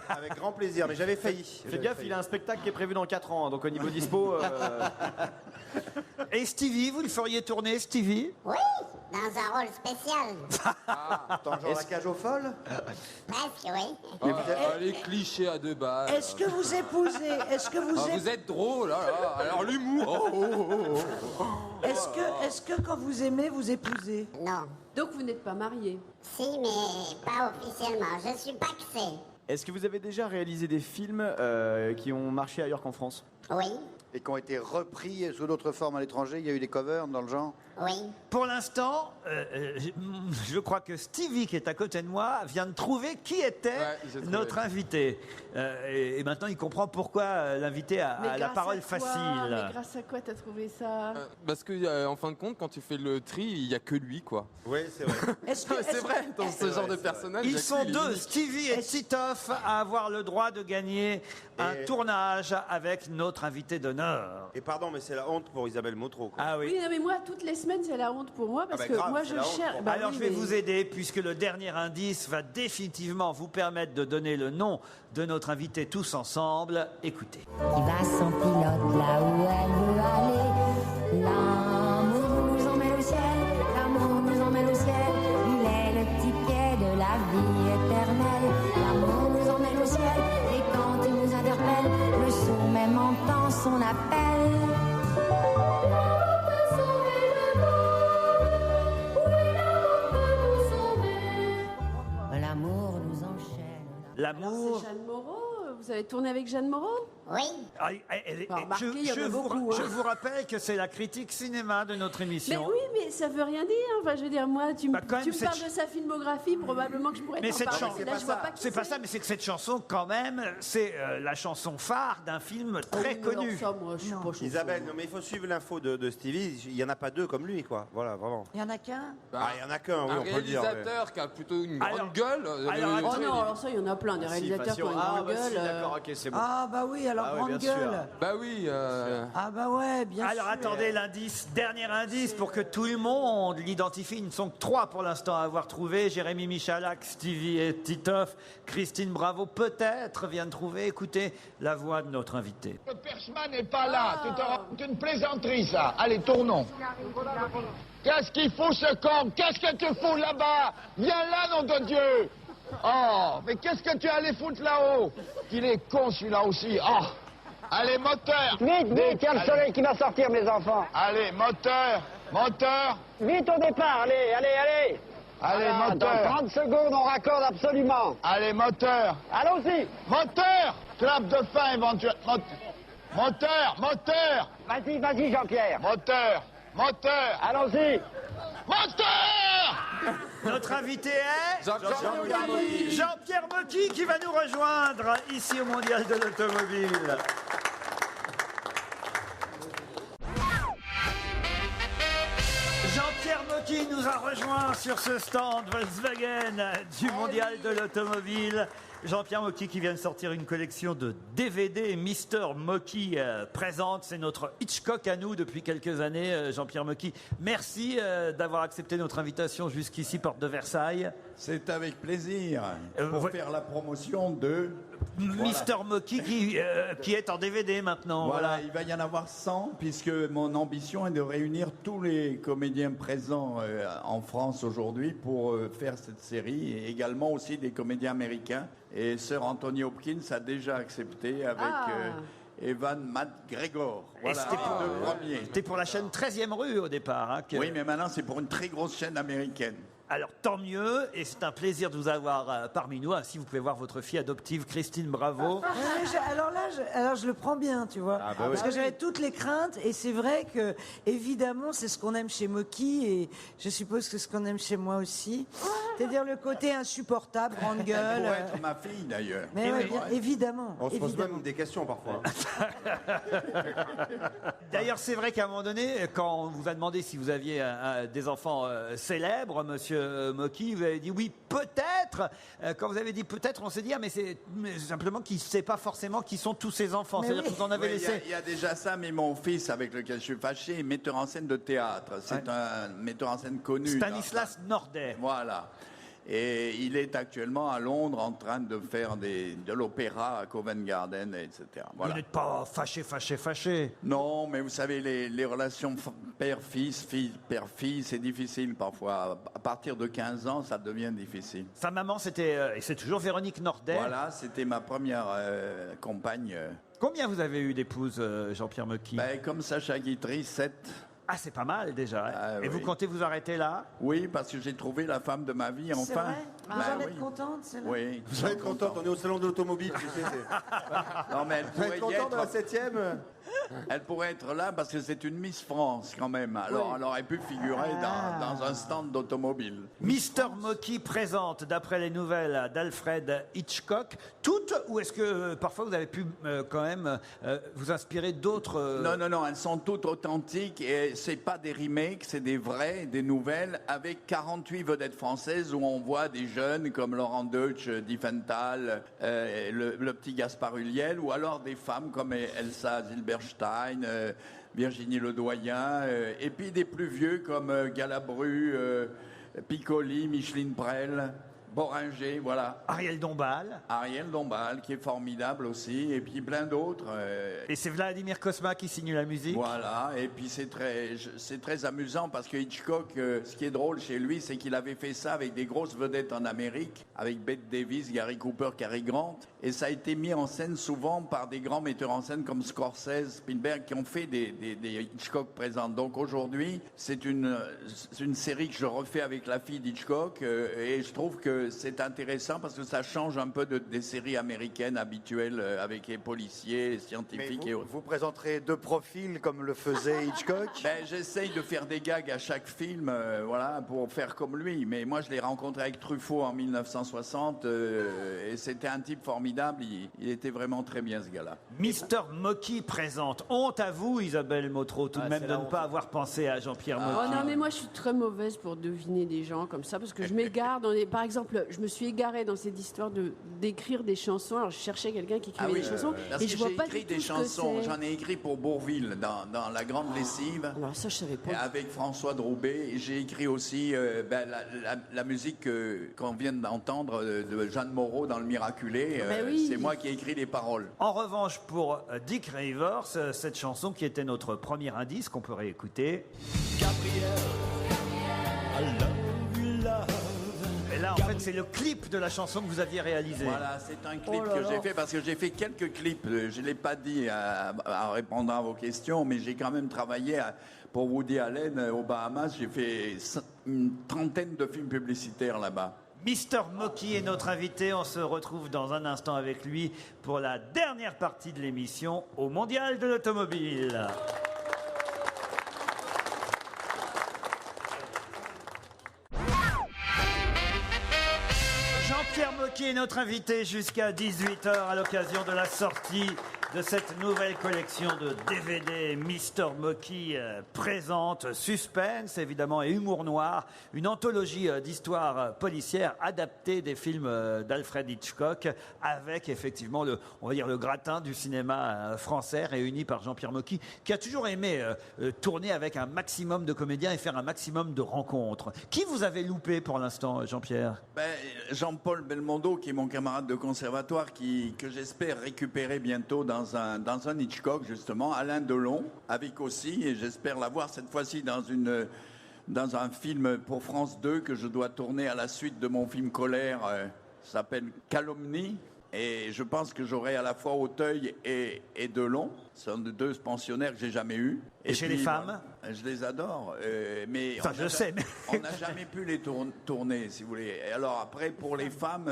Avec grand plaisir, mais j'avais failli. Faites gaffe, il a un spectacle qui est prévu dans 4 ans, donc au niveau dispo... Et Stevie, vous le feriez tourner, Stevie? Oui, dans un rôle spécial. Attends, genre la cage aux folles? Presque, oui. Les clichés à 2 balles. Est-ce que vous épousez? Vous êtes drôle, alors l'humour. Est-ce que quand vous aimez, vous épousez? Non. Donc vous n'êtes pas marié? Si, mais pas officiellement. Je suis paxé. Est-ce que vous avez déjà réalisé des films qui ont marché ailleurs qu'en France? Oui. Et qui ont été repris sous d'autres formes à l'étranger. Il y a eu des covers dans le genre? Oui. Pour l'instant, je crois que Stevie, qui est à côté de moi, vient de trouver qui était notre invité. Et maintenant, il comprend pourquoi l'invité a la parole facile. Mais grâce à quoi t'as trouvé ça? Parce que, en fin de compte, quand tu fais le tri, il n'y a que lui, quoi. Oui, c'est vrai. C'est vrai, dans ce genre de personnage. Ils sont deux, Stevie et Titoff, à avoir le droit de gagner un tournage avec notre invité d'honneur. Et pardon, mais c'est la honte pour Isabelle Motro. Quoi. Ah oui. Oui, non, mais moi, toutes les semaines, c'est la honte pour moi, parce que grave, moi, c'est je la honte cherche... pour- Alors je vais vous aider, puisque le dernier indice va définitivement vous permettre de donner le nom de notre invité tous ensemble. Écoutez. Qui va sans pilote là où elle veut aller. L'amour nous emmène au ciel, l'amour nous emmène au ciel. Il est le ticket de la vie éternelle. L'amour nous emmène au ciel, et quand il nous interpelle, le son même entend son appel. L'amour nous enchaîne. L'amour... C'est Jeanne Moreau. Vous avez tourné avec Jeanne Moreau? Oui. Remarquez, il y en a beaucoup, je hein. vous rappelle que c'est la critique cinéma de notre Mais émission. oui, mais ça veut rien dire. Enfin, je veux dire, moi, tu me quand même, parles de sa filmographie, probablement que je pourrais Mais t'en cette parler. chanson, mais là, je vois pas qui c'est pas ça, mais c'est que cette chanson, quand même, c'est la chanson phare d'un film très oui, mais alors connu. ça, moi, je suis pas chanson. Isabelle, non mais il faut suivre l'info de Stevie. Il y en a pas 2 comme lui, quoi. Voilà, vraiment. Il y en a qu'un? Ah, il y en a qu'un, oui, Un on peut le dire. réalisateur qui a plutôt une Alors- grande gueule. Oh non, alors ça, il y en a plein, des réalisateurs qui ont une grande gueule. D'accord, ok, c'est bon. Ah bah oui, alors grande gueule. Bah oui. Ah bah ouais, bien sûr. Alors attendez, l'indice, dernier indice pour que tout le monde l'identifie. Ils ne sont que 3 pour l'instant à avoir trouvé. Jérémy Michalak, Stevie et Titoff. Christine Bravo peut-être vient de trouver. Écoutez la voix de notre invité. Le Persman n'est pas là. C'est une plaisanterie, ça. Allez, tournons. Qu'est-ce qu'il fout, ce con? Qu'est-ce que tu fous là-bas? Viens là, nom de Dieu. Oh, mais qu'est-ce que tu allais foutre là-haut? Il est con, celui-là aussi. Oh. Allez, moteur. Vite, vite, il y a le soleil qui va sortir, mes enfants. Allez, moteur. Moteur. Vite au départ, allez, allez, allez. Allez, Voilà, moteur. Dans 30 secondes, on raccorde absolument. Allez, moteur. Allons-y. Moteur. Clap de fin, éventuellement. Moteur, moteur. Vas-y, vas-y, Jean-Pierre. Moteur, moteur. Allons-y. Moteur. Notre invité est Jean-Pierre Mocky qui va nous rejoindre ici au Mondial de l'Automobile. Jean-Pierre Mocky nous a rejoint sur ce stand Volkswagen du Mondial de l'Automobile. Jean-Pierre Mocky qui vient de sortir une collection de DVD. Mister Mocky présente. C'est notre Hitchcock à nous depuis quelques années. Jean-Pierre Mocky, merci d'avoir accepté notre invitation jusqu'ici, porte de Versailles. C'est avec plaisir pour faire la promotion de... Mister Mocky qui est en DVD maintenant. Voilà, il va y en avoir 100 puisque mon ambition est de réunir tous les comédiens présents en France aujourd'hui pour faire cette série et également aussi des comédiens américains. Et Sir Anthony Hopkins a déjà accepté avec Evan McGregor. Voilà, C'était pour, les deux premiers. c'était pour la chaîne 13e rue au départ. Oui, mais maintenant c'est pour une très grosse chaîne américaine. Alors tant mieux, et c'est un plaisir de vous avoir parmi nous. Ainsi, vous pouvez voir votre fille adoptive, Christine Bravo. Alors je le prends bien, tu vois. bah Parce oui. que j'avais toutes les craintes, et c'est vrai que, évidemment, c'est ce qu'on aime chez Moki, et je suppose que ce qu'on aime chez moi aussi. C'est-à-dire le côté insupportable, grande gueule. Elle pourrait être ma fille, d'ailleurs. Mais ouais, bien, évidemment. On se pose évidemment. même des questions parfois. D'ailleurs, c'est vrai qu'à un moment donné, quand on vous a demandé si vous aviez des enfants célèbres, monsieur Moki, vous avez dit oui, peut-être. Quand vous avez dit peut-être, on s'est dit, mais c'est simplement qu'il ne sait pas forcément qui sont tous ces enfants. C'est-à-dire que vous en avez Oui, laissé. Il y a déjà ça, mais mon fils, avec lequel je suis fâché, est metteur en scène de théâtre. C'est un metteur en scène connu. Stanislas Nordet. Voilà. Et il est actuellement à Londres en train de faire de l'opéra à Covent Garden, etc. Voilà. Vous n'êtes pas fâché. Non, mais vous savez, les relations père-fils, père-fille, c'est difficile parfois. À partir de 15 ans, ça devient difficile. Sa maman, c'était, et c'est toujours Véronique Nordet. Voilà, c'était ma première compagne. Combien vous avez eu d'épouses, Jean-Pierre Moki? Comme Sacha Guitry, 7. Ah, c'est pas mal déjà. Et oui. vous comptez vous arrêter là? Oui, parce que j'ai trouvé la femme de ma vie, enfin. C'est vrai. Vous en êtes oui. contente, c'est là. Oui. Vous allez être contente, on est au salon de l'automobile, tu sais. Non, mais elle Vous allez pourrait être y content de être. la 7e? Elle pourrait être là parce que c'est une Miss France quand même. Alors elle aurait pu figurer dans un stand d'automobile. Mister Moki présente, d'après les nouvelles d'Alfred Hitchcock, toutes, ou est-ce que parfois vous avez pu quand même vous inspirer d'autres Non, elles sont toutes authentiques et c'est pas des remakes, c'est des vraies, des nouvelles avec 48 vedettes françaises où on voit des jeunes comme Laurent Deutsch, Diffenthal, le petit Gaspard Ulliel, ou alors des femmes comme Elsa Zilberstein, Virginie Ledoyen, et puis des plus vieux comme Galabru, Piccoli, Micheline Prel, Boringer, voilà. Ariel Dombal. Ariel Dombal, qui est formidable aussi, et puis plein d'autres. Et c'est Vladimir Cosma qui signe la musique. Voilà, et puis c'est très amusant parce que Hitchcock, ce qui est drôle chez lui, c'est qu'il avait fait ça avec des grosses vedettes en Amérique, avec Bette Davis, Gary Cooper, Cary Grant, et ça a été mis en scène souvent par des grands metteurs en scène comme Scorsese, Spielberg, qui ont fait des Hitchcock présents. Donc aujourd'hui, c'est une série que je refais avec la fille d'Hitchcock, et je trouve que c'est intéressant parce que ça change un peu des séries américaines habituelles avec les policiers, les scientifiques Mais et autres. vous présenterez deux profils comme le faisait Hitchcock? J'essaye de faire des gags à chaque film, voilà, pour faire comme lui. Mais moi, je l'ai rencontré avec Truffaut en 1960 et c'était un type formidable. Il était vraiment très bien, ce gars-là. Mister Moki présente. Honte à vous, Isabelle Motro, tout de même, de ne pas avoir pensé à Jean-Pierre Moki. Oh non, mais moi je suis très mauvaise pour deviner des gens comme ça parce que je m'égare dans par exemple, je me suis égarée dans cette histoire d'écrire des chansons. Alors je cherchais quelqu'un qui écrivait des chansons parce et que je vois j'ai pas écrit du tout des ce que chansons. c'est. J'en ai écrit pour Bourvil dans La Grande Lessive. Alors ça, je savais pas. Avec François Droubet. Et j'ai écrit aussi la musique qu'on vient d'entendre de Jeanne Moreau dans Le Miraculé. Oui. C'est moi qui ai écrit les paroles. En revanche, pour Dick Rivers, cette chanson qui était notre premier indice qu'on peut réécouter. Gabriel, I love you, love. Et là, en fait, c'est le clip de la chanson que vous aviez réalisé. Voilà, c'est un clip que j'ai fait parce que j'ai fait quelques clips. Je ne l'ai pas dit en répondant à vos questions, mais j'ai quand même travaillé pour Woody Allen aux Bahamas. J'ai fait une trentaine de films publicitaires là-bas. Mister Moki est notre invité. On se retrouve dans un instant avec lui pour la dernière partie de l'émission au Mondial de l'Automobile. Jean-Pierre Moki est notre invité jusqu'à 18h à l'occasion de la sortie de cette nouvelle collection de DVD. Mister Moki présente suspense, évidemment, et humour noir. Une anthologie d'histoires policières adaptée des films d'Alfred Hitchcock avec, effectivement, on va dire le gratin du cinéma français réuni par Jean-Pierre Moki, qui a toujours aimé tourner avec un maximum de comédiens et faire un maximum de rencontres. Qui vous avez loupé pour l'instant, Jean-Pierre? Jean-Paul Belmondo, qui est mon camarade de conservatoire, que j'espère récupérer bientôt dans un Hitchcock, justement. Alain Delon, avec aussi, et j'espère l'avoir cette fois-ci dans un film pour France 2 que je dois tourner à la suite de mon film Colère, s'appelle Calomnie. Et je pense que j'aurai à la fois Auteuil et Delon. Ce sont deux pensionnaires que j'ai jamais eus. Et chez les femmes? Je les adore. Mais Enfin, je sais, mais... on n'a jamais pu les tourner, si vous voulez. Et alors après, pour les femmes,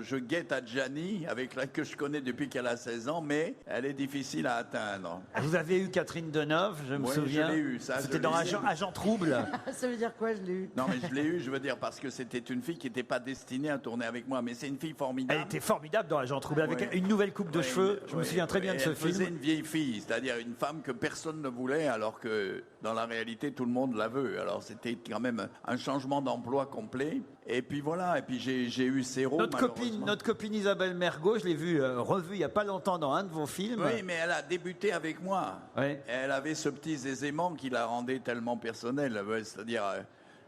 je guette à Gianni, que je connais depuis qu'elle a 16 ans, mais elle est difficile à atteindre. Vous avez eu Catherine Deneuve, je me souviens. Je l'ai eu, ça. C'était dans Agent Trouble. Ça veut dire quoi, je l'ai eu? Non, mais je l'ai eu, je veux dire, parce que c'était une fille qui n'était pas destinée à tourner avec moi. Mais c'est une fille formidable. Elle était formidable dans Agent Trouble, avec une nouvelle coupe de cheveux. Je me souviens très bien de ce film. Elle faisait une vieille fille, c'est-à-dire une femme que personne ne voulait, alors que dans la réalité, tout le monde la veut. Alors c'était quand même un changement d'emploi complet. Et puis voilà, et puis j'ai eu Serrault. Notre copine Isabelle Mergo, je l'ai revue il n'y a pas longtemps dans un de vos films. Oui, mais elle a débuté avec moi. Oui. Elle avait ce petit aisément qui la rendait tellement personnelle, c'est-à-dire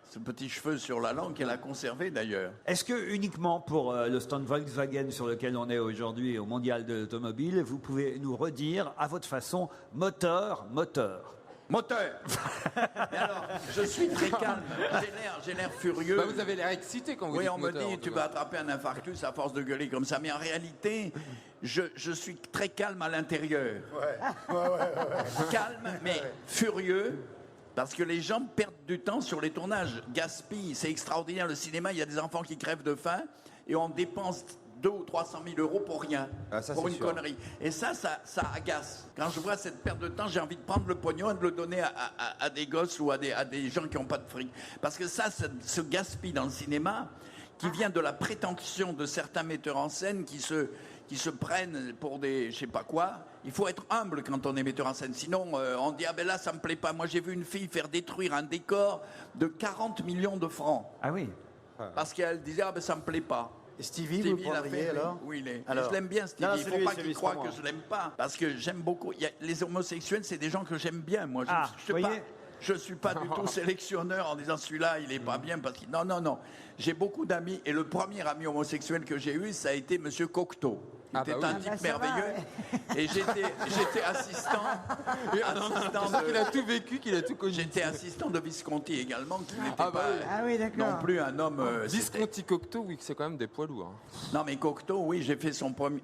ce petit cheveu sur la langue qu'elle a conservé d'ailleurs. Est-ce que uniquement pour le stand Volkswagen sur lequel on est aujourd'hui au Mondial de l'Automobile, vous pouvez nous redire à votre façon moteur? Mais alors, je suis très calme. J'ai l'air furieux. Vous avez l'air excité quand vous dites on moteur. me dit, tu vas attraper un infarctus à force de gueuler comme ça. Mais en réalité, je suis très calme à l'intérieur. Calme, mais furieux. Parce que les gens perdent du temps sur les tournages, gaspillent. C'est extraordinaire, le cinéma, il y a des enfants qui crèvent de faim et on dépense 200 ou 300 000 euros pour rien, pour une connerie. Et ça agace. Quand je vois cette perte de temps, j'ai envie de prendre le pognon et de le donner à des gosses ou à des gens qui n'ont pas de fric. Parce que ça se gaspille dans le cinéma, qui vient de la prétention de certains metteurs en scène qui se prennent pour des je sais pas quoi. Il faut être humble quand on est metteur en scène. Sinon, on dit, ah ben là, ça me plaît pas. Moi, j'ai vu une fille faire détruire un décor de 40 millions de francs. Ah oui. Parce qu'elle disait, ah ben ça me plaît pas. Et Stevie, vous le prendriez alors? Oui, il est. Alors. Je l'aime bien, Stevie. Non, Il ne faut pas qu'il croie que je l'aime pas. Parce que j'aime beaucoup. Les homosexuels, c'est des gens que j'aime bien. Moi, je ne suis pas du tout sélectionneur en disant celui-là, il n'est pas bien. Parce que... Non. J'ai beaucoup d'amis. Et le premier ami homosexuel que j'ai eu, ça a été M. Cocteau. C'était un type merveilleux. Et j'étais assistant. Il a tout vécu, qu'il a tout connu. J'étais assistant de Visconti également, qui n'était pas non plus un homme. Visconti Cocteau, oui, c'est quand même des poids lourds. Non, mais Cocteau, oui, j'ai fait son premier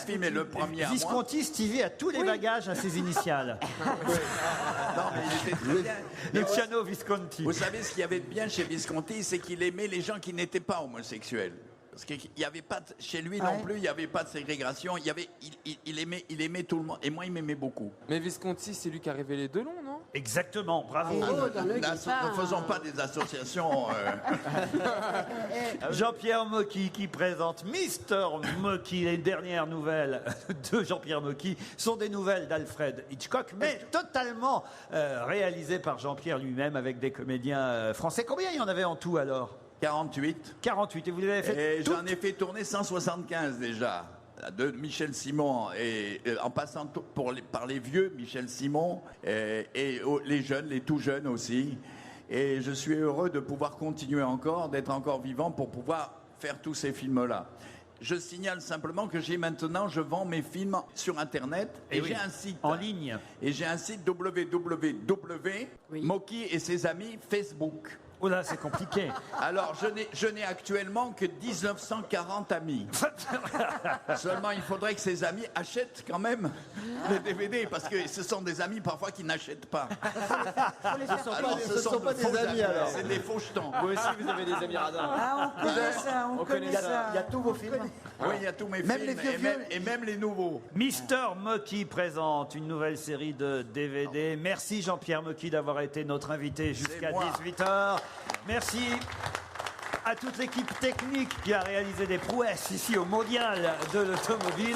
film et le premier à moi. Visconti, Stevie a tous les bagages à ses initiales. Non, mais il était très bien. Luciano Visconti. Vous savez ce qu'il y avait de bien chez Visconti, c'est qu'il aimait les gens qui n'étaient pas homosexuels. Parce qu'il y avait pas chez lui non plus, il n'y avait pas de ségrégation. Il aimait tout le monde. Et moi, il m'aimait beaucoup. Mais Visconti, c'est lui qui a révélé Delon, non? Exactement, bravo. Ne faisons pas des associations. Jean-Pierre Mocky qui présente Mister Mocky. Les dernières nouvelles de Jean-Pierre Mocky sont des nouvelles d'Alfred Hitchcock, mais totalement réalisées par Jean-Pierre lui-même avec des comédiens français. Combien il y en avait en tout alors? 48. 48, et vous les avez fait Et j'en ai fait tourner 175 déjà. De Michel Simon, et en passant par les vieux, Michel Simon, et les jeunes, les tout jeunes aussi. Et je suis heureux de pouvoir continuer encore, d'être encore vivant pour pouvoir faire tous ces films-là. Je signale simplement que je vends mes films sur Internet et j'ai un site en ligne. Et j'ai un site www.mocky et ses amis Facebook. Oh là, c'est compliqué. Alors, je n'ai actuellement que 1940 amis. Seulement, il faudrait que ces amis achètent quand même les DVD, parce que ce sont des amis parfois qui n'achètent pas. Ce ne sont pas des amis alors. C'est des faux jetons. Vous aussi, vous avez des amis radars. On connaît ça. Il y a tous vos films. Oui, il y a tous mes Même films, les vieux et même les nouveaux. Mister Mocky présente une nouvelle série de DVD. Merci Jean-Pierre Mocky d'avoir été notre invité jusqu'à 18h. Merci à toute l'équipe technique qui a réalisé des prouesses ici au Mondial de l'Automobile.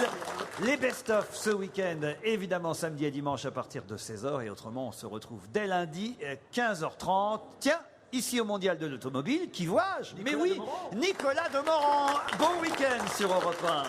Les best-of ce week-end, évidemment samedi et dimanche à partir de 16h. Et autrement, on se retrouve dès lundi, 15h30. Tiens, ici au Mondial de l'Automobile, qui vois-je? Mais oui, Nicolas Demorand. Bon week-end sur Europe 1.